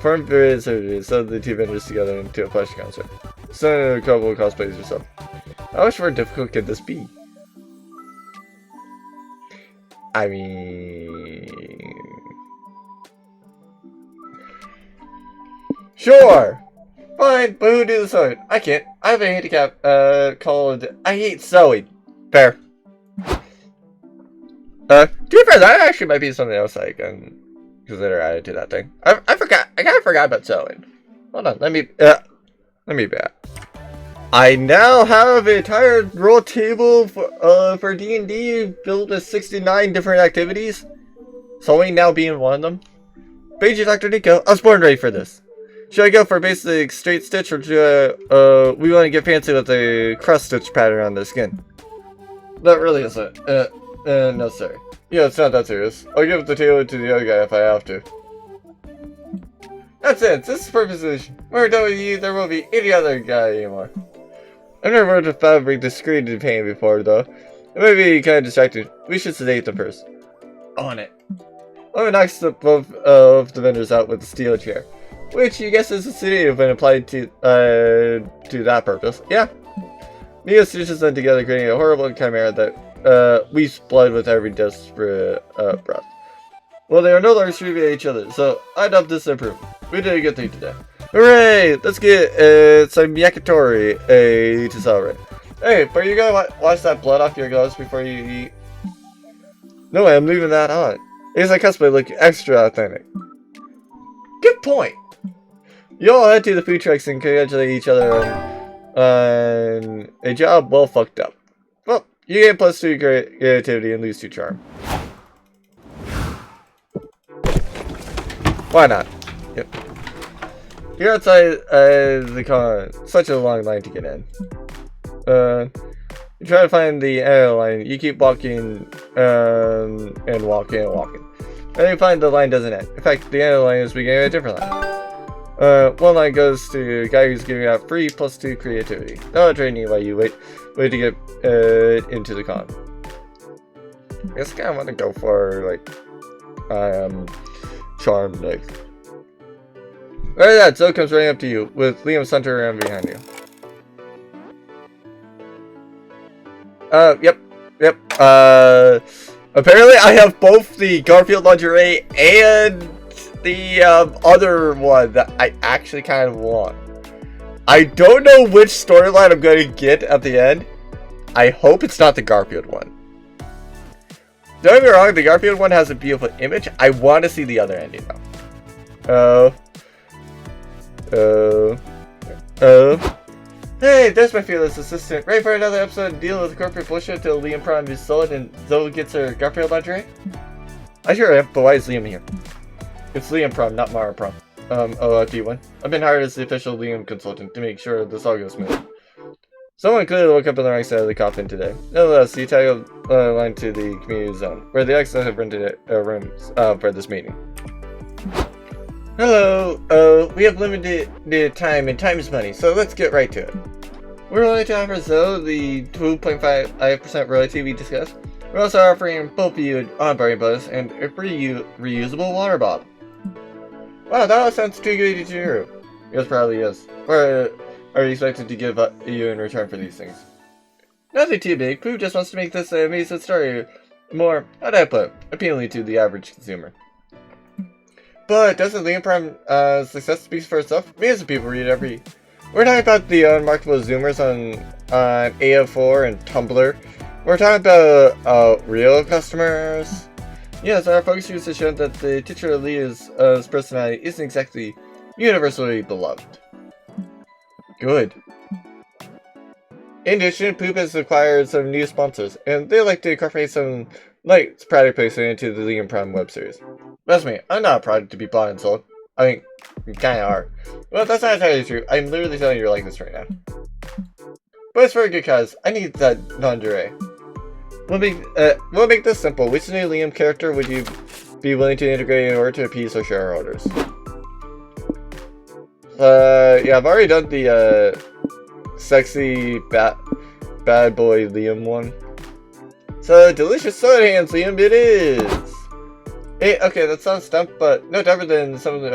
Form various surgeries, so the two vendors together into a flesh concert. So a couple cosplays yourself. How much more difficult can this be? I mean... Sure! Fine, but who do the sewing? I can't. I have a handicap, called I hate sewing. Fair. To be fair, that actually might be something else I can consider added to that thing. I kind of forgot about sewing. Hold on, let me back. I now have an entire roll table for D&D filled with 69 different activities. Sewing now being one of them. Thank you, Dr. Nico. I was born ready for this. Should I go for basic straight stitch, or do we want to get fancy with the cross stitch pattern on the skin? That really isn't necessary. Yeah, it's not that serious. I'll give the tailor to the other guy if I have to. That's it. This is perfect solution. When we're done with you, there won't be any other guy anymore. I've never heard of fabric discreet in pain before, though. It may be kind of distracting. We should sedate them first. On it. Let me knock both of the vendors out with the steel chair, which you guess is a sedative when applied to that purpose. Yeah. Neo stitches them together, creating a horrible chimera that weeps blood with every desperate breath. Well, they are no longer streaming at each other, so I adopt this improvement. We did a good thing today. Hooray! Let's get some yakitori to celebrate. Hey, but you gonna wash that blood off your gloves before you eat? No way, I'm leaving that on. It makes my cosplay look extra authentic. Good point! You all head to the food trucks and congratulate each other on a job well fucked up. Well, you get +2 creativity and lose 2 charm. Why not? Yep. You're outside the car. Such a long line to get in. You try to find the end of the line. You keep walking and walking and walking. And you find the line doesn't end. In fact, the end of the line is beginning at a different line. One line goes to a guy who's giving out free +2 creativity. That'll train you while you wait to get into the con. I guess I kind of want to go for like charm next. Right, that Zoe comes running up to you with Liam centered around behind you. Yep. Apparently I have both the Garfield lingerie and the other one that I actually kind of want. I don't know which storyline I'm going to get at the end. I hope it's not the Garfield one. Don't get me wrong, the Garfield one has a beautiful image. I want to see the other ending though. Hey, there's my fearless assistant. Ready for another episode and deal with corporate bullshit till Liam Prom is sold and Zoe gets her Garfield lingerie? I sure am, but why is Liam here? It's Liam Prom, not Mara Prom. D1. I've been hired as the official Liam consultant to make sure this all goes smooth. Someone clearly woke up on the right side of the coffin today. Nevertheless, you tag a line to the community zone, where the exes have rented rooms for this meeting. Hello, we have limited time and time is money, so let's get right to it. We're willing to offer Zoe the 2.5% royalty we discussed. We're also offering both of you an onboarding bonus and a free reusable water bottle. Wow, that all sounds too good to be true. Yes, probably is. What are you expected to give you in return for these things? Nothing too big. Pooh just wants to make this amazing story more, how'd I put, appealing to the average consumer. But doesn't Liam Prime success speak for itself? Millions of people read it every. We're talking about the unmarketable Zoomers on AO4 and Tumblr. We're talking about real customers. Yes, our focus groups have shown that the titular Leah's personality isn't exactly universally beloved. Good. In addition, Poop has acquired some new sponsors, and they like to incorporate some Like, it's product placement into the Liam Prom web series. Trust me, I'm not a product to be bought and sold. I mean, you kinda are. Well, that's not entirely true. I'm literally telling you you're like this right now. But it's for a good cause. I need that lingerie. We'll make this simple. Which new Liam character would you be willing to integrate in order to appease our shareholders? Yeah, I've already done the, sexy bad boy Liam one. So, delicious soda hands, Liam, it is! Hey, okay, that sounds dumb, but no different than some of the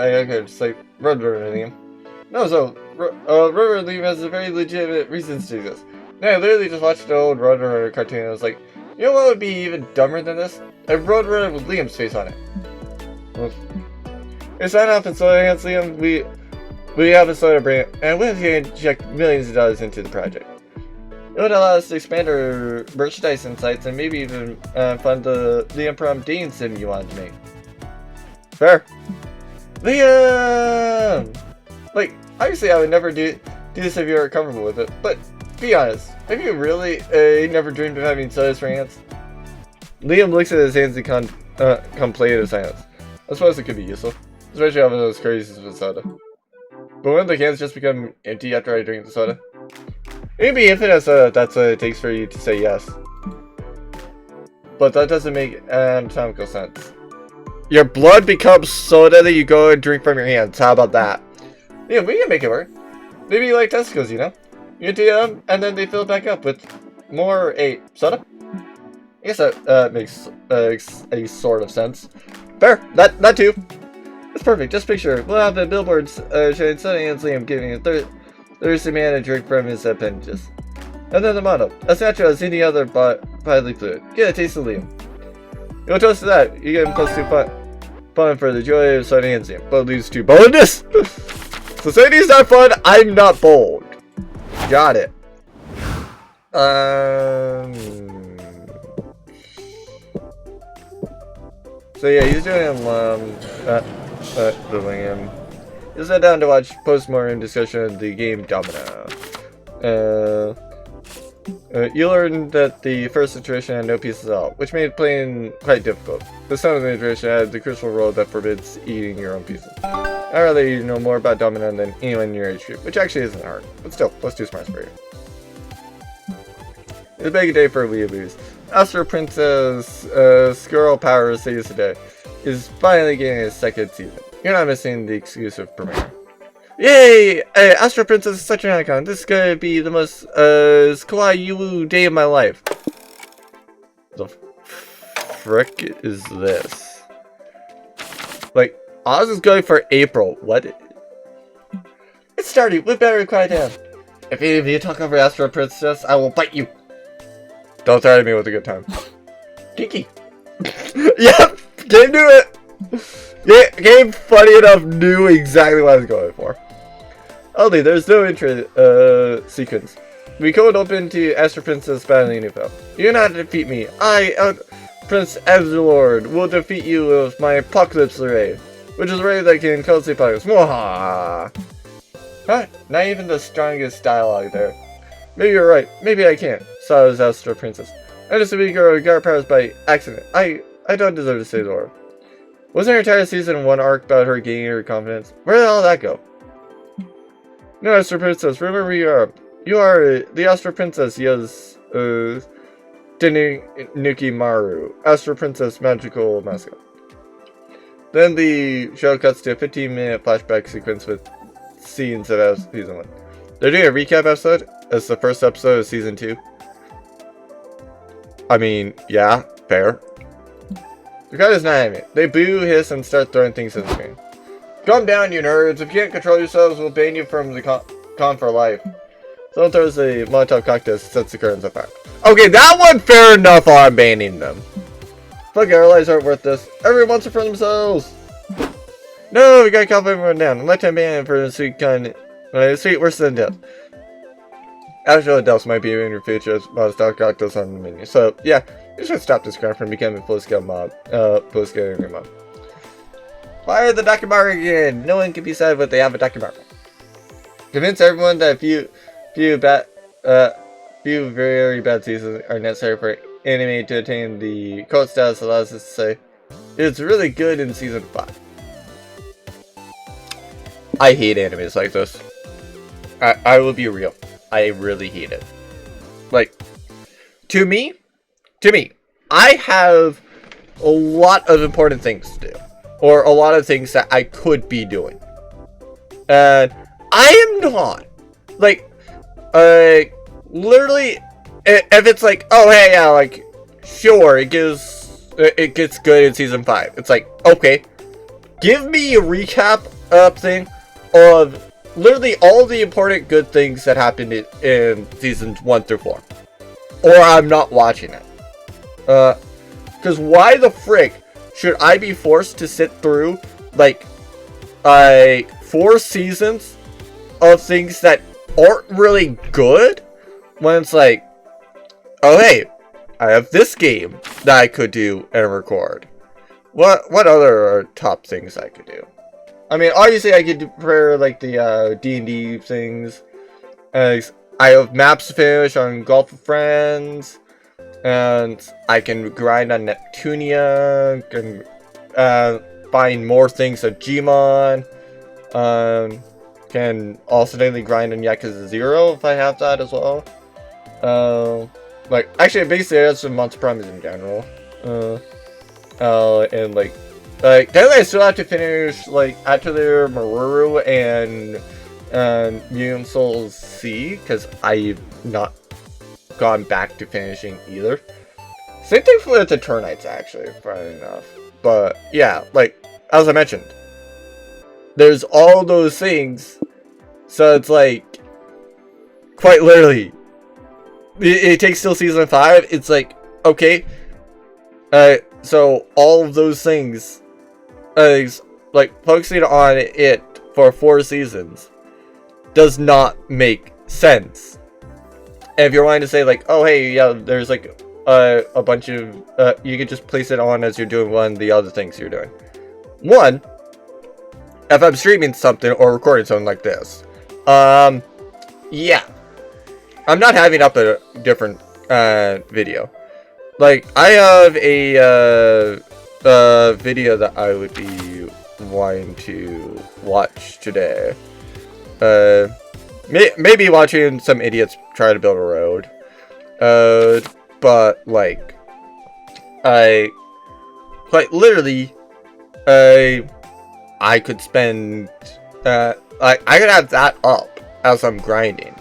just like Roadrunner Liam. No, so, Roadrunner Liam has a very legitimate reasons to do this. No, I literally just watched the old Roadrunner cartoon and I was like, you know what would be even dumber than this? A Roadrunner with Liam's face on it. Well, it's sign off in soda hands, Liam. We have a soda brand, and we're going to inject millions of dollars into the project. It would allow us to expand our merchandise insights and maybe even fund the Liam Prom dating sim you wanted to make. Fair. Liam! Like, obviously I would never do this if you were comfortable with it, but be honest, have you really never dreamed of having sodas for hands? Liam looks at his hands and contemplates his hands. I suppose it could be useful, especially having those crazies with soda. But wouldn't the cans just become empty after I drink the soda? It can be infinite soda, that's what it takes for you to say yes. But that doesn't make anatomical sense. Your blood becomes soda that you go and drink from your hands. How about that? Yeah, we can make it work. Maybe like testicles, you know? You do them, and then they fill it back up with more soda? I guess that makes a sort of sense. Fair, that too. It's perfect. Just picture, we'll have the billboards showing Soda and Liam giving a thirsty man a drink from his appendages. And then the model, as natural as any other bodily fluid. Get a taste of Liam. You'll toast to that. You get him plus 2 fun for the joy of Soda and Liam, but leads to boldness. So Sadie's not fun. I'm not bold. Got it. So yeah, he's doing the Liam. He'll sit down to watch post-mortem discussion of the game Domino. You learned that the first iteration had no pieces at all, which made playing quite difficult. The second iteration had the crucial rule that forbids eating your own pieces. I'd rather you know more about Domino than anyone in your age group, which actually isn't hard. But still, plus 2 smarts for you. It's a big day for weeaboos. Astro Princess Squirrel Power Saves Today is finally getting its 2nd season. You're not missing the exclusive premiere. Yay! Hey, Astro Princess is such an icon. This is gonna be the most kawaii day of my life. The frick is this? Like, Oz is going for April. What? It's starting. We better quiet down. If any of you talk over Astro Princess, I will bite you. Don't threaten me with a good time. Kiki. Yep, game knew it. Yeah, game funny enough knew exactly what I was going for. Only there's no intro sequence. We code open to Astro Princess battling Nufel. You're not to defeat me. I, Prince Absalord, will defeat you with my Apocalypse Array, which is a ray that can cause the apocalypse. Mwahaha! Huh? Not even the strongest dialogue there. Maybe you're right. Maybe I can't. Saws Astro Princess. I'm just a wee girl who got powers by accident. I don't deserve to say the word. Wasn't her entire season 1 arc about her gaining her confidence? Where did all that go? No, Astro Princess, remember you are. You are the Astro Princess, yes, Tenuki Maru. Astro Princess magical mascot. Then the show cuts to a 15-minute flashback sequence with scenes of season 1. They're doing a recap episode as the first episode of season 2. I mean, yeah, fair. The guy is not having it. They boo, hiss, and start throwing things at the screen. Calm down, you nerds. If you can't control yourselves, we'll ban you from the con for life. Someone throws a Molotov cocktail, sets the curtains on fire. Okay, that one fair enough on banning them. Fuck it, our lives aren't worth this. Everyone wants it for themselves. No, we gotta calm everyone down. Let him ban for the sweet kind. Sweet worse than death. Actual deaths might be in your future as Molotov cocktails on the menu. So, yeah, you should stop this crime from becoming a full-scale mob. Full-scale angry mob. Fire the Dakimaru again! No one can be sad but they have a Dakimaru. Convince everyone that few very bad seasons are necessary for anime to attain the cult status allows us to say it's really good in season 5. I hate animes like this. I will be real. I really hate it. Like, to me, I have a lot of important things to do. Or a lot of things that I could be doing. And I am not. Like, literally, if it's like, oh, hey, yeah, like, sure, it gets good in season 5. It's like, okay, give me a recap thing of literally all the important good things that happened in seasons 1 through 4. Or I'm not watching it. Because why the frick should I be forced to sit through, like, 4 seasons of things that aren't really good? When it's like, oh hey, I have this game that I could do and record. What other are top things I could do? I mean, obviously I could prepare, like, the D&D things. I have maps to finish on Golf with Friends. And I can grind on Neptunia. Can find more things of Gmon. Can also daily grind on Yakuza 0 if I have that as well. Like, actually, basically, that's some monster promise in general. And like, then I still have to finish, like, Atelier Maruru and Mutant Souls C, because I've not gone back to finishing either. Same thing for the Turnites, actually, funny enough. But, yeah, like, as I mentioned, there's all those things, so it's like, quite literally, it takes till season 5, it's like, okay, so all of those things, like, focusing on it for 4 seasons does not make sense. And if you're wanting to say, like, oh, hey, yeah, there's, like, a bunch of, you could just place it on as you're doing one of the other things you're doing. One, if I'm streaming something or recording something like this, yeah, I'm not having up a different, video. Like, I have a video that I would be wanting to watch today. Maybe watching some idiots try to build a road. But, like, quite literally, I could spend, I could have that up as I'm grinding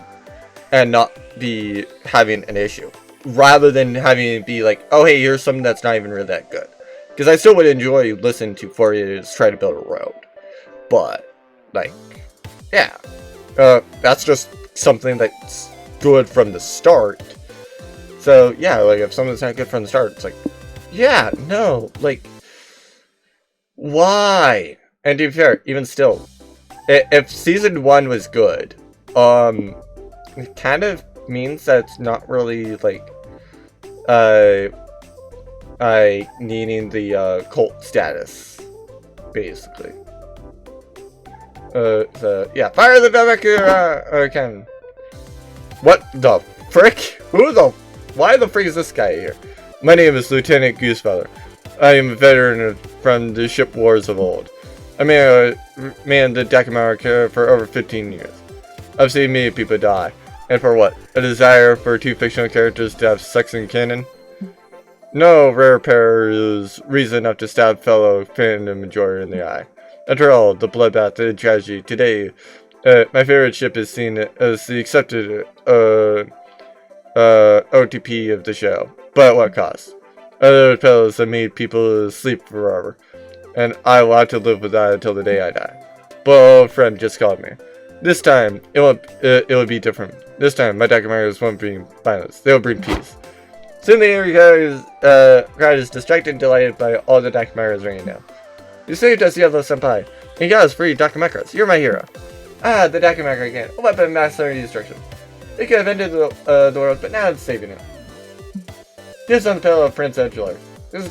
and not be having an issue, rather than having it be like, oh hey, here's something that's not even really that good. Because I still would enjoy listening to 4 idiots try to build a road, but, like, yeah, that's just something that's good from the start. So yeah, like, if something's not good from the start, it's like, yeah, no, like, why? And to be fair, even still, if season 1 was good, it kind of means that it's not really, like, needing the, cult status, basically. So, yeah, fire the Demeku, cannon. What the frick? Why the frick is this guy here? My name is Lieutenant Goosefeather. I am a veteran from the ship wars of old. I manned the Dakimaru for over 15 years. I've seen many people die. And for what? A desire for 2 fictional characters to have sex in canon? No rare pair is reason enough to stab fellow fandom enjoyer in the eye. After all, the bloodbath and tragedy today, my favorite ship is seen as the accepted OTP of the show. But at what cost? Other fellows have made people sleep forever. And I will have to live with that until the day I die. But a friend just called me. This time, it will be different. This time, my Dakimaru's won't bring violence. They will bring peace. Soon the crowd is distracted and delighted by all the Dakimaru's raining down. You saved us, Yellow-senpai. And you got us free, Dakimakuras. You're my hero. Ah, the Dakimaru again. A weapon of mass destruction. It could have ended the world, but now it's saving it. Here's on the pillow of Prince Edgelord. This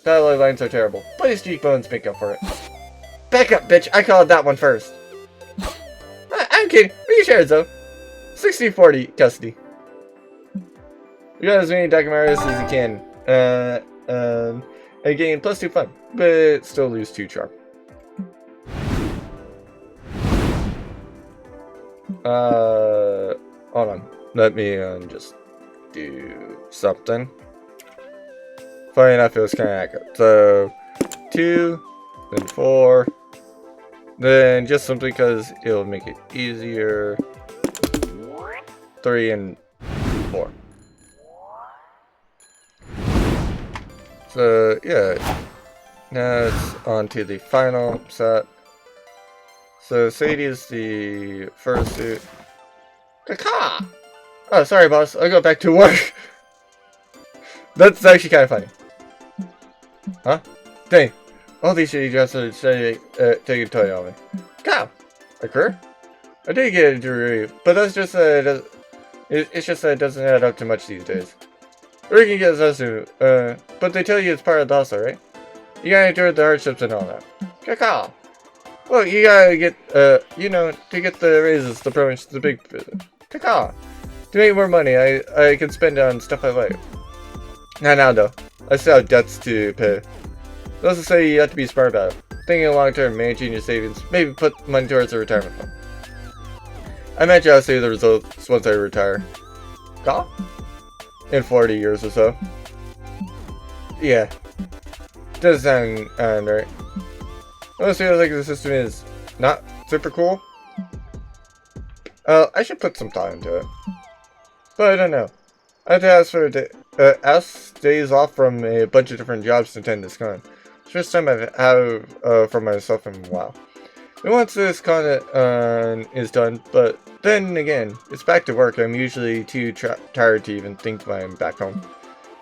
dialogue lines are terrible. But his cheekbones make up for it. Back up, bitch. I called that one first. I'm kidding. We can share it, though. 60-40 custody. You got as many documentaries as you can. And gain +2 fun, but still lose 2 charm. Hold on. Let me just do something. Funny enough, it was kind of accurate. So 2, then 4, then just simply because it'll make it easier. 3 and 4. So yeah, now it's on to the final set. So Sadie is the fursuit. Caca! Oh, sorry, boss. I'll go back to work. That's actually kind of funny. Huh? Dang. All these shitty dresses are taking a toy on me. Cow! Occur? I did get a jewelry, but that's just it's just that it doesn't add up to much these days. Or you can get Zazu, but they tell you it's part of the hustle, right? You gotta endure the hardships and all that. Caca! Well, you gotta get, you know, to get the raises, the promotions, the big business. Caca! To make more money, I can spend on stuff I like. Not now, though. I still have debts to pay. Those will say you have to be smart about it. Thinking long term, managing your savings, maybe put money towards a retirement fund. I imagine I'll see the results once I retire. Caw? In 40 years or so. Yeah. Doesn't sound right. It feels like the system is not super cool. I should put some thought into it. But I don't know. I have to ask for ask days off from a bunch of different jobs to attend this con. It's the first time I've had for myself in a while. And once this con is done, but then again, it's back to work. I'm usually too tired to even think when I'm back home.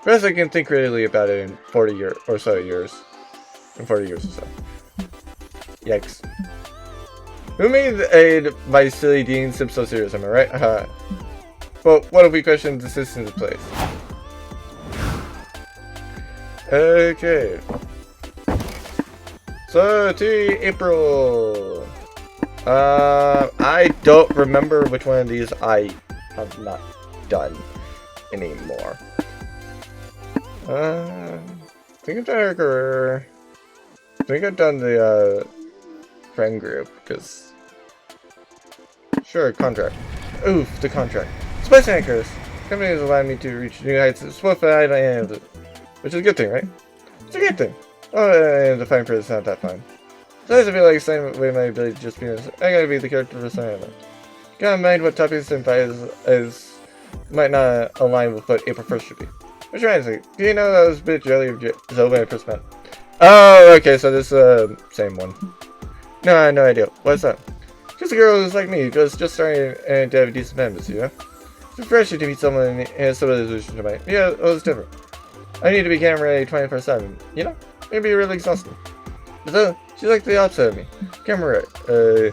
Whereas I can think critically about it in 40 years or so. Yikes. Who made my silly Dean seem so serious, am I right? Well, what if we question the system's place? Okay. So, to April. I don't remember which one of these I have not done anymore. I think I've done her career. I think I've done the, friend group, because... Sure, contract. Oof, the contract. Spice anchors! Company has allowed me to reach new heights swift and I which is a good thing, right? It's a good thing. Oh, and the fine print is not that fine. Sometimes I feel like saying away my ability to just be honest. I gotta be the character for some of it. Gotta mind what topics senpai is might not align with what April 1st should be. Which reminds me, do you know that was a bit earlier Zoe when I first met? Oh, okay, so this same one. No, I have no idea. What's that? Just a girl who's like me, just starting to have a decent members, you know? It's refreshing to meet someone who has some of the solution to mine. Yeah, well, it's different. I need to be camera ready 24/7, you know? It'd be really exhausting. But so, she's like the opposite of me. Camera ready.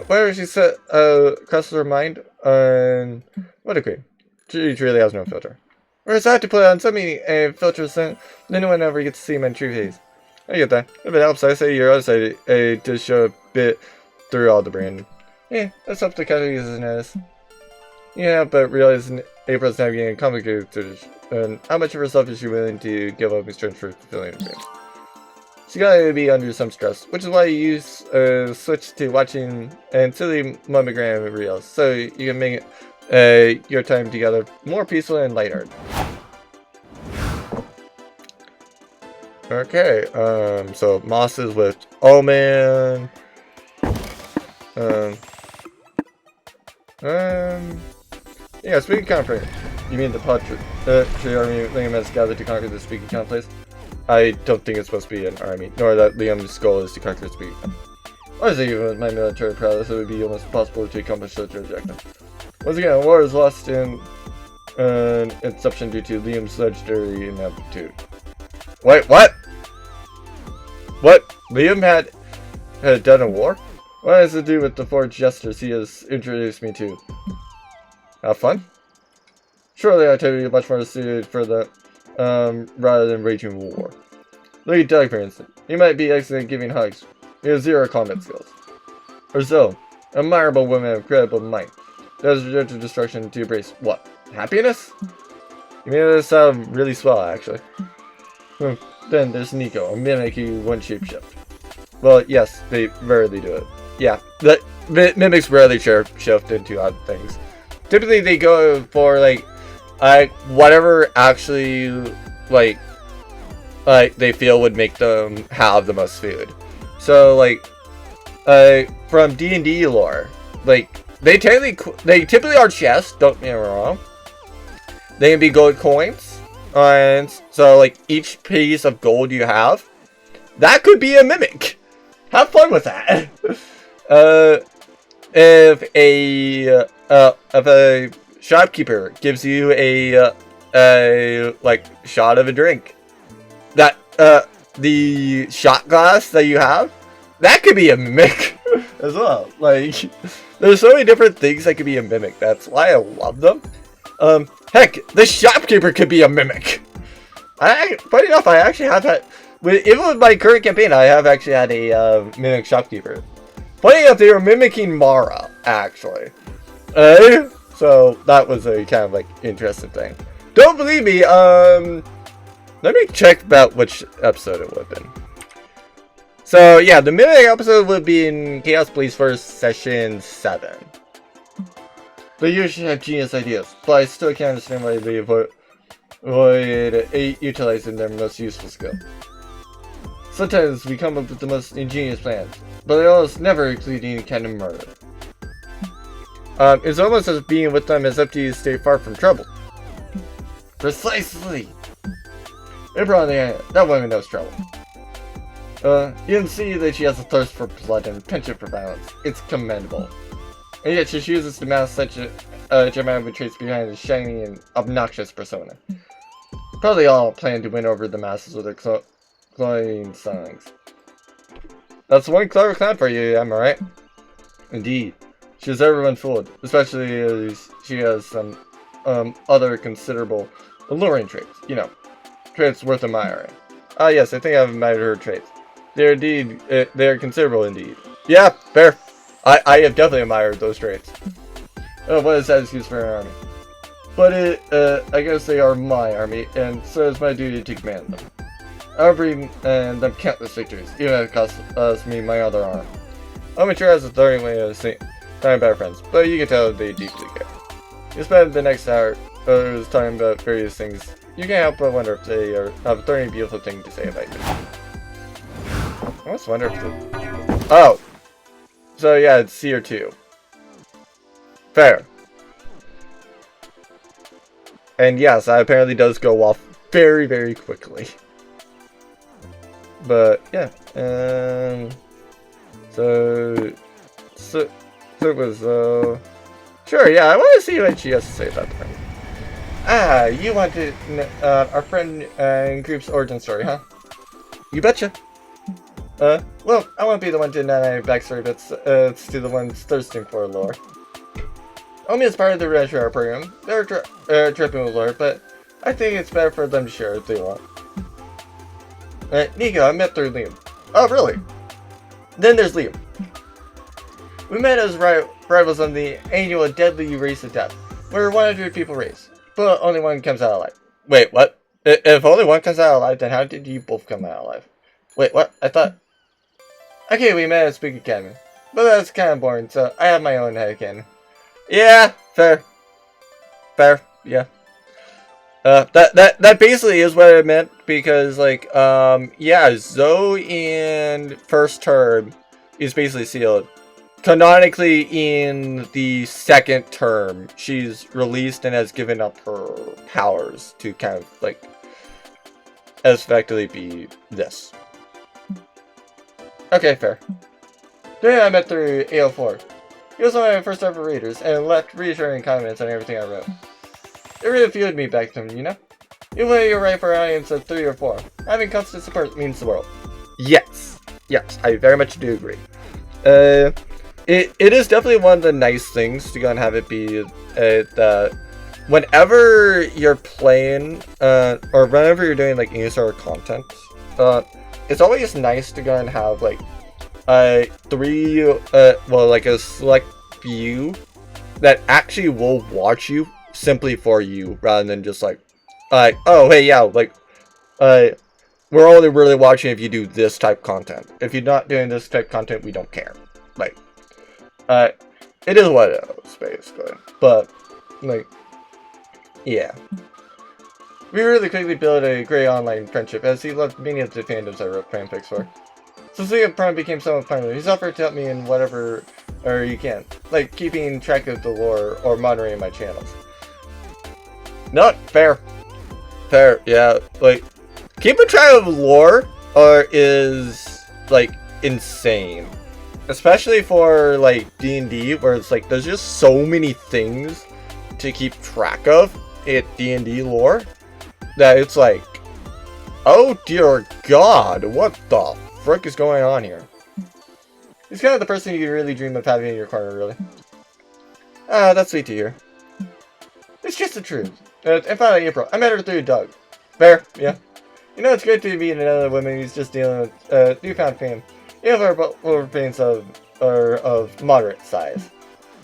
Whatever she said, crosses her mind on... What a queen. She truly has no filter. Whereas I have to put on so many filters, then no one ever gets to see my true face. I get that. If it helps, I say your other side to show a bit through all the branding. Yeah, that's up to kind of users notice. Yeah, but realizing April's now getting complicated, and how much of herself is she willing to give up in exchange for fulfilling her dreams? She gotta be under some stress, which is why you switch to watching silly monogram reels, so you can make your time together more peaceful and lighthearted. Okay, so Moss is with Omen. Yeah, Speaking Conference. You mean the army has gathered to conquer the Speaking Place? I don't think it's supposed to be an army, nor that Liam's goal is to conquer the Speaking Conference. Honestly, even with my military prowess, it would be almost impossible to accomplish such an objective. Once again, war is lost in inception due to Liam's legendary ineptitude. Wait, what? What? Liam had done a war? What has it to do with the forged gestures he has introduced me to? Have fun? Surely activity much more suited for that, rather than waging war. Look at Doug, for instance. He might be excellent at giving hugs. He has 0 combat skills. Or Zoe, an admirable woman of incredible might. That has rejected destruction to embrace what? Happiness? You made this sound really swell, actually. Then there's Nico, a mimic who one shapeshift. Well, yes, they rarely do it. Yeah, the mimics rarely shift into odd things. Typically, they go for like whatever actually like they feel would make them have the most food. So like from D&D lore, like they typically are chests. Don't get me wrong. They can be gold coins, and so like each piece of gold you have, that could be a mimic. Have fun with that. If a shopkeeper gives you a like shot of a drink, that the shot glass that you have, that could be a mimic as well. Like, there's so many different things that could be a mimic. That's why I love them. Heck, the shopkeeper could be a mimic. Funny enough, I actually have had, even with my current campaign, I have actually had a mimic shopkeeper. Funny enough, they were mimicking Mara, actually. So that was a kind of like interesting thing. Don't believe me, let me check about which episode it would have been. So yeah, the mimic episode would be in Chaos Blaze Force Session 7. They usually have genius ideas, but I still can't understand why they avoid utilizing their most useful skill. Sometimes we come up with the most ingenious plans, but they almost never include any kind of murder. It's almost as being with them as if you stay far from trouble. Precisely! April, on the other hand, that woman knows trouble. You can see that she has a thirst for blood and a penchant for violence. It's commendable. And yet she chooses to mask such a dramatic traits behind a shiny and obnoxious persona. Probably all plan to win over the masses with their cloying songs. That's one clever clown for you, am I right? Indeed. She has everyone fooled, especially as she has some other considerable alluring traits. You know, traits worth admiring. Ah yes, I think I've admired her traits. They are considerable indeed. Yeah, fair. I have definitely admired those traits. Oh, what is that excuse for an army? But I guess they are my army, and so it's my duty to command them. I'll bring them countless victories, even if it costs me my other arm. I'm sure has a thorny way of saying talking about friends, but you can tell they deeply care. You spend the next hour talking about various things. You can't help but wonder if they have a thorny, beautiful thing to say about you. I almost wonder if they... Oh! So yeah, it's C or 2. Fair. And yes, that apparently does go off very, very quickly. But yeah, so it was sure, yeah, I want to see what she has to say about that. Ah, you want to our friend and group's origin story, huh? You betcha. Well, I won't be the one to narrate backstory, but it's to the ones thirsting for lore. Omi is part of the Retro program. They're tripping with lore, but I think it's better for them to share if they want. Nico, I met through Liam. Oh, really? Then there's Liam. We met as rivals on the annual Deadly Race of Death, where 100 people race, but only one comes out alive. Wait, what? If only one comes out alive, then how did you both come out alive? Wait, what? I thought... Okay, we met at Spook Academy, but that's kind of boring, so I have my own headcanon. Yeah, fair. Fair, yeah. That basically is what I meant, because, like, yeah, Zoe in first term is basically sealed. Canonically, in the second term, she's released and has given up her powers to kind of, like, effectively be this. Okay, fair. Today I met through AO4. He was one of my first ever readers, and left reassuring comments on everything I wrote. It really fueled me back then, you know? Even when you write for an audience of 3 or 4, having constant support means the world. Yes. Yes, I very much do agree. It is definitely one of the nice things to go and have it be that whenever you're playing, or whenever you're doing like any sort of content, it's always nice to go and have like like a select few that actually will watch you simply for you, rather than just like Like, oh, hey, yeah, like, uh, we're only really watching if you do this type of content. If you're not doing this type of content, we don't care. Like, uh, it is what it is, basically. But, like, yeah. We really quickly built a great online friendship, as he loved many of the fandoms I wrote fanfics for. Since we Prom became somewhat primary, he's offered to help me in whatever or you can, like keeping track of the lore or monitoring my channels. Not fair. Fair, yeah. Like, keeping track of lore is like insane, especially for like D&D, where it's like there's just so many things to keep track of in D&D lore that it's like, oh dear God, what the frick is going on here? He's kind of the person you really dream of having in your corner, really. Ah, that's sweet to hear. It's just the truth. And finally, April. I met her through Doug. Fair, yeah. You know, it's great to meet another woman who's just dealing with newfound fame. Even for pains of moderate size.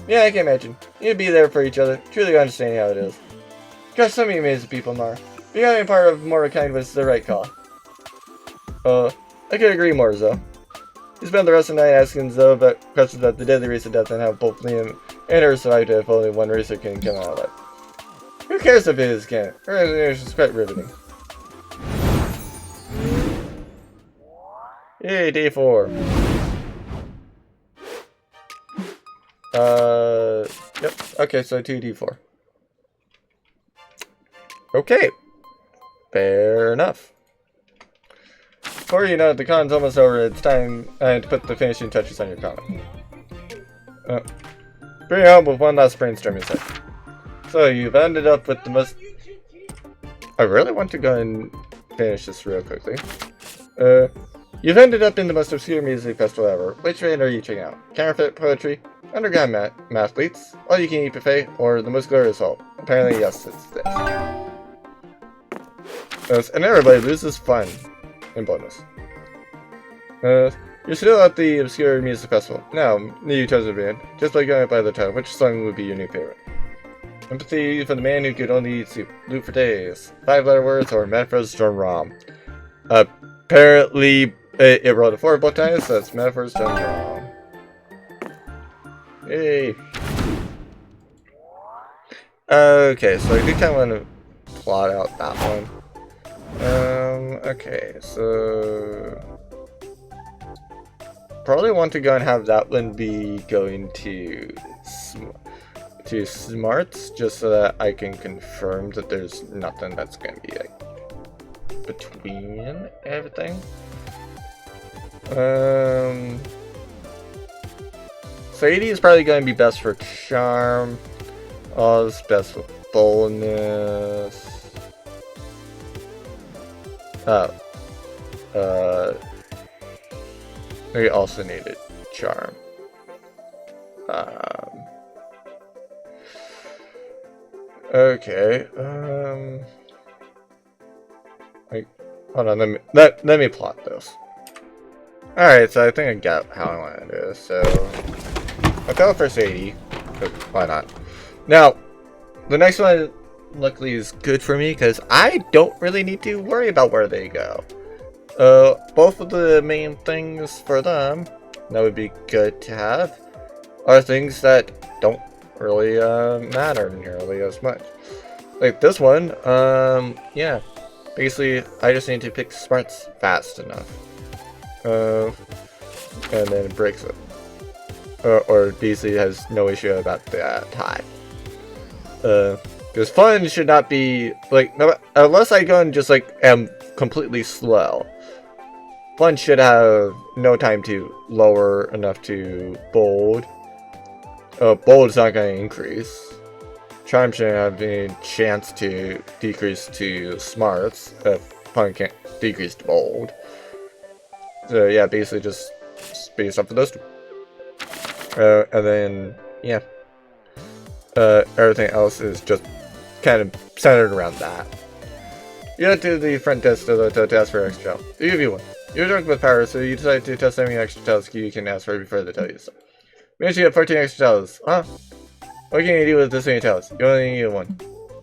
Yeah, I can imagine. You'd be there for each other, truly understanding how it is. Gosh, so many amazing people, Mar. Becoming part of Mordecai was the right call. I could agree more, Zoe. He spent the rest of the night asking Zoe about questions about the deadly race of death and how both Liam and her survived if only one racer can come out alive. Who cares if it is canon? It's quite riveting. Yay, day 4. Yep. Okay, so 2d4. Okay. Fair enough. Before you know it, the con's almost over. It's time to put the finishing touches on your comic. Bring home with one last brainstorming session. So you've ended up with the most... I really want to go and finish this real quickly. You've ended up in the most obscure music festival ever. Which band are you checking out? Counterfeit poetry, underground mathletes, all you can eat buffet, or the most glorious hall? Apparently, yes, it's this. And everybody loses fun in bonus. You're still at the obscure music festival. Now, you chose a band. Just by going by the title, which song would be your new favorite? Empathy for the man who could only eat soup. Loot for days. 5-letter words or metaphors from Rom. Apparently, it wrote it 4 both times, so that's metaphors done wrong. Yay. Okay, so I do kind of want to plot out that one. Okay, so... probably want to go and have that one be going to smarts, just so that I can confirm that there's nothing that's going to be like between everything. Sadie is probably going to be best for charm. Oz best for boldness. We also needed charm. Okay. Like, hold on. Let me plot this. All right. So I think I got how I want to do this. So I'll go for Sadie. Why not? Now, the next one luckily is good for me because I don't really need to worry about where they go. Both of the main things for them that would be good to have are things that don't really matter nearly as much. Like this one, yeah. Basically, I just need to pick smarts fast enough. And then it breaks it. Or basically has no issue about the tie. Because fun should not be, like, no, unless I go and just, like, am completely slow. Fun should have no time to lower enough to bold. Bold is not going to increase. Charm shouldn't have any chance to decrease to smarts if fun can't decrease to bold. So yeah, basically just based off of those two. And then, yeah. Everything else is just kind of centered around that. You don't do the front desk to ask for extra help. They give you one. You're drunk with power, so you decide to test any extra tells you can ask for before they tell you so. Managed to get 14 extra tells. Huh? What can you do with this many tells? You only need one.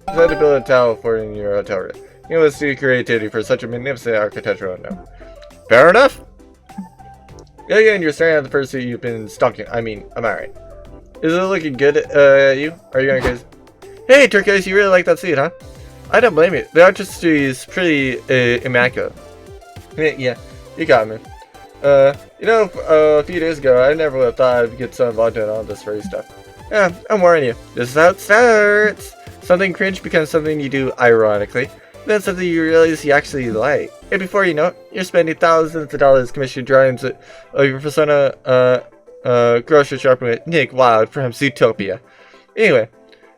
Decided to build a tower fort in your hotel room. You must see creativity for such a magnificent architectural no. Fair enough. Yeah, again, you're staring at the person you've been stalking. I mean, am I right? Is it looking good at you? Are you going crazy? Hey, Turquoise, you really like that seat, huh? I don't blame you. The artistry is pretty immaculate. Yeah, you got me. You know, a few days ago, I never would have thought I'd get so involved in all this furry stuff. Yeah, I'm warning you. This is how it starts. Something cringe becomes something you do ironically. Then something you realize you actually like. And before you know it, you're spending thousands of dollars commissioning drawings of your persona, grocery shopping with Nick Wilde from Zootopia. Anyway,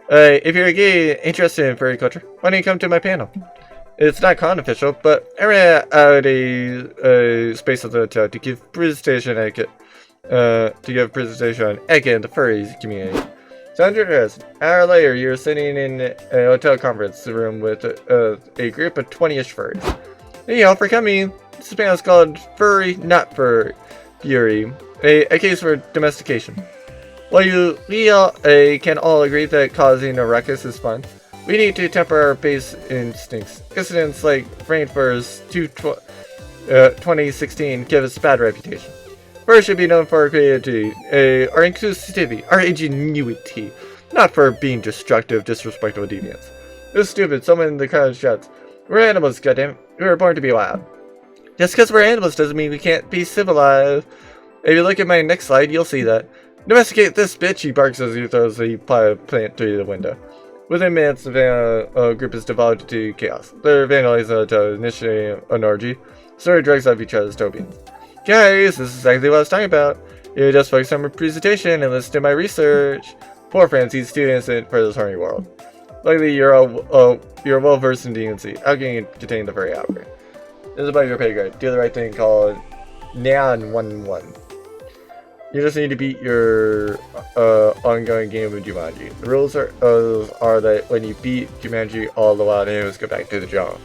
if you're gay interested in furry culture, why don't you come to my panel? It's not con-official, but I ran out a space at the hotel to give presentation etiquette, on etiquette in the furry community. Sounds interesting. An hour later, you're sitting in a hotel conference room with a group of 20-ish furries. Thank you all for coming. This panel is called Furry, Not Furry, a case for domestication. While we all can all agree that causing a ruckus is fun, we need to temper our base instincts. Incidents like Rainforest 2016 give us a bad reputation. Furs should be known for our creativity, our inclusivity, our ingenuity, not for being destructive, disrespectful deviants. It's stupid, someone in the crowd shouts, "We're animals, goddammit. We were born to be wild." Just because we're animals doesn't mean we can't be civilized. If you look at my next slide, you'll see that. Domesticate this bitch, he barks as he throws the plant through the window. Within minutes, the group is devolved into chaos. They're vandalizing to initiate an orgy, started drugs off each other's toe beans. Guys, this is exactly what I was talking about. You just focus on my presentation and listen to my research. Poor Francie, too innocent for this horny world. Luckily, you're well versed in D&C. How can you contain the furry outbreak? This is about your pay grade. Do the right thing called Neon 1-1. You just need to beat your ongoing game of Jumanji. The rules are that when you beat Jumanji, all the wild animals go back to the jungle.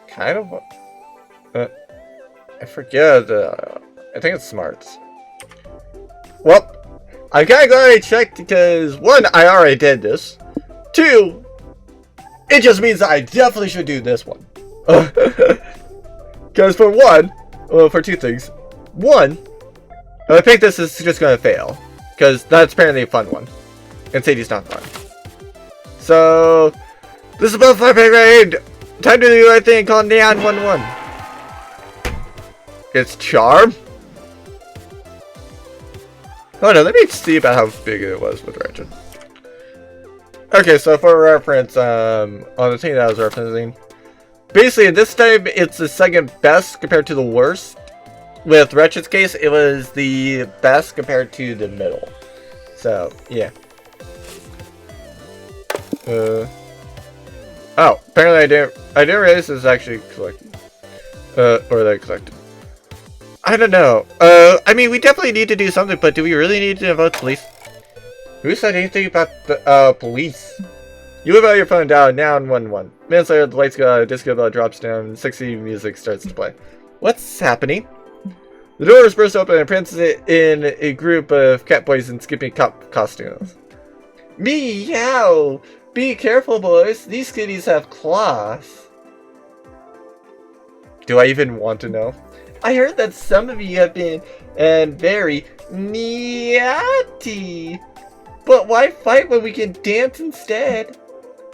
Kind of. I forget. I think it's smarts. Well, I'm kind of glad I checked because 1, I already did this. 2, it just means that I definitely should do this one. Because for 1, well, for 2 things. 1, I think this is just going to fail. Because that's apparently a fun one. And Sadie's not fun. So, this is above my pay grade. Time to do the right thing called Neon 1-1. It's Charm? Oh no, let me see about how big it was with Wretched. Okay, so for reference, on the thing that I was referencing, basically this time it's the second best compared to the worst. With Wretched's case, it was the best compared to the middle. So, yeah. Oh, apparently I didn't realize this is actually collected. Or that collected. I don't know. I mean, we definitely need to do something, but do we really need to invoke police? Who said anything about the, police? You live out your phone down, now in 1-1. Minutes later, the lights go out, a disco bell drops down, and sexy music starts to play. What's happening? The doors burst open and Prince is in a group of cat boys in skipping cop costumes. Meow! Be careful, boys. These kitties have claws. Do I even want to know? I heard that some of you have been very naughty. But why fight when we can dance instead?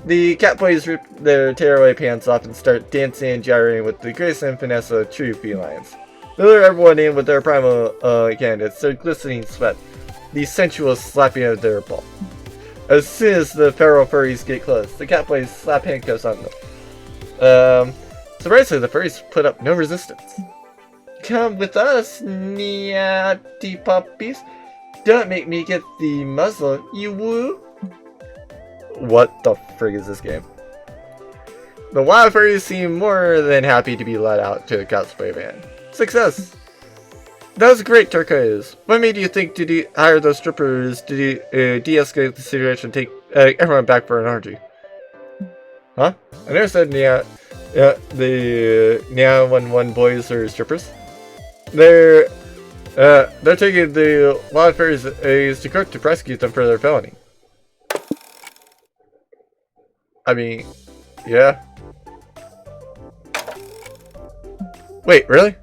The cat boys rip their tearaway pants off and start dancing and gyrating with the grace and finesse of true felines. They lure everyone in with their primal candidates, their glistening sweat, the sensual slapping of their ball. As soon as the feral furries get close, the cat boys slap handcuffs on them. Surprisingly, the furries put up no resistance. Come with us, naughty puppies. Don't make me get the muzzle, you woo. What the frig is this game? The wild furries seem more than happy to be let out to the cosplay van. Success! That was great, Turquoise. What made you think to hire those strippers to de-escalate the situation and take everyone back for an orgy? Huh? I never said the Neon 1-1 boys are strippers. They're taking the wild fairies to court to prosecute them for their felony. I mean, yeah. Wait, really?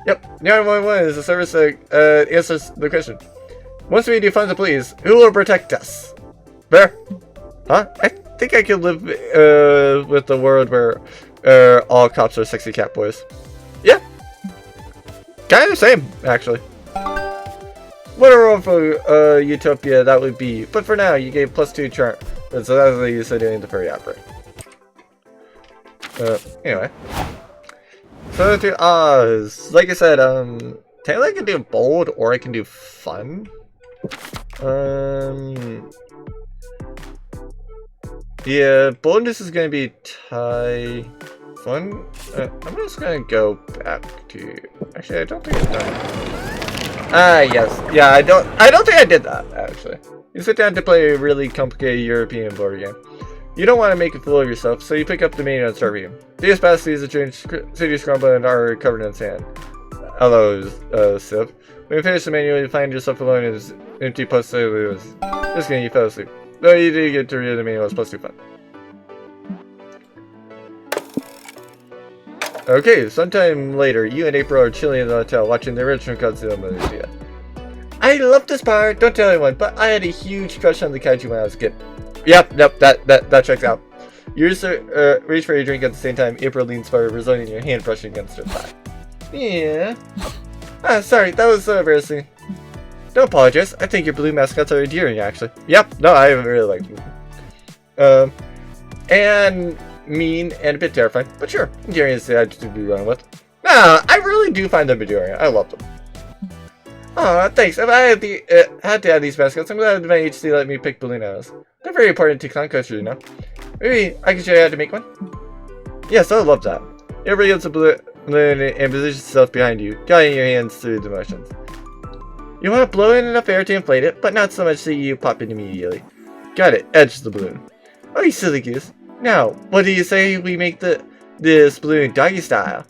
Yep, 911 is a service that answers the question. Once we defund the police, who will protect us? There. Huh? I think I could live with the world where all cops are sexy cat boys. Yeah. Kind of the same, actually. What a wonderful utopia that would be. But for now, you gave +2 charm. And so that's what you said doing the furry outbreak. Anyway. So to Oz. Like I said, technically I can do bold or I can do fun. Yeah, boldness is gonna be tie. Fun. I'm just gonna go back to. Actually, I don't think I've done it. Ah, yes. Yeah, I don't think I did that actually. You sit down to play a really complicated European board game. You don't want to make a fool of yourself, so you pick up the menu and start reading. These past seas of cities crumble and are covered in sand. Hello, Sip. When you finish the menu, you find yourself alone in this empty post-it. Just kidding, you fell asleep. Though you did get to read the menu, it was +2 fun. Okay, sometime later, you and April are chilling in the hotel watching the original Godzilla movie. I love this part, don't tell anyone, but I had a huge crush on the kaiju when I was a kid. Yep, that checks out. You reach for your drink at the same time April leans forward, resulting in your hand brushing against her thigh. Yeah. Ah, sorry, that was so embarrassing. Don't apologize, I think your blue mascots are endearing, actually. Yep, no, I really like them. And mean and a bit terrifying, but sure, endearing is the adjective to be going with. Nah, I really do find them endearing, I love them. Aw, thanks. If I had to add these mascots, I'm glad my HC let me pick balloons. They're very important to clown culture, you know. Maybe I can show you how to make one? Yes, I would love that. Everybody gets a balloon and positions itself behind you, guiding your hands through the motions. You want to blow in enough air to inflate it, but not so much that you pop it immediately. Got it, edge the balloon. Oh, you silly goose. Now, what do you say we make this balloon doggy style?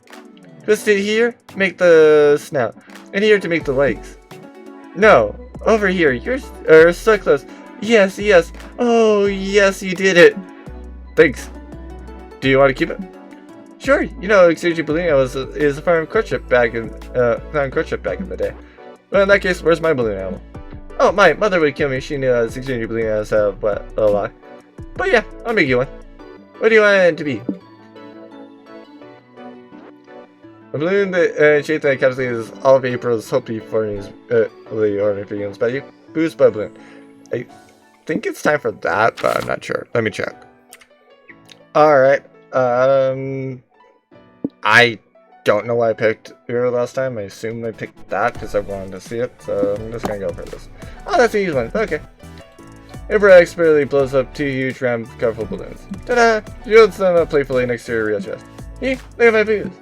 Twist it here, make the snout, and here to make the legs. No, over here, you're so close. Yes, yes, oh yes, you did it. Thanks. Do you want to keep it? Sure, you know, Exchange Balloon is a farm courtship back in the day. Well, in that case, where's my balloon animal? Oh, my mother would kill me if she knew Exchange Balloon has a lock. But yeah, I'll make you one. What do you want it to be? A balloon that shaped that encapsulates all of April's hope for his order begins by you. Boost by balloon. I think it's time for that, but I'm not sure. Let me check. Alright. I don't know why I picked Euro last time. I assume I picked that because I wanted to see it, so I'm just gonna go for this. Oh, that's an easy one. Okay. April expertly blows up 2 huge round colorful balloons. Ta-da! She holds them up playfully next to her real chest. Hey, look at my boobs.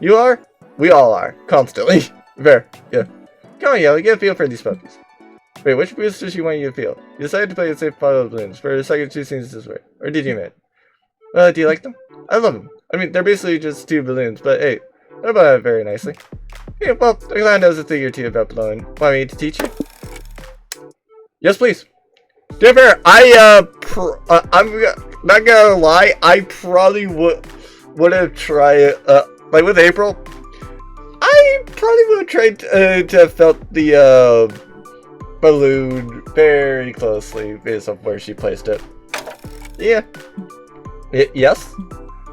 You are? We all are. Constantly. Fair. Yeah. Come on, Yellow. Get a feel for these puppies. Wait, which boost does she want you to feel? You decided to play a safe bottle of balloons for the second 2 scenes this way. Or did you, man? Do you like them? I love them. I mean, they're basically just 2 balloons, but hey, they're about very nicely. Yeah, well, the clown knows a thing or two about blowing. Want me to teach you? Yes, please. Differ, I'm not gonna lie, I probably would have tried it, like with April, I probably would have tried to have felt the, balloon very closely based on where she placed it. Yeah. Yes?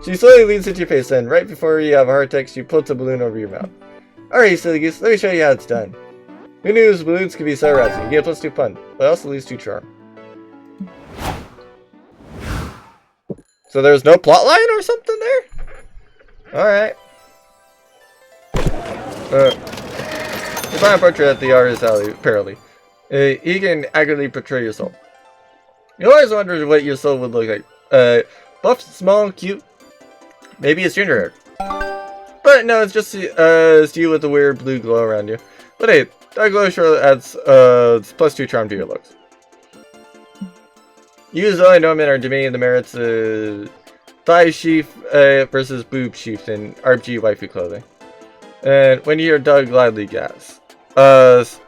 She slowly leans into your face, and right before you have a heart attack, she puts a balloon over your mouth. Alright, silly goose, let me show you how it's done. Who knew balloons can be so rousing? You get +2 fun, but also lose 2 charm. So there's no plot line or something there? Alright. You find a portrait at the artist alley, apparently. He can accurately portray your soul. You always wondered what your soul would look like. Buff, small, cute. Maybe it's ginger hair. But no, it's just you with the weird blue glow around you. But hey, that glow sure adds +2 charm to your looks. You as only Norman are debating the merits of thigh sheath versus boob sheath in RPG waifu clothing. And when you hear Doug gladly gasp, is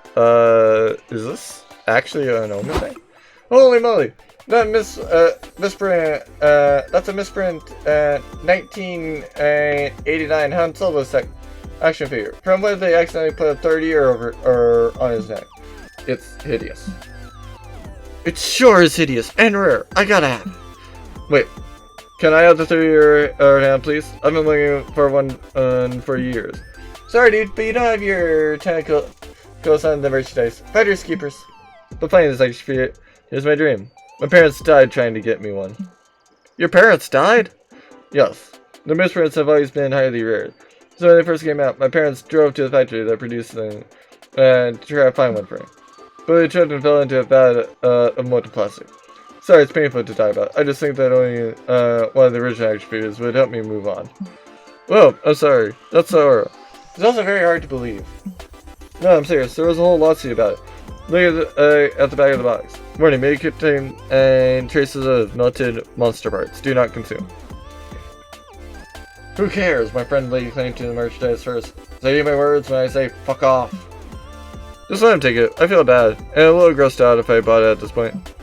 this actually an Omen thing? Holy moly! That misprint, that's a misprint, 1989 Han Solo action figure. From where they accidentally put a 30-year or on his neck. It's hideous. It sure is hideous and rare. I gotta have it. Wait, can I have the 30-year hand, please? I've been looking for one for years. Sorry, dude, but you don't have your tentacle goes on the merchandise. Fighters keepers. But playing this action figure is my dream. My parents died trying to get me one. Your parents died? Yes. The misprints have always been highly rare. So when they first came out, my parents drove to the factory that produced them to try to find one for me. But the children fell into a vat of molten plastic. Sorry, it's painful to talk about. I just think that only one of the original action figures would help me move on. Well, I'm sorry. That's so horrible. It's also very hard to believe. No, I'm serious. There was a whole lawsuit about it. Look at the back of the box. Warning, may contain traces of melted monster parts. Do not consume. Who cares? My friend laid claim to the merchandise first. So I eat my words when I say fuck off. Just let him take it. I feel bad. And a little grossed out if I bought it at this point.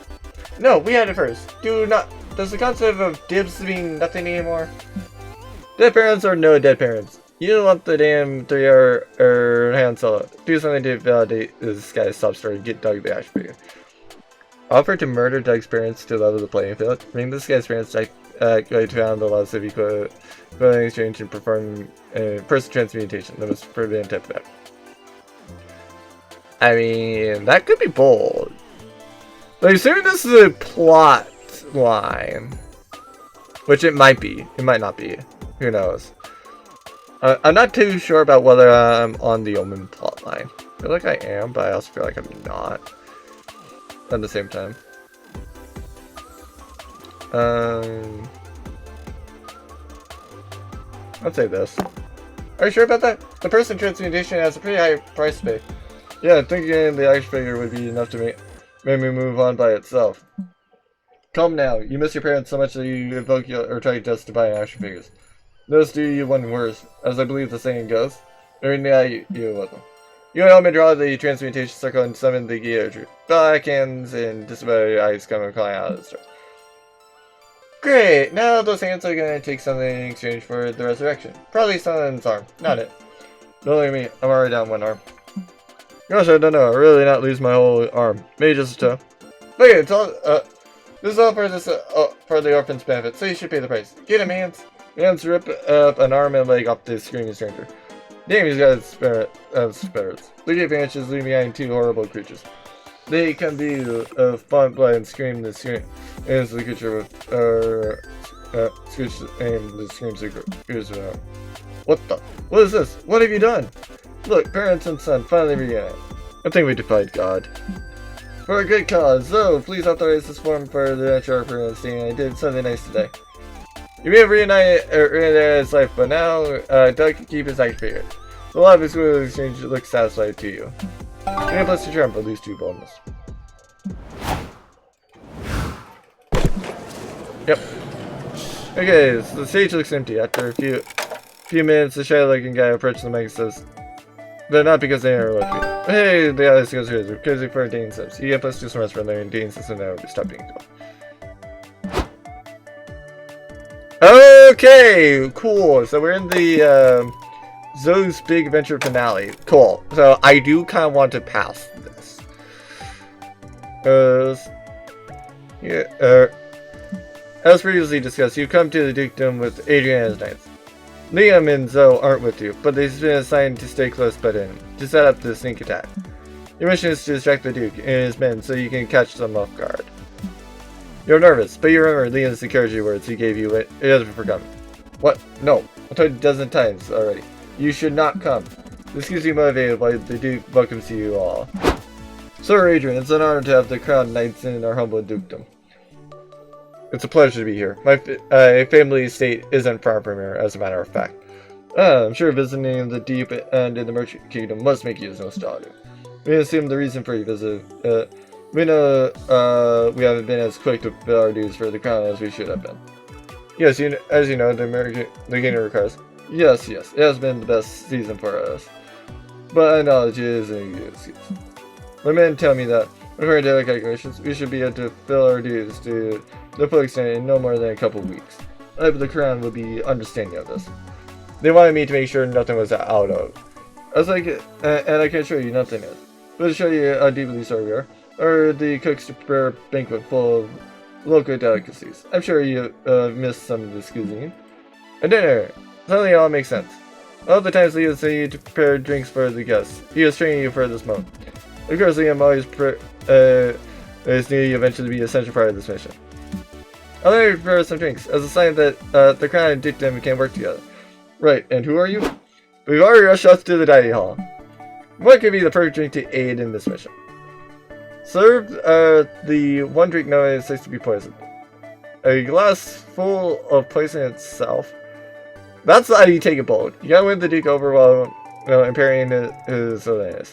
No, we had it first. Does the concept of dibs mean nothing anymore? Dead parents or no dead parents? You don't want the damn 3-hour hand solo. Do something to validate this guy's sob story. Get Doug the action figure. Offer to murder Doug's parents to level the playing field. Bring this guy's parents to found the laws of equal exchange and perform person transmutation. That was prevent that. I mean, that could be bold. Like, assuming this is a plot line, which it might be. It might not be. Who knows? I'm not too sure about whether I'm on the Omen plotline. I feel like I am, but I also feel like I'm not. At the same time. I'd say this. Are you sure about that? The person transmutation has a pretty high price to pay. Yeah, thinking the action figure would be enough to make me move on by itself. Come now. You miss your parents so much that you evoke or try to justify action figures. Those do you one worse, as I believe the saying goes. Or now you with them. You can help me draw the transmutation circle and summon the Geometry. Backhands and disability eyes come calling out of the store. Great! Now those hands are gonna take something in exchange for the resurrection. Probably someone's arm. Not it. Don't look at me. I'm already down one arm. Gosh, I don't know. I really not lose my whole arm. Maybe just a toe. Look, it's all. This is all for for the orphan's benefit, so you should pay the price. Get him, hands. Hands rip up an arm and leg off this screaming stranger. Damn, he's got spirits. Look at vanishes, leave behind two horrible creatures. They can be fun blood and scream the scream as the creature with screech and the screams the What the? What is this? What have you done? Look, parents and son finally reunite. I think we defied God. For a good cause, so please authorize this form for the for understanding I did something nice today. You may have reunited his life, but now Doug can keep his action figure. The law of his exchange looks satisfied to you. And plus 2 charm, but lose 2 bonus. Yep. Okay, so the stage looks empty. After a few minutes, the shadow-looking guy approaches the mic and says, "But not because they interrupt you. Hey, the other goes here. Because for a dating steps. You get plus 2 smarts for learning dating system now to stop being cool." Okay, cool. So we're in the Zoe's Big Adventure finale. Cool. So I do kind of want to pass this. As previously discussed, you come to the dukedom with Adrian as knights. Liam and Zoe aren't with you, but they've been assigned to stay close by him to set up the sneak attack. Your mission is to distract the Duke and his men so you can catch them off guard. You're nervous, but you remember Liam's security words he gave you. It hasn't forgotten. What? No. I told you a dozen times already. You should not come. This keeps you motivated while the Duke welcomes you all. Sir Adrian, it's an honor to have the crowned knights in our humble dukedom. It's a pleasure to be here. My family estate isn't far from here, as a matter of fact. I'm sure visiting the deep end in the Merchant Kingdom must make you nostalgic. We assume the reason for your visit. We know we haven't been as quick to fill our dues for the crown as we should have been. Yes, as you know, the kingdom recurs. Yes, it has been the best season for us. But I acknowledge it isn't a good excuse. My men tell me that According to our calculations, we should be able to fill our dues to the full extent in no more than a couple of weeks. I hope the Crown will be understanding of this. They wanted me to make sure nothing was out of. I was like, and I can assure you nothing is. But to show you how deeply sorry we are, or the cooks to prepare a banquet full of local delicacies. I'm sure you missed some of this cuisine. A dinner! Suddenly it all makes sense. All the times Liam said you to prepare drinks for the guests. He was training you for this moment. Of course, Liam always knew you eventually be an essential part of this mission. I'll let you prepare some drinks, as a sign that the Crown and Dukedom can work together. Right, and who are you? We've already rushed us to the dining hall. What could be the perfect drink to aid in this mission? Serve the one drink known as safe to be poisoned. A glass full of poison itself. That's how you take it bold. You gotta win the Duke over while impairing his awareness.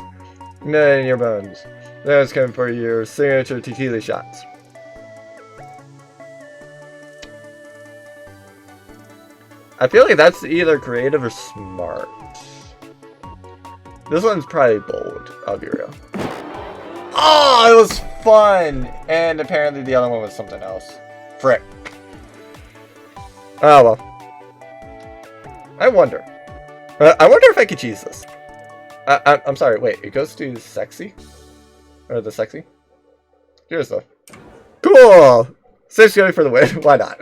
No, in your bones. Now it's coming for your signature tequila shots. I feel like that's either creative or smart. This one's probably bold, I'll be real. Oh, it was fun! And apparently the other one was something else. Frick. Oh well. I wonder if I could cheese this. I'm sorry, wait, it goes to sexy? Or the sexy? Here's the... Cool! 6 going for the win, why not?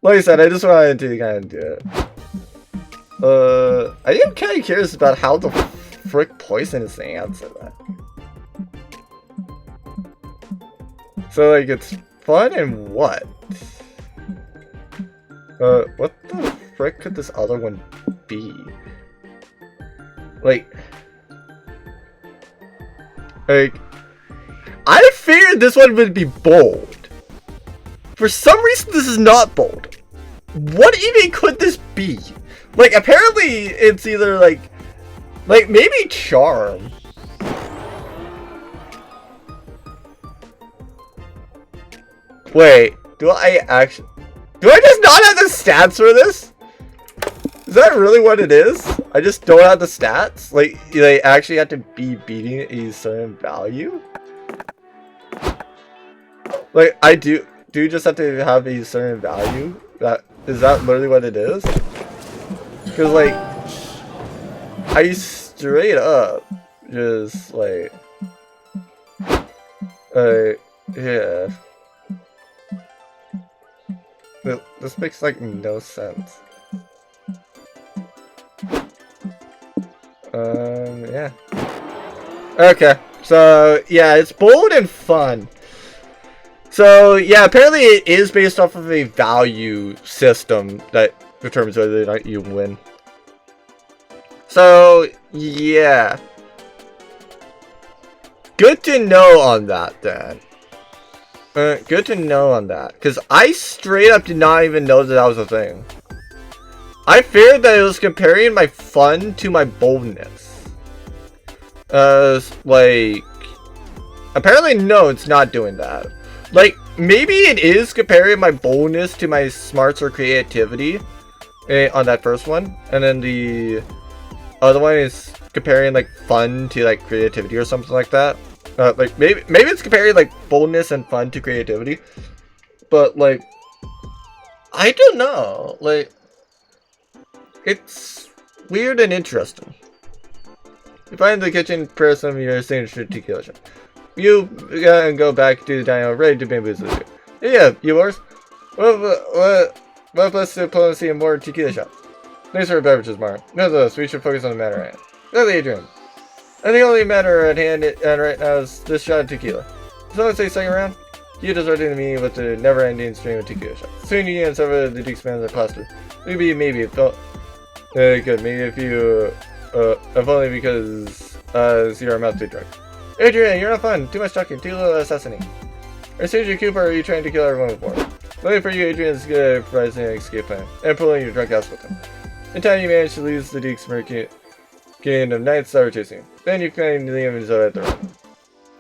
Like I said, I just wanted to kind of do it. I am kind of curious about how the frick poison is the answer to that. So, like, it's fun and what? What the frick could this other one be? Like, I figured this one would be bold. For some reason, this is not bold. What even could this be? Like, apparently, it's either, like maybe charm. Wait, do I just not have the stats for this? Is that really what it is? I just don't have the stats? Like, they actually have to be beating a certain value? Like, I do just have to have a certain value? Is that literally what it is? Because, like, I straight up just, like, yeah. This makes, like, no sense. Yeah. Okay, so, yeah, it's bold and fun. So, yeah, apparently it is based off of a value system that determines whether or not you win. So, yeah. Good to know on that, then. Good to know on that. Because I straight up did not even know that was a thing. I feared that it was comparing my fun to my boldness. Like... Apparently, no, it's not doing that. Like, maybe it is comparing my boldness to my smarts or creativity on that first one. And then the other one is comparing, like, fun to, like, creativity or something like that. Like, maybe it's comparing, like, boldness and fun to creativity. But, like, I don't know. Like, it's weird and interesting. You find the kitchen, prepare some of your signature tequila shot. You go back to the dining hall ready to bamboozle you. Yeah, yours. What plus diplomacy and more tequila shots. Thanks for beverages, Mark. Nonetheless, we should focus on the matter at hand. Really, Adrian. And the only matter at hand right now is this shot of tequila. As long as they second round, you deserted to me with the never-ending stream of tequila shots. Soon you and several of the Duke's men are clustered. Maybe it felt good. Maybe if you, if only because you're about to drink. Adrian, you're not fun. Too much talking. Too little assassinating. Or Sadie Cooper, are you trying to kill everyone before? Luckily for you, Adrian is good at improvising an escape plan and pulling your drunk ass with him. In time, you manage to lose the Duke's Merkin of Knights that were chasing him. Then you find Liam and Zoe at the run.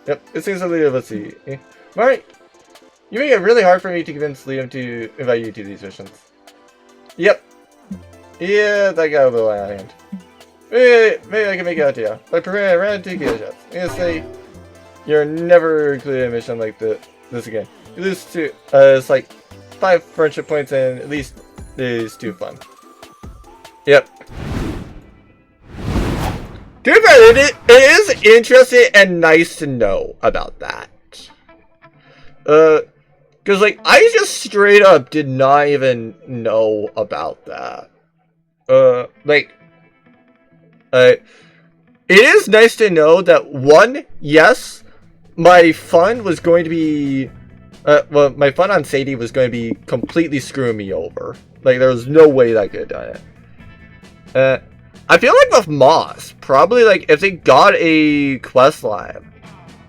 Yep, it seems like Liam, let's see. Mark, you make it really hard for me to convince Liam to invite you to these missions. Yep. Yeah, that got a little out of hand. Maybe I can make it out to you. By preparing a round 2 giga shots. I'm gonna say you're never included in a mission like this again. You lose 2. It's like 5 friendship points and at least these 2 fun. Yep. To be fair, it is interesting and nice to know about that. Cause like I just straight up did not even know about that. It is nice to know that one, yes, my fun was going to be, well, my fun on Sadie was going to be completely screwing me over. Like there was no way that I could have done it. I feel like with Moss, probably like if they got a quest line,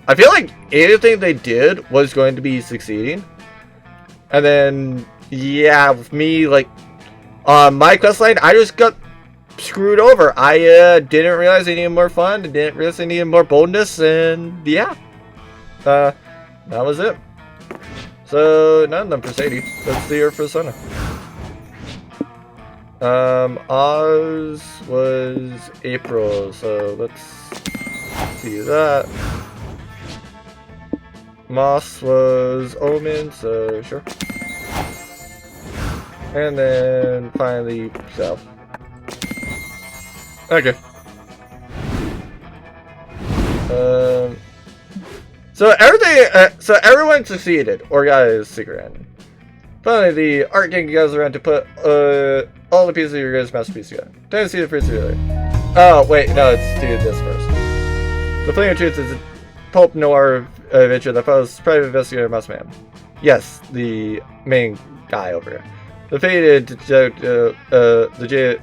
I feel like anything they did was going to be succeeding. And then, yeah, with me, like, on my quest line, I just got screwed over. I didn't realize I needed more fun, I didn't realize I needed more boldness, and yeah. That was it. So, none of them for Sadie. Let's see her for Sona. Oz was April, so let's see that. Moss was Omen, so sure. And then finally South. Okay. So everything, so everyone succeeded, or got a secret ending. Finally, the art gang goes around to put all the pieces of your greatest masterpiece together. Time to see the first later. Oh wait, no, let's do this first. The Flame of Truth is a pulp noir adventure that follows private investigator Mossman. Yes, the main guy over here. The faded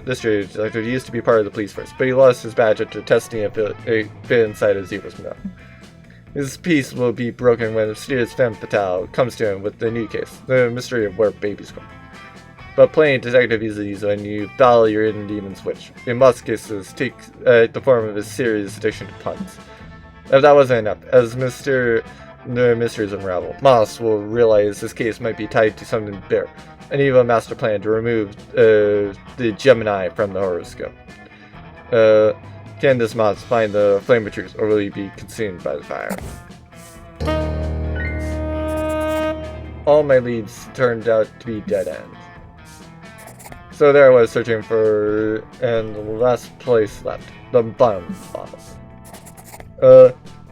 district detective used to be part of the police force, but he lost his badge after testing it fit inside a zebra's mouth. His peace will be broken when the mysterious femme fatale comes to him with the new case, the mystery of where babies come. But playing detective is easy when you battle your inner demons, which, in most cases, take the form of a serious addiction to puns. If that wasn't enough, as the mysteries unravel, Moss will realize this case might be tied to something bigger, an evil master plan to remove the Gemini from the horoscope. Can this Moss find the flame of truth, or will he be consumed by the fire? All my leads turned out to be dead ends. So there I was searching for, and the last place left, the bottom bottle.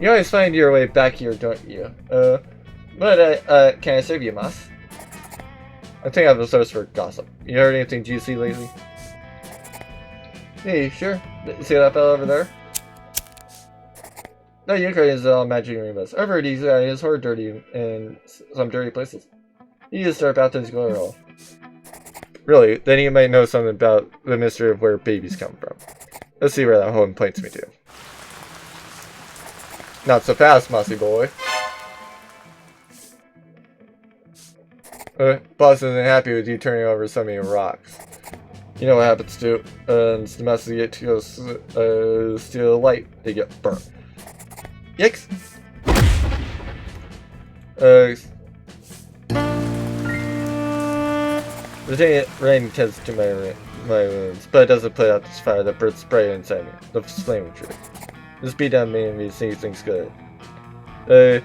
You always find your way back here, don't you? But can I serve you, Moss? I think I have a source for gossip. You heard anything juicy lately? Hey, sure. See that fellow over there? No, unicorn is all magic rainbows. I've heard he's his horror dirty in some dirty places. He used to start bathrooms go roll. Really? Then you might know something about the mystery of where babies come from. Let's see where that home points me to. Not so fast, Mossy boy. Boss isn't happy with you turning over so many rocks. You know what happens to domesticate to go steal a light, they get burnt. Yikes! The rain tends to my wounds, but it doesn't put out this fire that burns bright inside me. The flame of truth. This beatdown made me see things good. The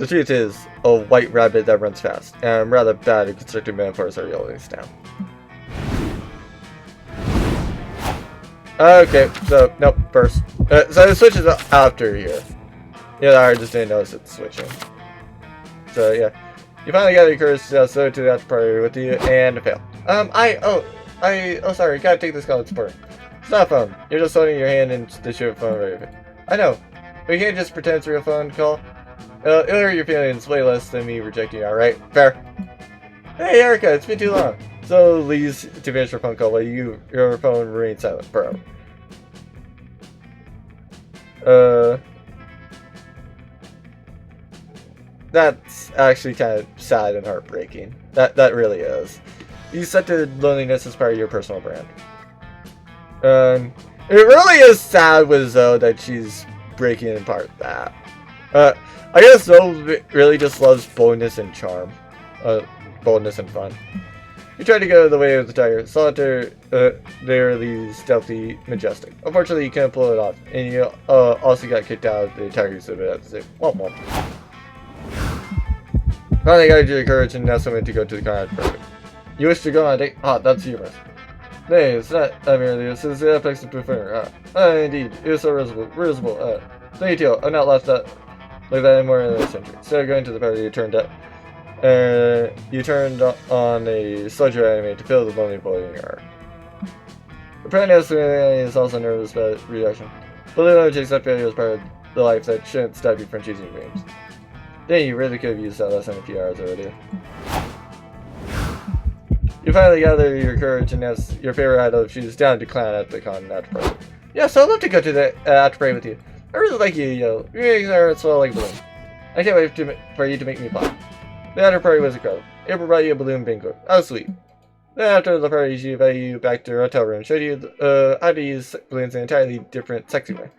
truth is, a white rabbit that runs fast, and I'm rather bad at constructing metaphors or yelling this down. Okay, so, nope, first. So the switch is after here. Yeah, I just didn't notice it switching. So, yeah. You finally got your courage to so to the after party with you, and fail. Sorry, gotta take this call, it's important. It's not a phone. You're just holding your hand into the show phone right. I know, but you can't just pretend it's a real phone call. It'll hurt your feelings way less than me rejecting you, alright? Fair. Hey, Erica, it's been too long. So leaves to finish your phone call while your phone remains silent, bro. That's actually kind of sad and heartbreaking. That really is. You accepted loneliness as part of your personal brand. It really is sad with Zoe that she's breaking apart that. I guess Zoe really just loves boldness and charm. Boldness and fun. You try to go the way of the tiger. Solitaire, narrowly stealthy, majestic. Unfortunately, you can't pull it off, and you also got kicked out of the tiger exhibit at the same. Womp womp. Finally got your courage and now something to go to the Conrad project. You wish to go on a date? Ah, that's humorous. Nay, it's not merely this is the apex of prefer. Indeed, it is so risible. Thank you, I'm not left that like that anymore in this century. Instead of going to the party, you turned on a sludger anime to fill the lonely void in your heart. The parent is also nervous about reaction. But Lilo takes up failure as part of the life that shouldn't stop you from choosing your dreams. Dang, you really could have used that lesson a few hours earlier. You finally gather your courage and ask your favorite idol. She's down to clown at the con after party. Yes, I'd love to go to the after party with you. I really like you, yo. You make her swell like a balloon. I can't wait for you to make me pop. The after party was incredible. April brought you a balloon bingo. How sweet. Then after the party, she invited you back to her hotel room, showed you how to use balloons in an entirely different, sexy way.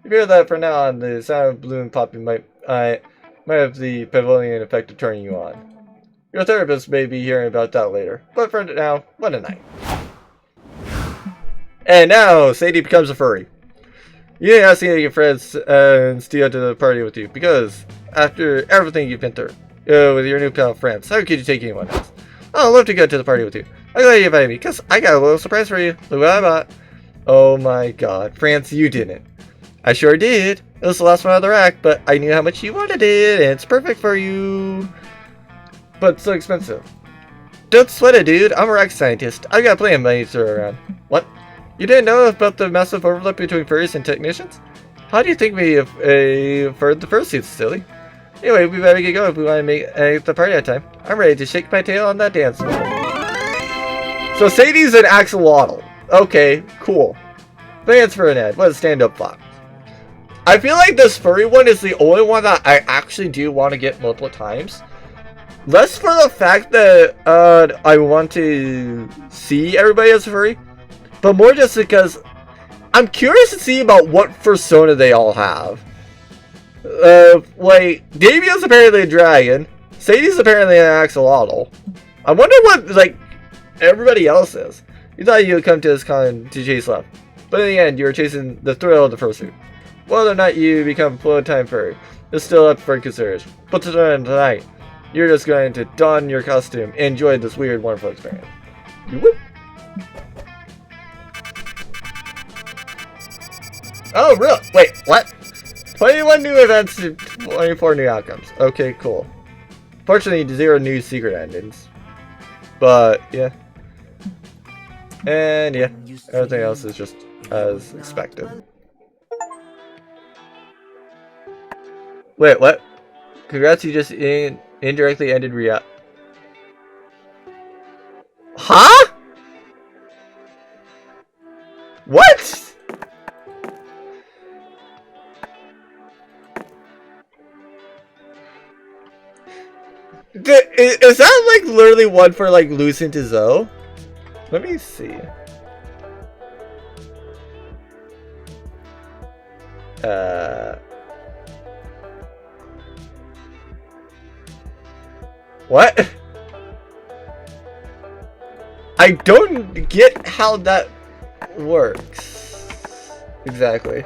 You feel that from now on, the sound of balloon popping might have the pavilion effect of turning you on. Your therapist may be hearing about that later, but for now, what a night. And now, Sadie becomes a furry. You didn't ask any of your friends and steal to the party with you, because after everything you've been through, with your newfound friends, how could you take anyone else? I'd love to go to the party with you. I'm glad you invited me, because I got a little surprise for you. Look what I bought. Oh my god, France, you didn't. I sure did. It was the last one out of the rack, but I knew how much you wanted it, and it's perfect for you. But it's so expensive. Don't sweat it, dude. I'm a rocket scientist. I got plenty of money to throw around. What? You didn't know about the massive overlap between furries and technicians? How do you think we for the fursuits, silly? Anyway, we better get going if we want to make the party on time. I'm ready to shake my tail on that dance floor. So Sadie's an axolotl. Okay, cool. Thanks for an ad. What a stand-up fox. I feel like this furry one is the only one that I actually do want to get multiple times. Less for the fact that I want to see everybody as a furry, but more just because I'm curious to see about what persona they all have. Like, Davio's apparently a dragon, Sadie's apparently an axolotl. I wonder what, like, everybody else is. You thought you would come to this con to chase love, but in the end, you were chasing the thrill of the fursuit. Whether or not you become full-time furry is still up for consideration. But tonight, you're just going to don your costume and enjoy this weird, wonderful experience. Whoop. Oh, really? Wait, what? 21 new events and 24 new outcomes. Okay, cool. Fortunately, 0 new secret endings. But, yeah. And, yeah. Everything else is just as expected. Wait, what? Congrats, you just indirectly ended Huh? What? Is that like literally one for like Lucent to Zoe? Let me see. What? I don't get how that works. Exactly.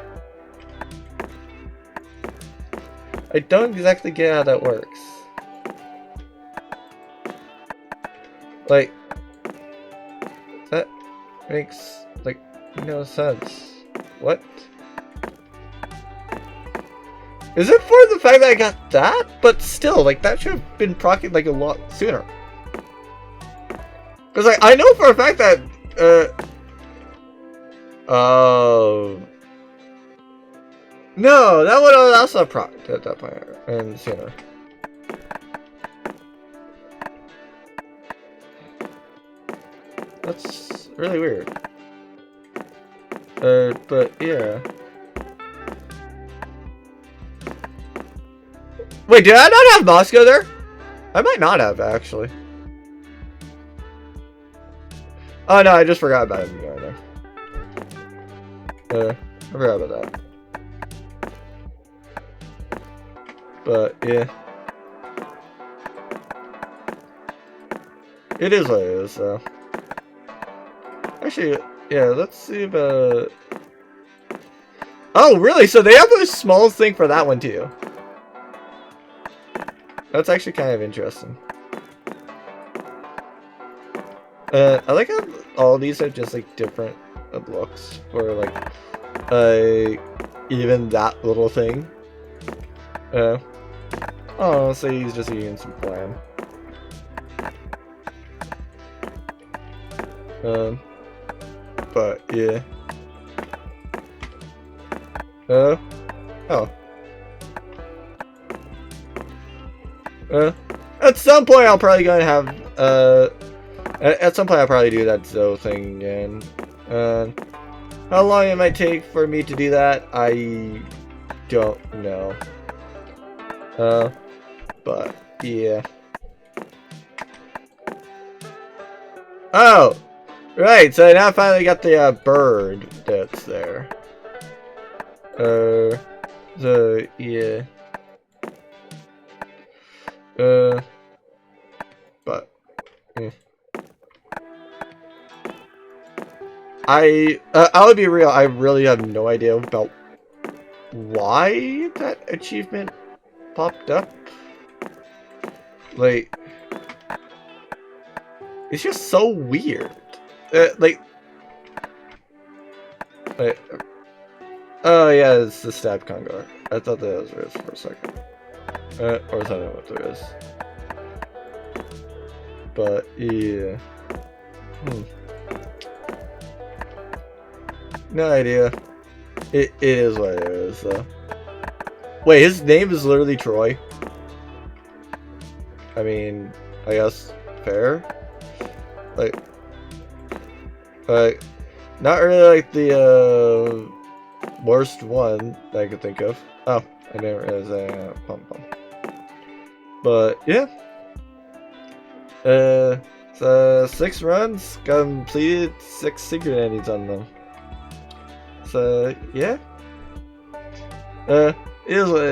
I don't exactly get how that works. Like, that makes, like, no sense. What? Is it for the fact that I got that? But still, like, that should have been procced, like, a lot sooner. Because, like, I know for a fact that, no, that would have also procced at that point, and sooner. That's really weird. But yeah. Wait, did I not have Moscow there? I might not have, actually. Oh no, I just forgot about him going there. I forgot about that. But yeah. It is what it is, so. Actually, yeah, let's see about... Oh, really? So they have the smallest thing for that one, too. That's actually kind of interesting. I like how all these are just, like, different looks for, like, even that little thing. Oh, so he's just eating some clam. But, yeah. Oh. At some point I'll probably gonna have, at some point I'll probably do that Zoe thing again. How long it might take for me to do that, I don't know. But, yeah. Oh! Right, so now I finally got the, bird that's there. So, yeah. But, yeah. I'll be real, I really have no idea about why that achievement popped up. Like, it's just so weird. Oh yeah, it's the stab congar. I thought that was Riz for a second. Or is that not what it is? But, yeah. No idea. It is what it is, though. Wait, his name is literally Troy? I mean, I guess, fair? Like, not really like the, worst one that I could think of. Oh, I didn't realize that. But, yeah. So 6 runs, completed 6 secret endings on them. So, yeah. It is what it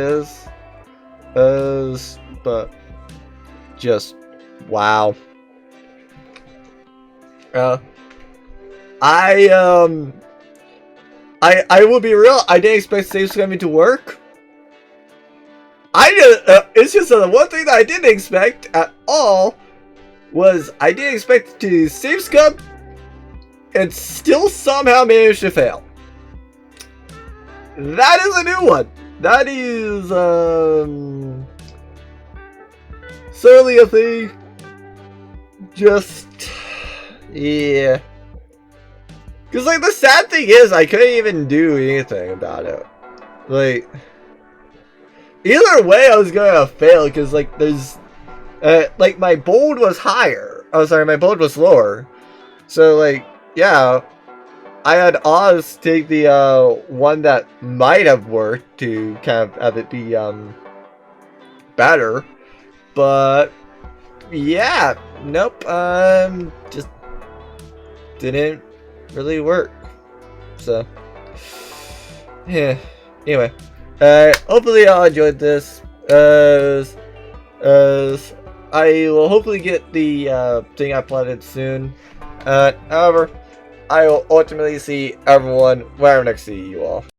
is. But, just, wow. I will be real, I didn't expect save scumming to work. It's just the one thing that I didn't expect at all was I didn't expect to save scum and still somehow manage to fail. That is a new one. That is, certainly a thing. Just, yeah. Because, like, the sad thing is, I couldn't even do anything about it. Like, either way, I was gonna fail, because, like, there's, like, my bold was higher. Oh, sorry, my bold was lower. So, like, yeah, I had Oz take the, one that might have worked to kind of have it be, better. But, yeah, nope, just didn't really work. So, yeah, anyway, hopefully y'all enjoyed this. I will hopefully get the, thing I plotted soon. However, I will ultimately see everyone when I next see you all.